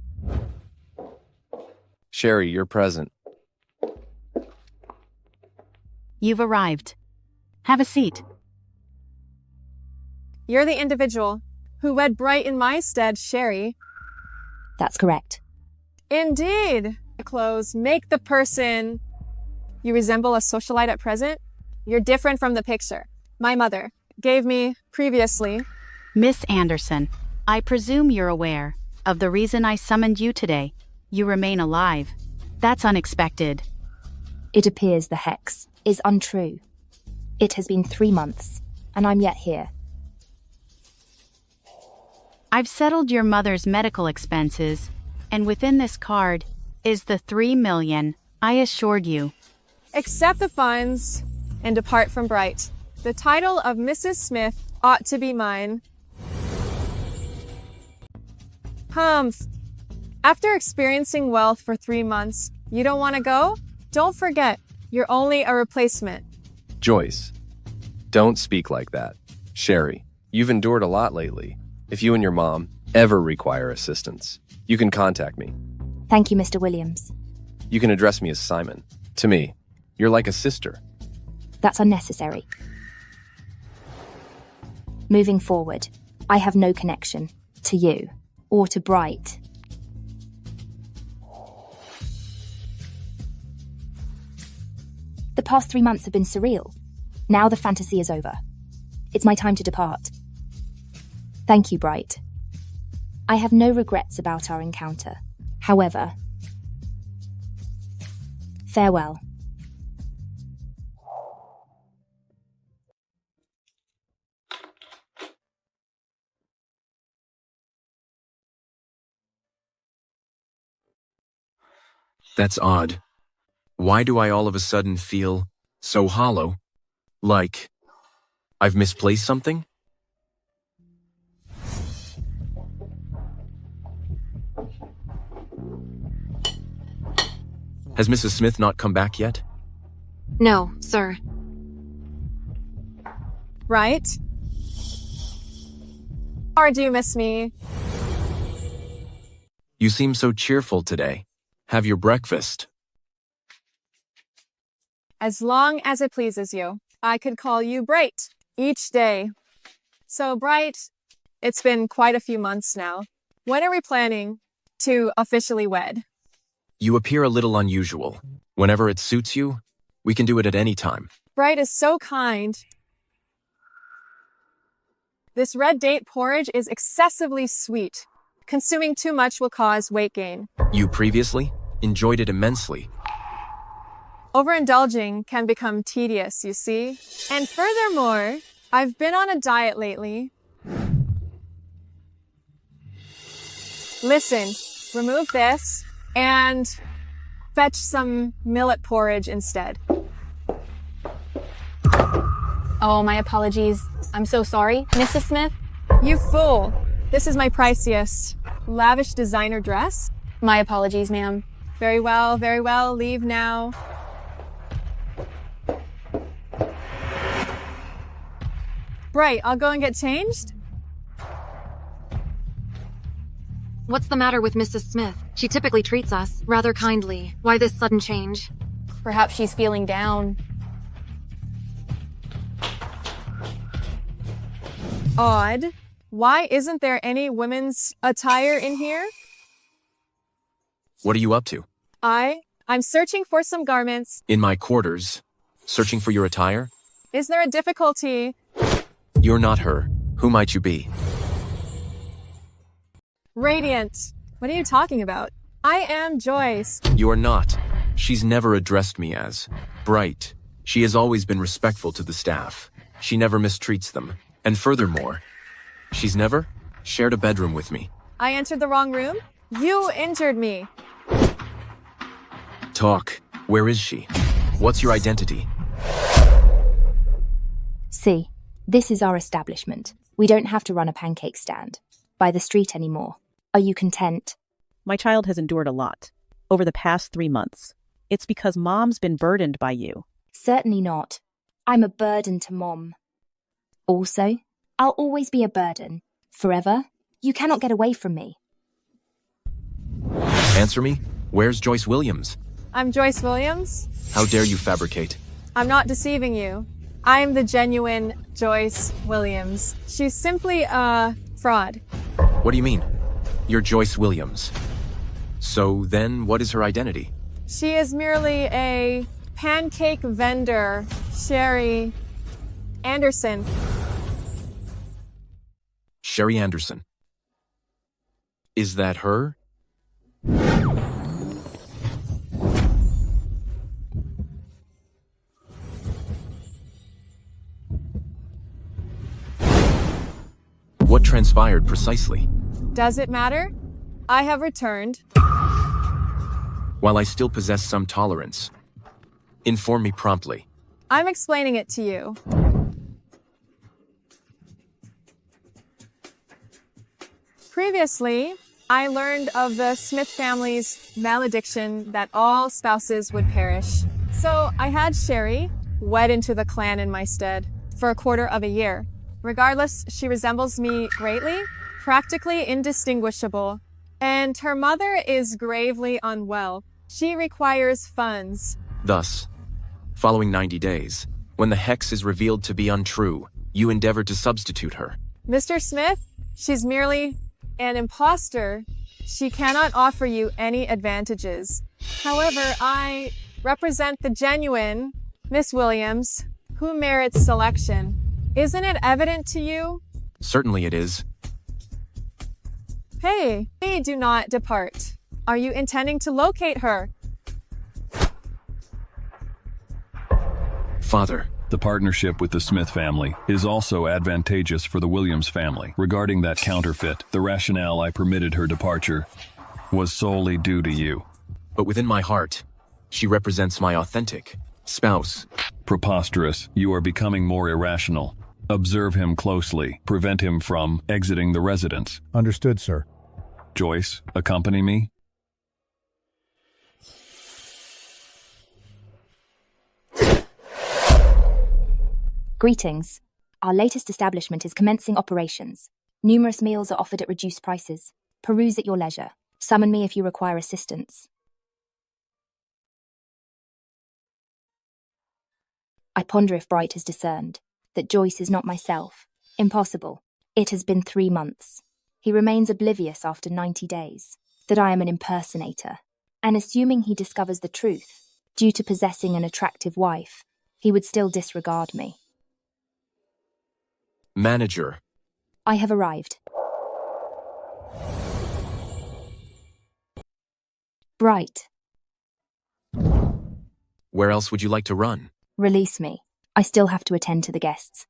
Sherry, you're present.
You've arrived. Have a seat.
You're the individual who wed Bright in my stead, Sherry.
That's correct.
Indeed. Clothes make the person. You resemble a socialite at present. You're different from the picture. My mother gave me previously.
Miss Anderson, I presume you're aware of the reason I summoned you today. You remain alive. That's unexpected.
It appears the hex is untrue. It has been 3 months, and I'm yet here.
I've settled your mother's medical expenses, and within this card is the 3 million I assured you.
Accept the funds and depart from Bright. The title of Mrs. Smith ought to be mine. Humph. After experiencing wealth for 3 months, you don't want to go? Don't forget, you're only a replacement.
Joyce, don't speak like that. Sherry, you've endured a lot lately. If you and your mom ever require assistance, you can contact me.
Thank you, Mr. Williams.
You can address me as Simon. To me, you're like a sister.
That's unnecessary. Moving forward, I have no connection to you or to Bright. The past 3 months have been surreal. Now the fantasy is over. It's my time to depart. Thank you, Bright. I have no regrets about our encounter. However, farewell.
That's odd. Why do I all of a sudden feel so hollow? Like I've misplaced something? Has Mrs. Smith not come back yet?
No, sir.
Right? Or do you miss me?
You seem so cheerful today. Have your breakfast.
As long as it pleases you. I could call you Bright each day. So, Bright, it's been quite a few months now. When are we planning to officially wed?
You appear a little unusual. Whenever it suits you, we can do it at any time.
Bright is so kind. This red date porridge is excessively sweet. Consuming too much will cause weight gain.
You previously enjoyed it immensely.
Overindulging can become tedious, you see. And furthermore, I've been on a diet lately. Listen, remove this and fetch some millet porridge instead.
Oh, my apologies. I'm so sorry, Mrs. Smith.
You fool. This is my priciest, lavish designer dress.
My apologies, ma'am.
Very well, very well. Leave now. Bright, I'll go and get changed.
What's the matter with Mrs. Smith? She typically treats us rather kindly. Why this sudden change?
Perhaps she's feeling down.
Odd. Why isn't there any women's attire in here?
What are you up to?
I'm searching for some garments.
In my quarters, searching for your attire?
Is there a difficulty?
You're not her. Who might you be?
Radiant. What are you talking about? I am Joyce.
You are not. She's never addressed me as Bright. She has always been respectful to the staff. She never mistreats them. And furthermore, she's never shared a bedroom with me.
I entered the wrong room? You injured me.
Talk. Where is she? What's your identity?
See, this is our establishment. We don't have to run a pancake stand by the street anymore. Are you content?
My child has endured a lot over the past 3 months. It's because Mom's been burdened by you.
Certainly not. I'm a burden to Mom. Also, I'll always be a burden. Forever. You cannot get away from me.
Answer me. Where's Joyce Williams?
I'm Joyce Williams.
How dare you fabricate?
I'm not deceiving you. I'm the genuine Joyce Williams. She's simply a fraud.
What do you mean? You're Joyce Williams. So then, what is her identity?
She is merely a pancake vendor, Sherry Anderson.
Sherry Anderson. Is that her? What transpired precisely?
Does it matter? I have returned.
While I still possess some tolerance, inform me promptly.
I'm explaining it to you. Previously, I learned of the Smith family's malediction that all spouses would perish. So I had Sherry wed into the clan in my stead for a quarter of a year. Regardless, she resembles me greatly, practically indistinguishable. And her mother is gravely unwell. She requires funds.
Thus, following 90 days, when the hex is revealed to be untrue, you endeavor to substitute her.
Mr. Smith, she's merely an imposter. She cannot offer you any advantages. However, I represent the genuine Miss Williams, who merits selection. Isn't it evident to you?
Certainly it is.
Hey, do not depart. Are you intending to locate her?
Father.
The partnership with the Smith family is also advantageous for the Williams family. Regarding that counterfeit, the rationale I permitted her departure was solely due to you.
But within my heart, she represents my authentic spouse.
Preposterous. You are becoming more irrational. Observe him closely. Prevent him from exiting the residence.
Understood, sir.
Joyce, accompany me.
Greetings. Our latest establishment is commencing operations. Numerous meals are offered at reduced prices. Peruse at your leisure. Summon me if you require assistance. I ponder if Bright has discerned that Joyce is not myself. Impossible. It has been 3 months. He remains oblivious after 90 days that I am an impersonator. And assuming he discovers the truth, due to possessing an attractive wife, he would still disregard me.
Manager.
I have arrived. Bright.
Where else would you like to run?
Release me. I still have to attend to the guests.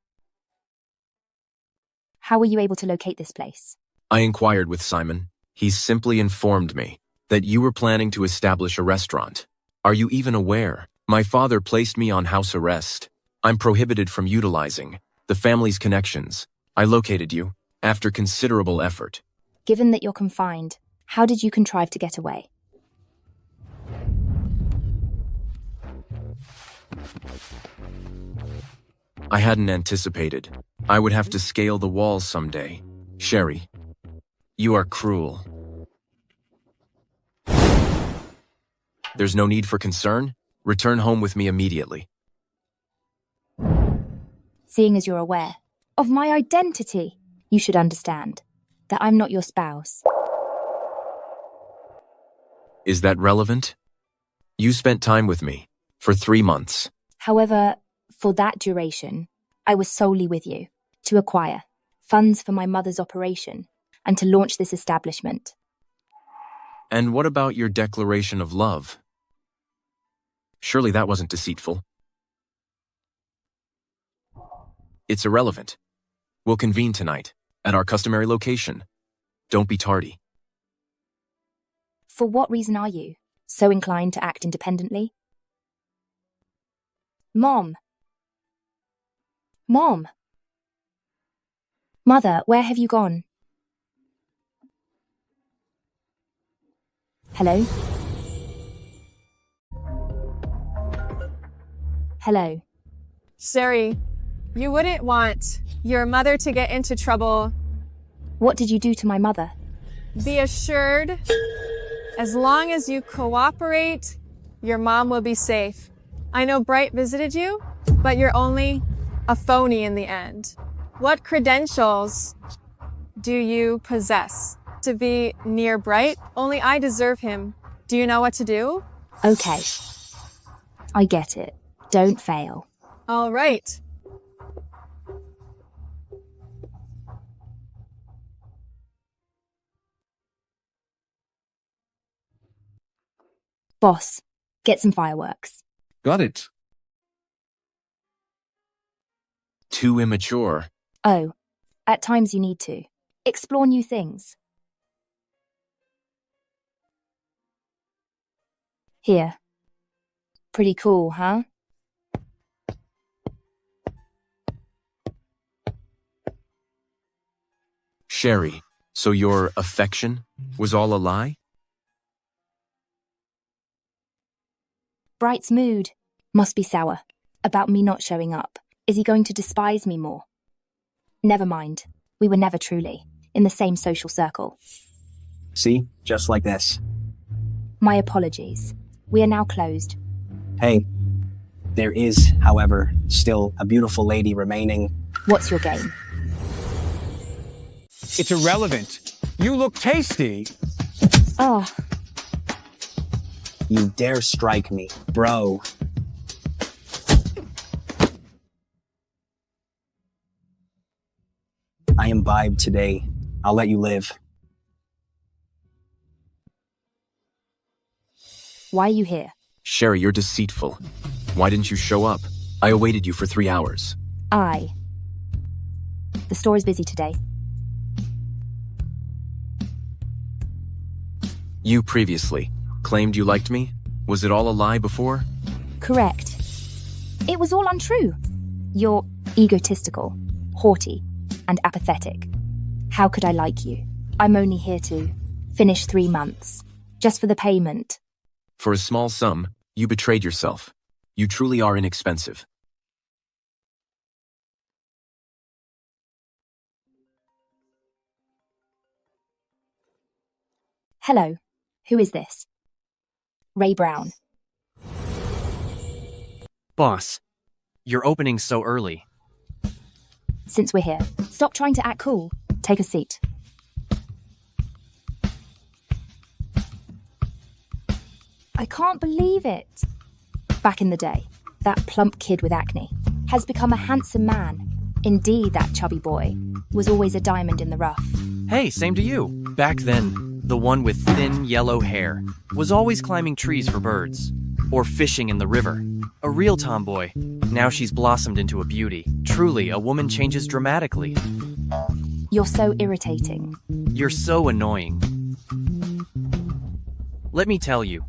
How were you able to locate this place?
I inquired with Simon. He simply informed me that you were planning to establish a restaurant. Are you even aware? My father placed me on house arrest. I'm prohibited from utilizing the family's connections. I located you after considerable effort.
Given that you're confined, how did you contrive to get away?
I hadn't anticipated I would have to scale the walls someday. Sherry, you are cruel. There's no need for concern. Return home with me immediately.
Seeing as you're aware of my identity, you should understand that I'm not your spouse.
Is that relevant? You spent time with me for 3 months.
However, for that duration, I was solely with you to acquire funds for my mother's operation and to launch this establishment.
And what about your declaration of love? Surely that wasn't deceitful. It's irrelevant. We'll convene tonight at our customary location. Don't be tardy.
For what reason are you so inclined to act independently? Mom! Mom! Mother, where have you gone? Hello? Hello.
Sherry, you wouldn't want your mother to get into trouble.
What did you do to my mother?
Be assured, as long as you cooperate, your mom will be safe. I know Bright visited you, but you're only a phony in the end. What credentials do you possess to be near Bright? Only I deserve him. Do you know what to do?
Okay. I get it. Don't fail.
All right.
Boss, get some fireworks.
Got it.
Too immature.
Oh, at times you need to. Explore new things. Here. Pretty cool, huh?
Sherry, so your affection was all a lie?
Bright's mood must be sour about me not showing up. Is he going to despise me more? Never mind. We were never truly in the same social circle.
See? Just like this.
My apologies. We are now closed.
Hey, there is, however, still a beautiful lady remaining.
What's your game?
It's irrelevant. You look tasty.
Oh.
You dare strike me, bro. imbibed today. I'll let you live.
Why are you here?
Sherry, you're deceitful. Why didn't you show up? I awaited you for 3 hours.
The store is busy today.
You previously claimed you liked me? Was it all a lie before?
Correct. It was all untrue. You're egotistical, haughty, and apathetic. How could I like you? I'm only here to finish 3 months, just for the payment.
For a small sum, you betrayed yourself. You truly are inexpensive.
Hello, who is this? Ray Brown.
Boss, you're opening so early.
Since we're here, stop trying to act cool. Take a seat. I can't believe it. Back in the day, that plump kid with acne has become a handsome man. Indeed, that chubby boy was always a diamond in the rough.
Hey, same to you. Back then, the one with thin yellow hair was always climbing trees for birds or fishing in the river. A real tomboy. Now she's blossomed into a beauty. Truly, a woman changes dramatically.
You're so irritating.
You're so annoying. Let me tell you.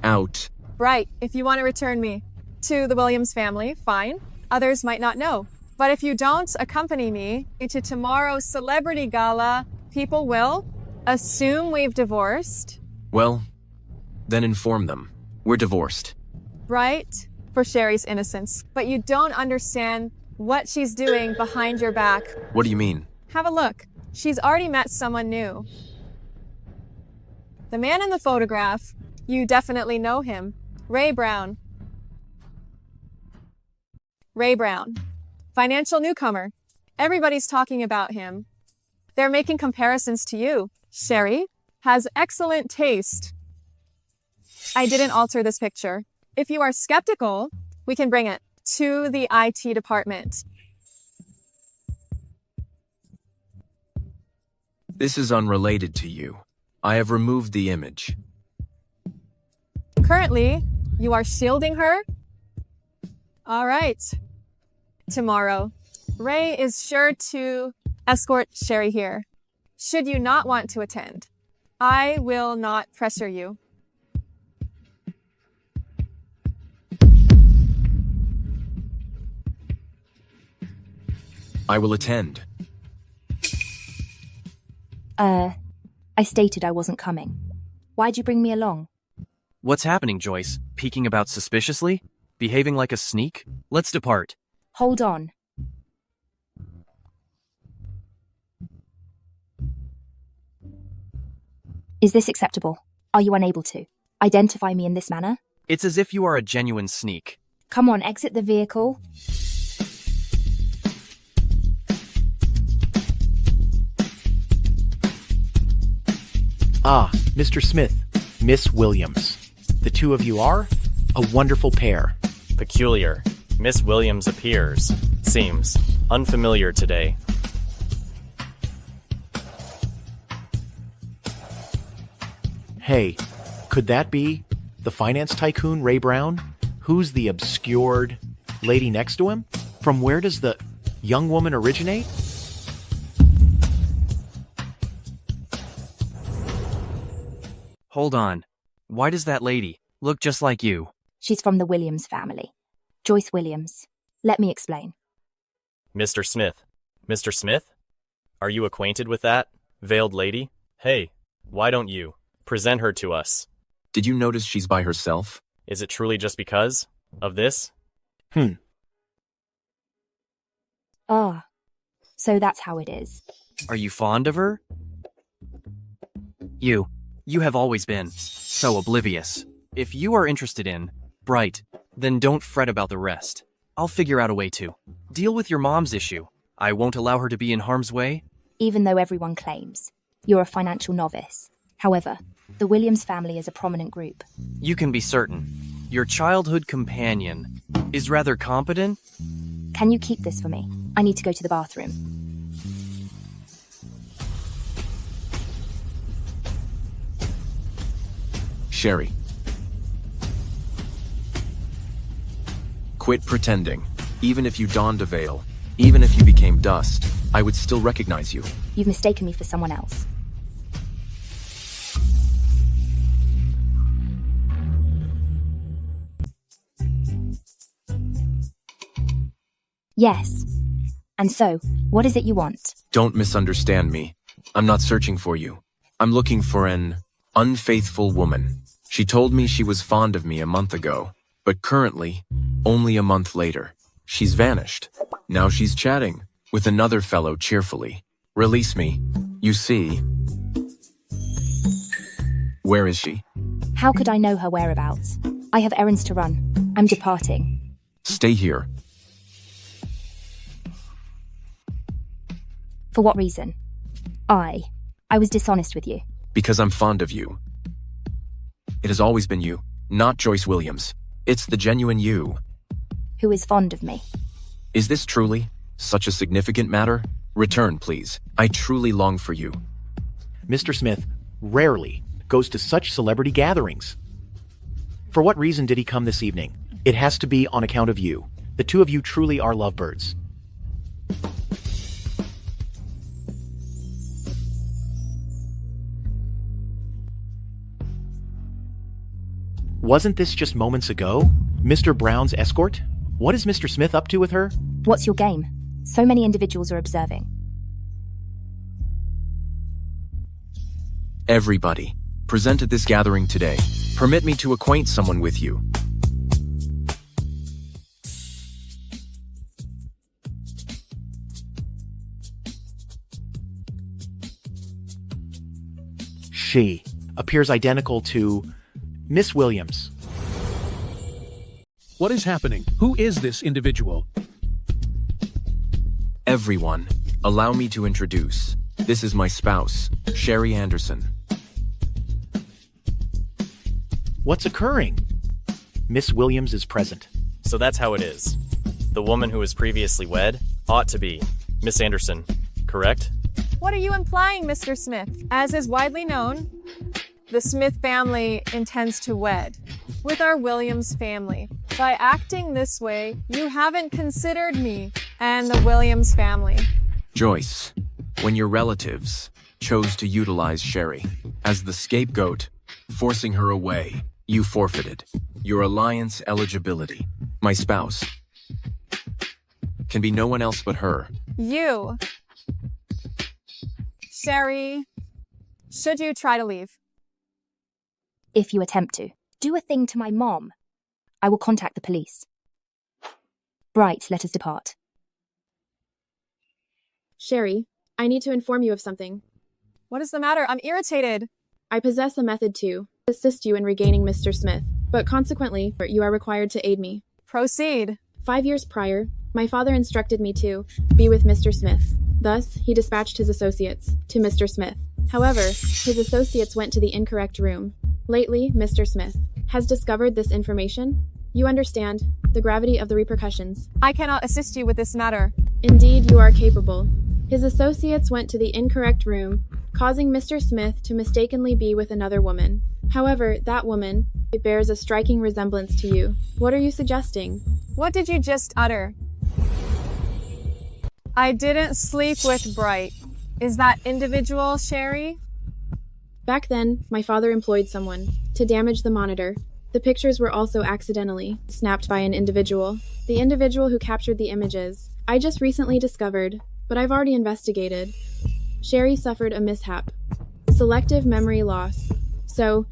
Out.
Right, if you want to return me to the Williams family, fine. Others might not know. But if you don't accompany me to tomorrow's celebrity gala, people will assume we've divorced.
Well, then inform them. We're divorced.
Right? For Sherry's innocence. But you don't understand what she's doing behind your back.
What do you mean?
Have a look. She's already met someone new. The man in the photograph, you definitely know him. Ray Brown. Ray Brown. Financial newcomer. Everybody's talking about him. They're making comparisons to you. Sherry has excellent taste. I didn't alter this picture. If you are skeptical, we can bring it to the IT department.
This is unrelated to you. I have removed the image.
Currently, you are shielding her? All right. Tomorrow, Ray is sure to escort Sherry here. Should you not want to attend, I will not pressure you.
I will attend.
I stated I wasn't coming. Why'd you bring me along?
What's happening, Joyce? Peeking about suspiciously? Behaving like a sneak? Let's depart.
Hold on. Is this acceptable? Are you unable to identify me in this manner?
It's as if you are a genuine sneak.
Come on, exit the vehicle.
Ah, Mr. Smith, Miss Williams. The two of you are a wonderful pair.
Peculiar. Miss Williams seems unfamiliar today.
Hey, could that be the finance tycoon Ray Brown? Who's the obscured lady next to him? From where does the young woman originate?
Hold on. Why does that lady look just like you?
She's from the Williams family. Joyce Williams. Let me explain.
Mr. Smith. Mr. Smith? Are you acquainted with that veiled lady? Hey, why don't you present her to us?
Did you notice she's by herself?
Is it truly just because of this?
Ah, so that's how it is.
Are you fond of her? You have always been so oblivious. If you are interested in Bright, then don't fret about the rest. I'll figure out a way to deal with your mom's issue. I won't allow her to be in harm's way.
Even though everyone claims you're a financial novice. However, the Williams family is a prominent group.
You can be certain Your childhood companion is rather competent.
Can you keep this for me? I need to go to the bathroom.
Sherry. Quit pretending. Even if you donned a veil, even if you became dust, I would still recognize you.
You've mistaken me for someone else. Yes. And so, what is it you want?
Don't misunderstand me. I'm not searching for you. I'm looking for an unfaithful woman. She told me she was fond of me a month ago, but currently, only a month later, she's vanished. Now she's chatting with another fellow cheerfully. Release me. You see. Where is she?
How could I know her whereabouts? I have errands to run. I'm departing.
Stay here.
For what reason? I was dishonest with you.
Because I'm fond of you. It has always been you, not Joyce Williams. It's the genuine you.
Who is fond of me?
Is this truly such a significant matter? Return, please. I truly long for you.
Mr. Smith rarely goes to such celebrity gatherings. For what reason did he come this evening? It has to be on account of you. The two of you truly are lovebirds. Wasn't this just moments ago? Mr. Brown's escort? What is Mr. Smith up to with her?
What's your game? So many individuals are observing.
Everybody, present at this gathering today. Permit me to acquaint someone with you.
She appears identical to Miss Williams.
What is happening? Who is this individual?
Everyone, allow me to introduce. This is my spouse, Sherry Anderson.
What's occurring? Miss Williams is present.
So that's how it is. The woman who was previously wed ought to be Miss Anderson, correct?
What are you implying, Mr. Smith? As is widely known, the Smith family intends to wed with our Williams family. By acting this way, you haven't considered me and the Williams family.
Joyce, when your relatives chose to utilize Sherry as the scapegoat, forcing her away, you forfeited your alliance eligibility. My spouse can be no one else but her.
You, Sherry, should you try to leave?
If you attempt to, do a thing to my mom. I will contact the police. Bright, let us depart.
Sherry, I need to inform you of something.
What is the matter? I'm irritated.
I possess a method to assist you in regaining Mr. Smith, but consequently, you are required to aid me.
Proceed.
5 years prior, my father instructed me to be with Mr. Smith. Thus, he dispatched his associates to Mr. Smith. However, his associates went to the incorrect room. Lately, Mr. Smith has discovered this information. You understand the gravity of the repercussions.
I cannot assist you with this matter.
Indeed, you are capable. His associates went to the incorrect room, causing Mr. Smith to mistakenly be with another woman. However, that woman bears a striking resemblance to you. What are you suggesting?
What did you just utter? I didn't sleep with Bright. Is that individual Sherry?
Back then, my father employed someone to damage the monitor. The pictures were also accidentally snapped by an individual. The individual who captured the images, I just recently discovered, but I've already investigated. Sherry suffered a mishap, selective memory loss. So,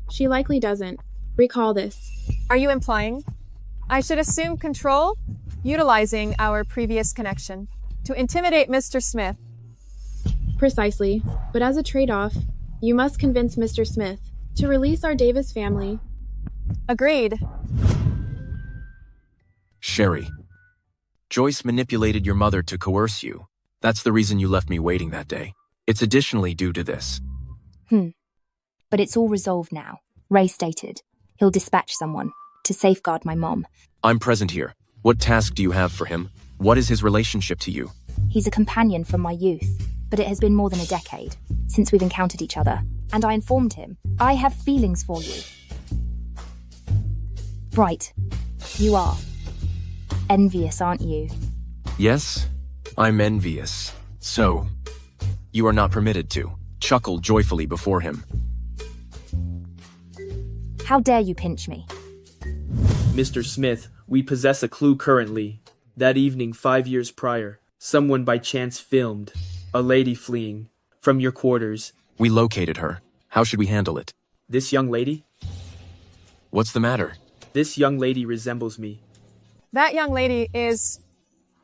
she likely doesn't recall this.
Are you implying I should assume control, utilizing our previous connection to intimidate Mr. Smith?
Precisely, but as a trade-off, you must convince Mr. Smith to release our Davis family.
Agreed.
Sherry, Joyce manipulated your mother to coerce you. That's the reason you left me waiting that day. It's additionally due to this.
But it's all resolved now. Ray stated he'll dispatch someone to safeguard my mom.
I'm present here. What task do you have for him? What is his relationship to you?
He's a companion from my youth, but it has been more than a decade since we've encountered each other, and I informed him, I have feelings for you. Bright, you are envious, aren't you?
Yes, I'm envious. So, you are not permitted to chuckle joyfully before him.
How dare you pinch me?
Mr. Smith, we possess a clue currently. That evening 5 years prior, someone by chance filmed a lady fleeing from your quarters.
We located her. How should we handle it?
This young lady?
What's the matter?
This young lady resembles me.
That young lady is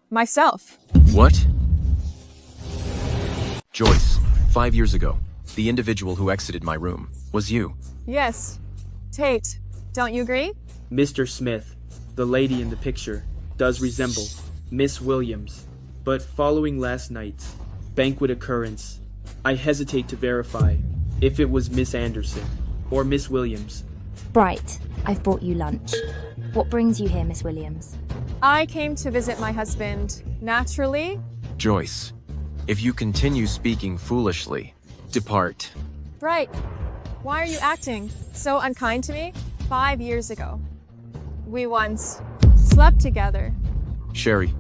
myself.
What? Joyce, 5 years ago, the individual who exited my room was you.
Yes. Tate, don't you agree?
Mr. Smith, the lady in the picture, does resemble Miss Williams. But following last night's banquet occurrence, I hesitate to verify if it was Miss Anderson or Miss Williams.
Bright, I've brought you lunch. What brings you here, Miss Williams?
I came to visit my husband. Naturally.
Joyce, if you continue speaking foolishly, depart.
Bright, why are you acting so unkind to me? 5 years ago, we once slept together.
Sherry,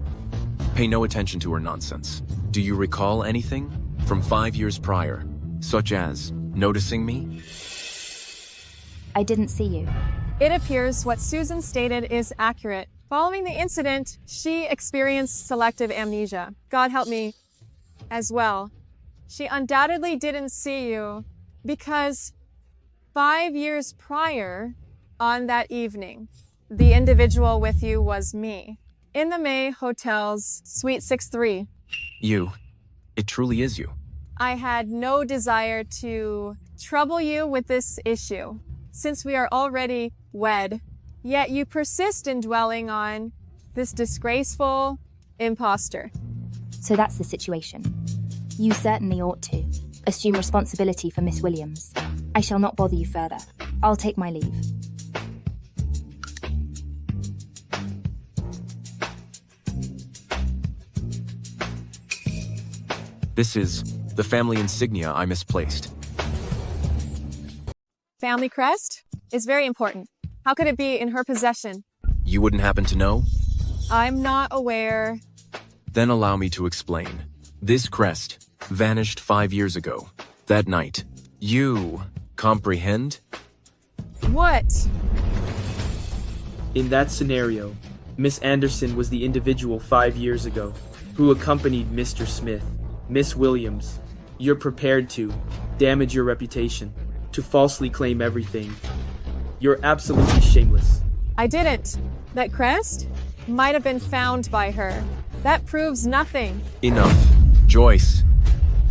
pay no attention to her nonsense. Do you recall anything from 5 years prior, such as noticing me?
I didn't see you.
It appears what Susan stated is accurate. Following the incident, she experienced selective amnesia. God help me as well. She undoubtedly didn't see you because 5 years prior, on that evening, the individual with you was me. In the May Hotel's Suite 63.
You. It truly is you.
I had no desire to trouble you with this issue, since we are already wed. Yet you persist in dwelling on this disgraceful imposter.
So that's the situation. You certainly ought to assume responsibility for Miss Williams. I shall not bother you further. I'll take my leave.
This is the family insignia I misplaced.
Family crest is very important. How could it be in her possession?
You wouldn't happen to know?
I'm not aware.
Then allow me to explain. This crest vanished 5 years ago. That night. You comprehend?
What?
In that scenario, Miss Anderson was the individual 5 years ago who accompanied Mr. Smith. Miss Williams, you're prepared to damage your reputation, to falsely claim everything. You're absolutely shameless.
I didn't. That crest might have been found by her. That proves nothing.
Enough. Joyce,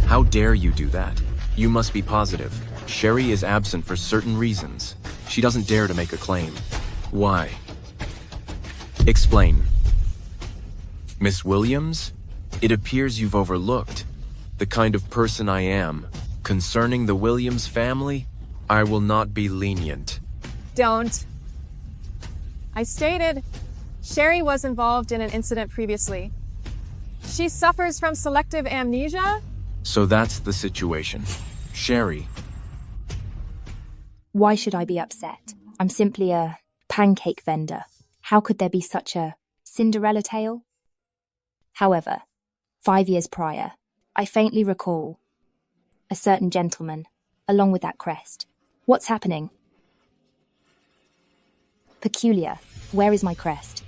how dare you do that? You must be positive. Sherry is absent for certain reasons. She doesn't dare to make a claim. Why? Explain. Miss Williams, it appears you've overlooked the kind of person I am. Concerning the Williams family, I will not be lenient.
Don't. I stated Sherry was involved in an incident previously. She suffers from selective amnesia?
So that's the situation. Sherry.
Why should I be upset? I'm simply a pancake vendor. How could there be such a Cinderella tale? However, 5 years prior, I faintly recall a certain gentleman, along with that crest. What's happening? Peculiar. Where is my crest?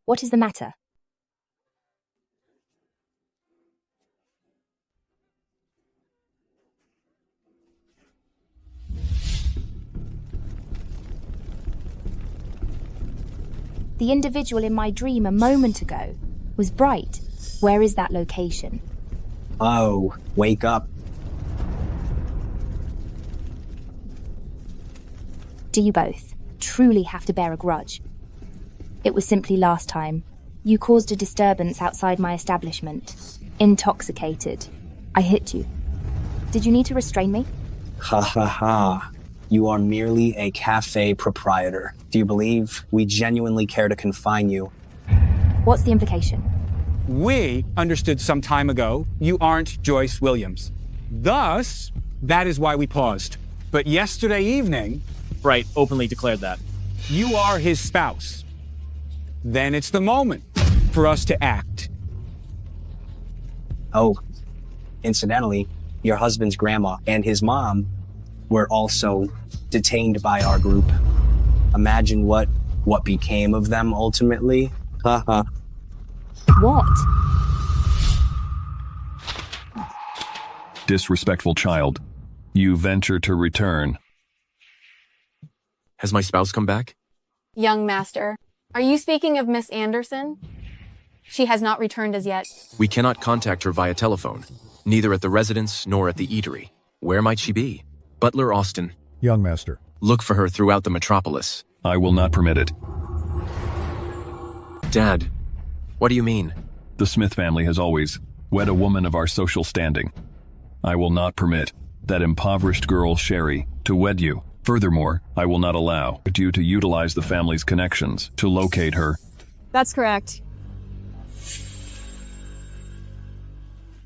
What is the matter? The individual in my dream a moment ago was Bright. Where is that location?
Oh, wake up.
Do you both truly have to bear a grudge? It was simply last time You caused a disturbance outside my establishment. Intoxicated. I hit you. Did you need to restrain me?
Ha ha ha. You are merely a cafe proprietor. Do you believe we genuinely care to confine you?
What's the implication?
We understood some time ago you aren't Joyce Williams. Thus, that is why we paused. But yesterday evening...
Bright openly declared that.
You are his spouse. Then it's the moment for us to act.
Oh, incidentally, your husband's grandma and his mom were also detained by our group. Imagine what became of them ultimately. Haha.
What?
Disrespectful child. You venture to return.
Has my spouse come back?
Young master, are you speaking of Miss Anderson? She has not returned as yet.
We cannot contact her via telephone, neither at the residence nor at the eatery. Where might she be? Butler Austin.
Young master.
Look for her throughout the metropolis.
I will not permit it.
Dad, what do you mean?
The Smith family has always wed a woman of our social standing. I will not permit that impoverished girl, Sherry, to wed you. Furthermore, I will not allow you to utilize the family's connections to locate her.
That's correct.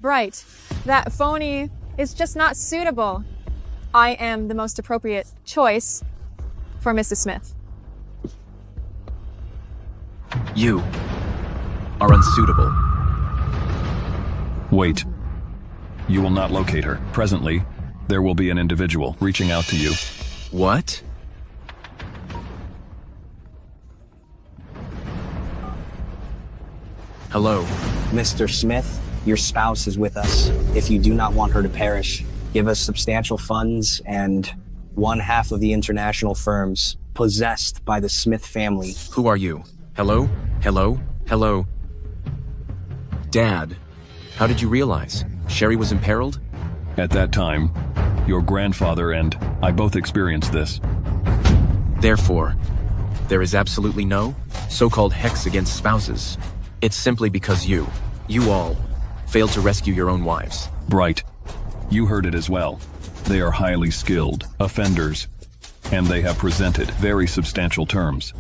Bright, that phony is just not suitable. I am the most appropriate choice for Mrs. Smith.
You are unsuitable.
Wait. You will not locate her. Presently, there will be an individual reaching out to you.
What? Hello.
Mr. Smith, your spouse is with us. If you do not want her to perish, give us substantial funds and 1/2 of the international firms possessed by the Smith family.
Who are you? Hello? Hello? Hello? Dad, how did you realize? Sherry was imperiled?
At that time, your grandfather and I both experienced this.
Therefore, there is absolutely no so-called hex against spouses. It's simply because you all, failed to rescue your own wives.
Bright, you heard it as well. They are highly skilled offenders, and they have presented very substantial terms.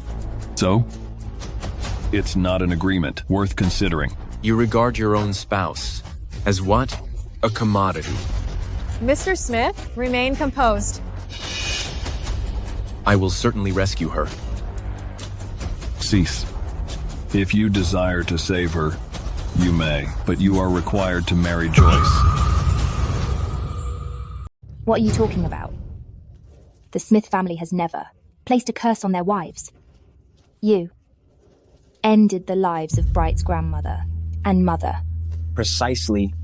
So, it's not an agreement worth considering.
You regard your own spouse as what? A commodity.
Mr. Smith, remain composed.
I will certainly rescue her.
Cease. If you desire to save her, you may, but you are required to marry Joyce.
What are you talking about? The Smith family has never placed a curse on their wives. You ended the lives of Bright's grandmother and mother.
Precisely.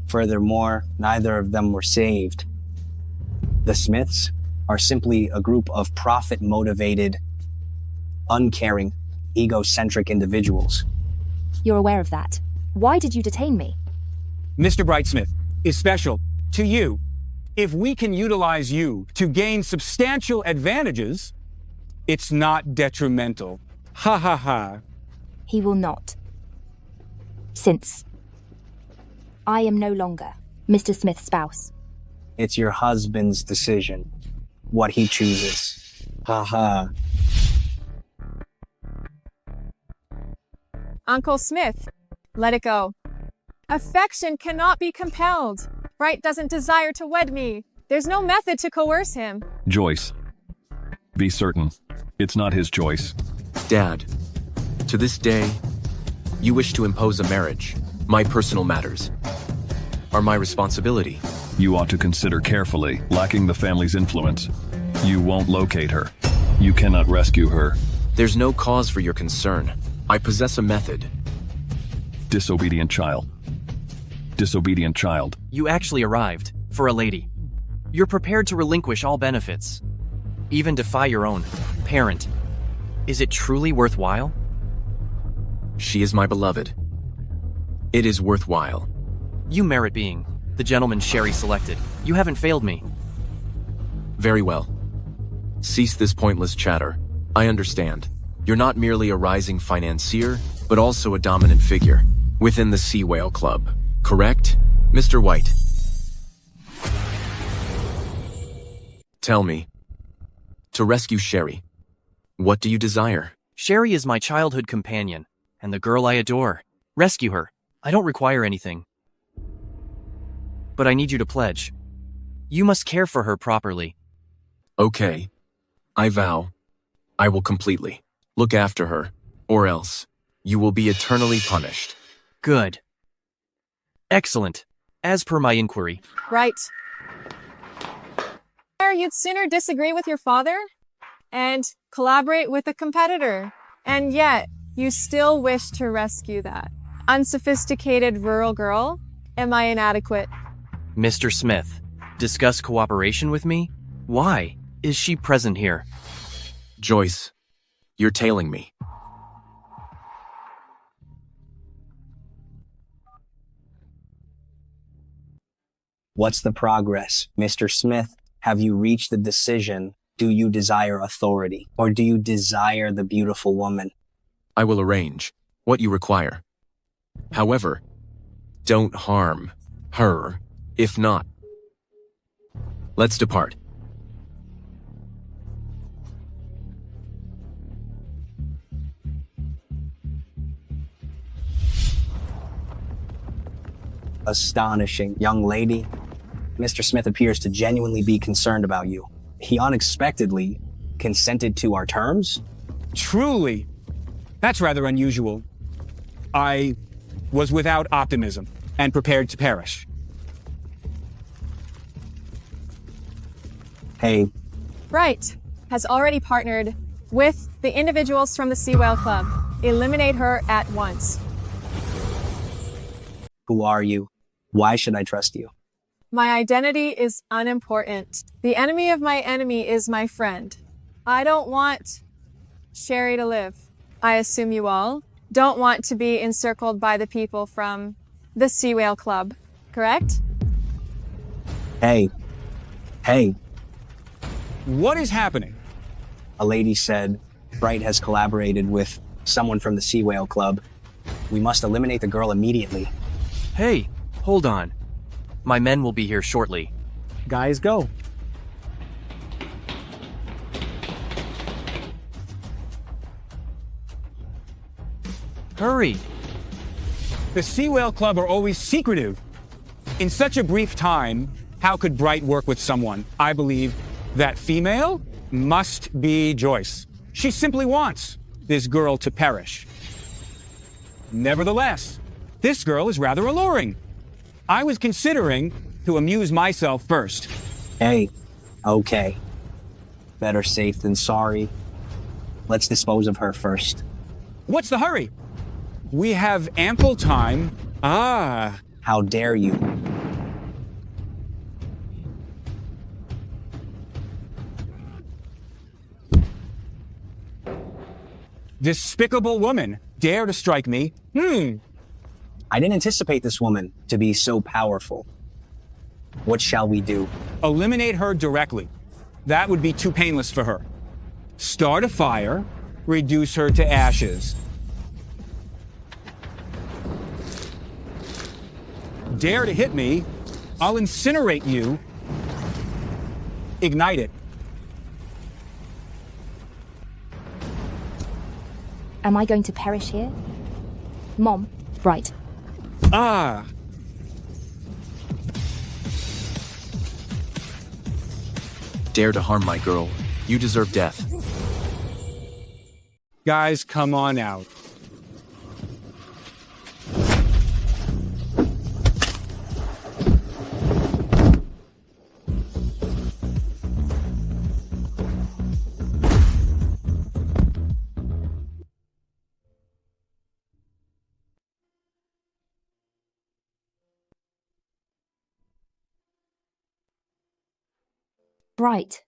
Furthermore, neither of them were saved. The Smiths are simply a group of profit-motivated, uncaring, egocentric individuals.
You're aware of that. Why did you detain me?
Mr. Brightsmith is special to you. If we can utilize you to gain substantial advantages, it's not detrimental. Ha ha ha.
He will not. Since I am no longer Mr. Smith's spouse.
It's your husband's decision, what he chooses. Ha ha.
Uncle Smith, let it go. Affection cannot be compelled. Bright doesn't desire to wed me. There's no method to coerce him.
Joyce, be certain, it's not his choice.
Dad, to this day, you wish to impose a marriage. My personal matters are my responsibility.
You ought to consider carefully, lacking the family's influence. You won't locate her. You cannot rescue her.
There's no cause for your concern. I possess a method.
Disobedient child. Disobedient child.
You actually arrived, for a lady. You're prepared to relinquish all benefits. Even defy your own parent. Is it truly worthwhile?
She is my beloved. It is worthwhile.
You merit being the gentleman Sherry selected. You haven't failed me.
Very well. Cease this pointless chatter. I understand. You're not merely a rising financier, but also a dominant figure within the Sea Whale Club, correct, Mr. White? Tell me, to rescue Sherry, what do you desire?
Sherry is my childhood companion, and the girl I adore. Rescue her. I don't require anything. But I need you to pledge. You must care for her properly.
Okay. I vow. I will completely look after her, or else you will be eternally punished.
Good. Excellent. As per my inquiry.
Right. You'd sooner disagree with your father and collaborate with a competitor. And yet, you still wish to rescue that unsophisticated rural girl? Am I inadequate?
Mr. Smith, discuss cooperation with me? Why is she present here?
Joyce, you're tailing me.
What's the progress, Mr. Smith? Have you reached the decision? Do you desire authority, or do you desire the beautiful woman?
I will arrange what you require. However, don't harm her. If not, let's depart.
Astonishing, young lady. Mr. Smith appears to genuinely be concerned about you. He unexpectedly consented to our terms?
Truly, that's rather unusual. I was without optimism and prepared to perish.
Hey.
Right. Has already partnered with the individuals from the Sea Whale Club. Eliminate her at once.
Who are you? Why should I trust you?
My identity is unimportant. The enemy of my enemy is my friend. I don't want Sherry to live. I assume you all don't want to be encircled by the people from the Sea Whale Club, correct?
Hey. Hey.
What is happening?
A lady said Bright has collaborated with someone from the Sea Whale Club. We must eliminate the girl immediately.
Hey, hold on. My men will be here shortly.
Guys, go.
Hurry.
The Sea Whale Club are always secretive. In such a brief time, how could Bright work with someone? I believe that female must be Joyce. She simply wants this girl to perish. Nevertheless, this girl is rather alluring. I was considering to amuse myself first.
Hey, okay. Better safe than sorry. Let's dispose of her first.
What's the hurry? We have ample time. Ah.
How dare you?
Despicable woman. Dare to strike me?
I didn't anticipate this woman to be so powerful. What shall we do?
Eliminate her directly. That would be too painless for her. Start a fire, reduce her to ashes. Dare to hit me, I'll incinerate you. Ignite it.
Am I going to perish here? Mom, Bright.
Ah.
Dare to harm my girl. You deserve death.
Guys, come on out.
Bright.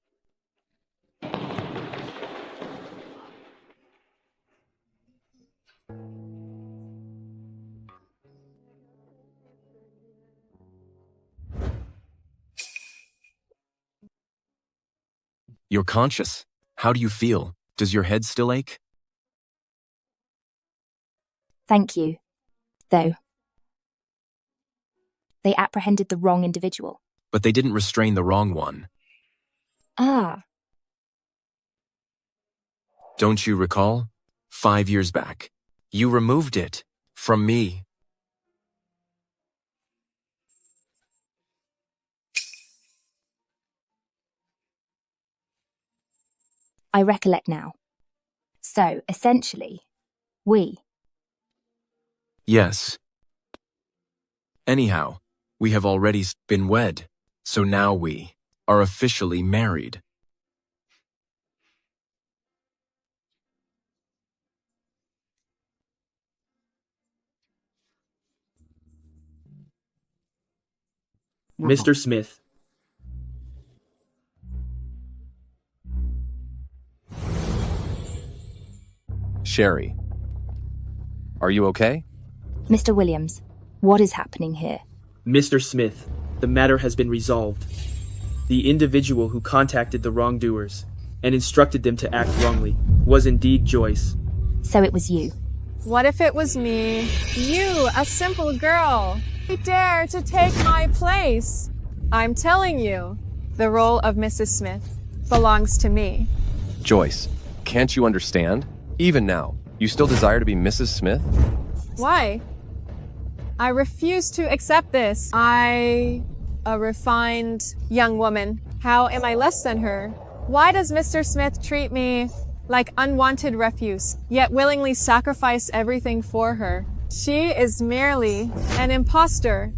You're conscious. How do you feel? Does your head still ache?
Thank you. Though, they apprehended the wrong individual.
But they didn't restrain the wrong one.
Ah.
Don't you recall? 5 years back. You removed it from me.
I recollect now. So, essentially, we.
Yes. Anyhow, we have already been wed, so now we are officially married.
Mr. Smith.
Sherry, are you okay?
Mr. Williams, what is happening here?
Mr. Smith, the matter has been resolved. The individual who contacted the wrongdoers and instructed them to act wrongly was indeed Joyce.
So it was you.
What if it was me? You, a simple girl. You dare to take my place. I'm telling you, the role of Mrs. Smith belongs to me.
Joyce, can't you understand? Even now, you still desire to be Mrs. Smith?
Why? I refuse to accept this. A refined young woman. How am I less than her? Why does Mr. Smith treat me like unwanted refuse, yet willingly sacrifice everything for her? She is merely an imposter.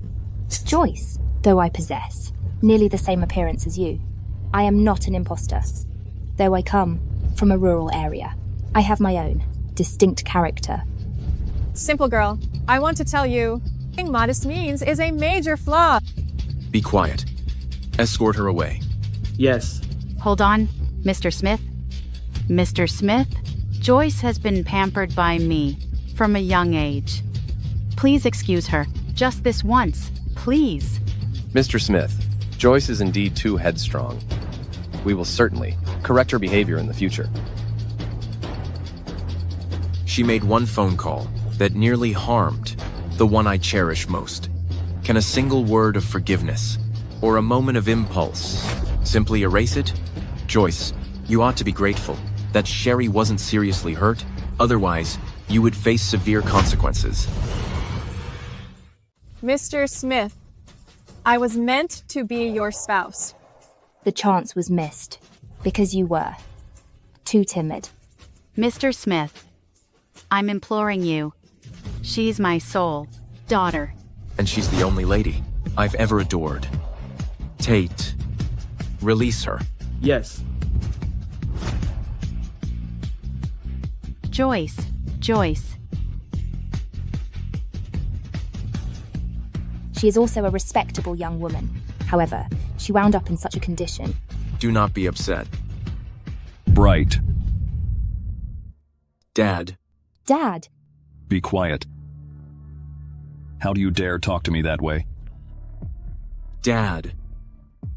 Joyce, though I possess nearly the same appearance as you, I am not an imposter. Though I come from a rural area, I have my own distinct character.
Simple girl, I want to tell you, being modest means is a major flaw.
Be quiet. Escort her away.
Yes.
Hold on, Mr. Smith. Mr. Smith, Joyce has been pampered by me from a young age. Please excuse her, just this once, please.
Mr. Smith, Joyce is indeed too headstrong. We will certainly correct her behavior in the future.
She made one phone call that nearly harmed the one I cherish most. Can a single word of forgiveness or a moment of impulse simply erase it? Joyce, you ought to be grateful that Sherry wasn't seriously hurt. Otherwise, you would face severe consequences.
Mr. Smith, I was meant to be your spouse.
The chance was missed because you were too timid.
Mr. Smith, I'm imploring you. She's my sole daughter.
And she's the only lady I've ever adored. Tate, release her.
Yes.
Joyce.
She is also a respectable young woman. However, she wound up in such a condition.
Do not be upset.
Bright.
Dad.
Dad!
Be quiet. How do you dare talk to me that way?
Dad,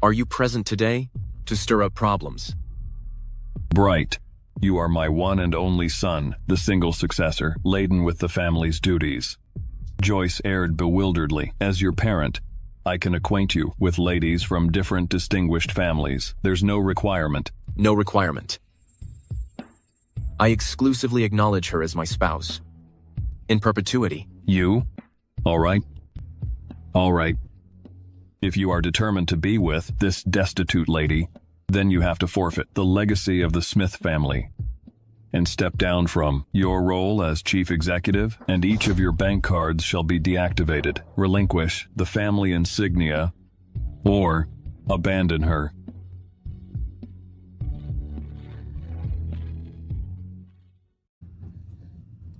are you present today to stir up problems?
Bright, you are my one and only son, the single successor, laden with the family's duties. Joyce erred bewilderedly. As your parent, I can acquaint you with ladies from different distinguished families. There's no requirement.
No requirement. I exclusively acknowledge her as my spouse. In perpetuity.
You? All right. All right. If you are determined to be with this destitute lady, then you have to forfeit the legacy of the Smith family and step down from your role as chief executive, and each of your bank cards shall be deactivated. Relinquish the family insignia or abandon her.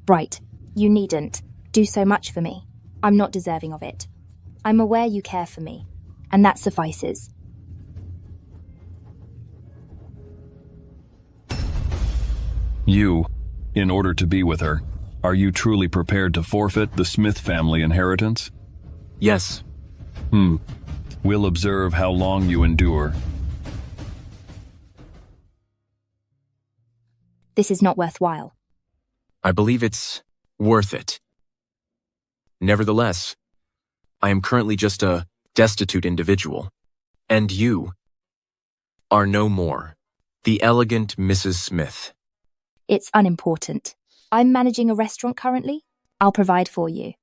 Bright, you needn't do so much for me. I'm not deserving of it. I'm aware you care for me, and that suffices.
You, in order to be with her, are you truly prepared to forfeit the Smith family inheritance?
Yes.
We'll observe how long you endure.
This is not worthwhile.
I believe it's worth it. Nevertheless, I am currently just a destitute individual. And you are no more the elegant Mrs. Smith.
It's unimportant. I'm managing a restaurant currently. I'll provide for you.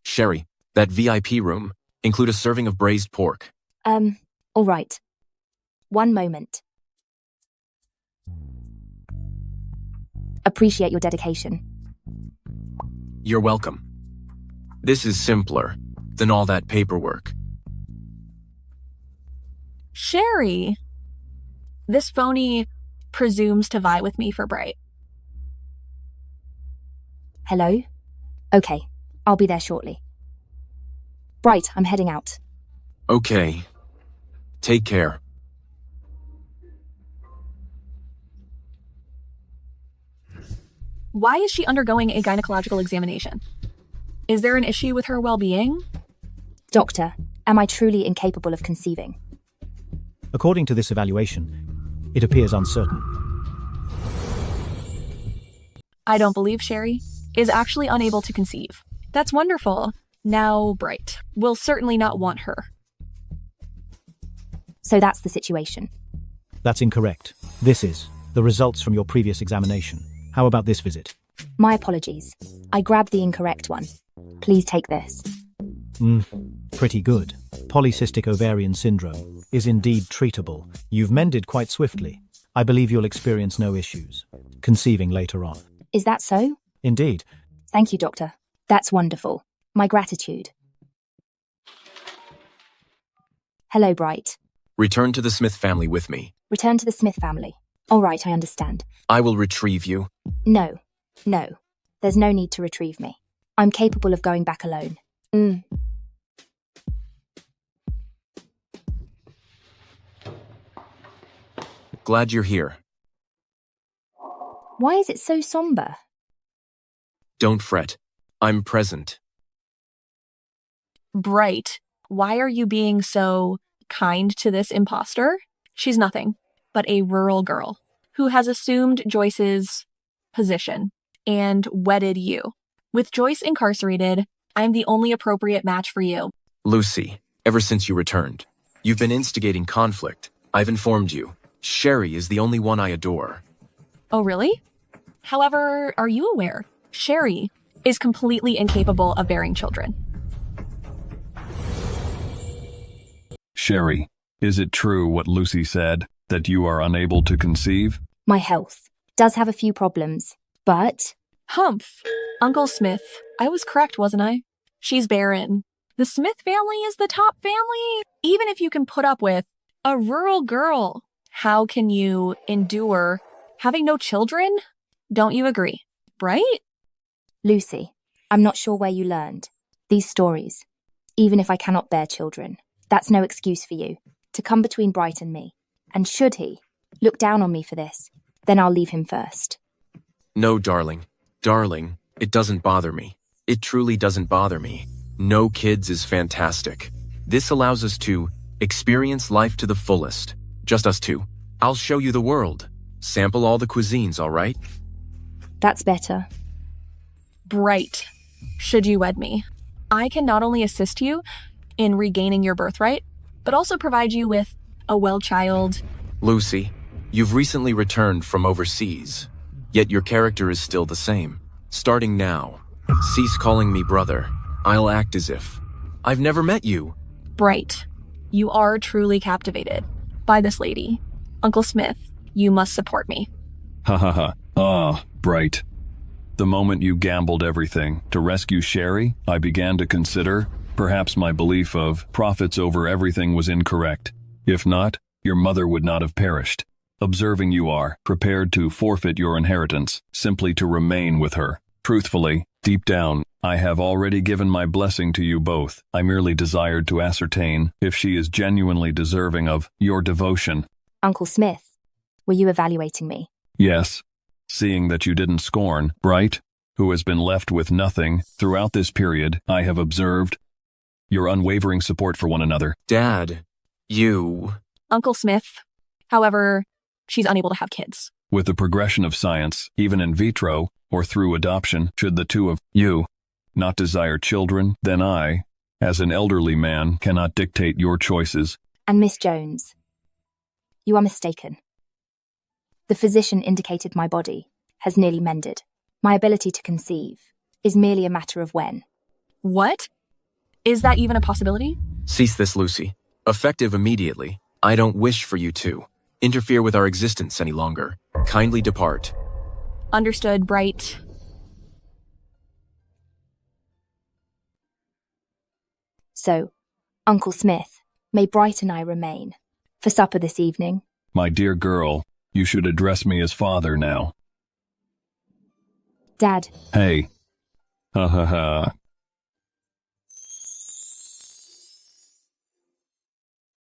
Sherry, that VIP room, include a serving of braised pork.
All right. One moment. Appreciate your dedication.
You're welcome. This is simpler than all that paperwork.
Sherry! This phony presumes to vie with me for Bright.
Hello? Okay, I'll be there shortly. Bright, I'm heading out.
Okay. Take care.
Why is she undergoing a gynecological examination? Is there an issue with her well-being?
Doctor, am I truly incapable of conceiving?
According to this evaluation, it appears uncertain.
I don't believe Sherry is actually unable to conceive. That's wonderful. Now, Bright will certainly not want her.
So that's the situation.
That's incorrect. This is the results from your previous examination. How about this visit?
My apologies. I grabbed the incorrect one. Please take this.
Pretty good. Polycystic ovarian syndrome is indeed treatable. You've mended quite swiftly. I believe you'll experience no issues conceiving later on.
Is that so?
Indeed.
Thank you, Doctor. That's wonderful. My gratitude. Hello, Bright.
Return to the Smith family with me.
Return to the Smith family. All right, I understand.
I will retrieve you.
No. There's no need to retrieve me. I'm capable of going back alone.
Glad you're here.
Why is it so somber?
Don't fret. I'm present.
Bright, why are you being so kind to this imposter? She's nothing but a rural girl who has assumed Joyce's position and wedded you. With Joyce incarcerated, I'm the only appropriate match for you.
Lucy, ever since you returned, you've been instigating conflict. I've informed you. Sherry is the only one I adore.
Oh, really? However, are you aware? Sherry is completely incapable of bearing children.
Sherry, is it true what Lucy said, that you are unable to conceive?
My health does have a few problems, but...
Humph. Uncle Smith, I was correct, wasn't I? She's barren. The Smith family is the top family. Even if you can put up with a rural girl, how can you endure having no children? Don't you agree? Right?
Lucy, I'm not sure where you learned these stories. Even if I cannot bear children, that's no excuse for you to come between Bright and me. And should he look down on me for this, then I'll leave him first.
No, darling. Darling, it doesn't bother me. It truly doesn't bother me. No kids is fantastic. This allows us to experience life to the fullest. Just us two. I'll show you the world. Sample all the cuisines, all right?
That's better.
Bright, should you wed me, I can not only assist you in regaining your birthright, but also provide you with a well-child.
Lucy, you've recently returned from overseas, yet your character is still the same. Starting now, cease calling me brother. I'll act as if I've never met you.
Bright, you are truly captivated by this lady. Uncle Smith, you must support me.
Ha ha ha. Ah, Bright. The moment you gambled everything to rescue Sherry, I began to consider perhaps my belief of profits over everything was incorrect. If not, your mother would not have perished. Observing you are prepared to forfeit your inheritance simply to remain with her. Truthfully, deep down, I have already given my blessing to you both. I merely desired to ascertain if she is genuinely deserving of your devotion.
Uncle Smith, were you evaluating me?
Yes. Seeing that you didn't scorn Bright, who has been left with nothing throughout this period, I have observed your unwavering support for one another.
Dad, you...
Uncle Smith, however, she's unable to have kids.
With the progression of science, even in vitro or through adoption, should the two of you not desire children, then I, as an elderly man, cannot dictate your choices.
And Miss Jones, you are mistaken. The physician indicated my body has nearly mended. My ability to conceive is merely a matter of when.
What? Is that even a possibility?
Cease this, Lucy. Effective immediately. I don't wish for you to interfere with our existence any longer. Kindly depart.
Understood, Bright.
So, Uncle Smith, may Bright and I remain for supper this evening?
My dear girl, you should address me as father now.
Dad.
Hey. Ha ha ha.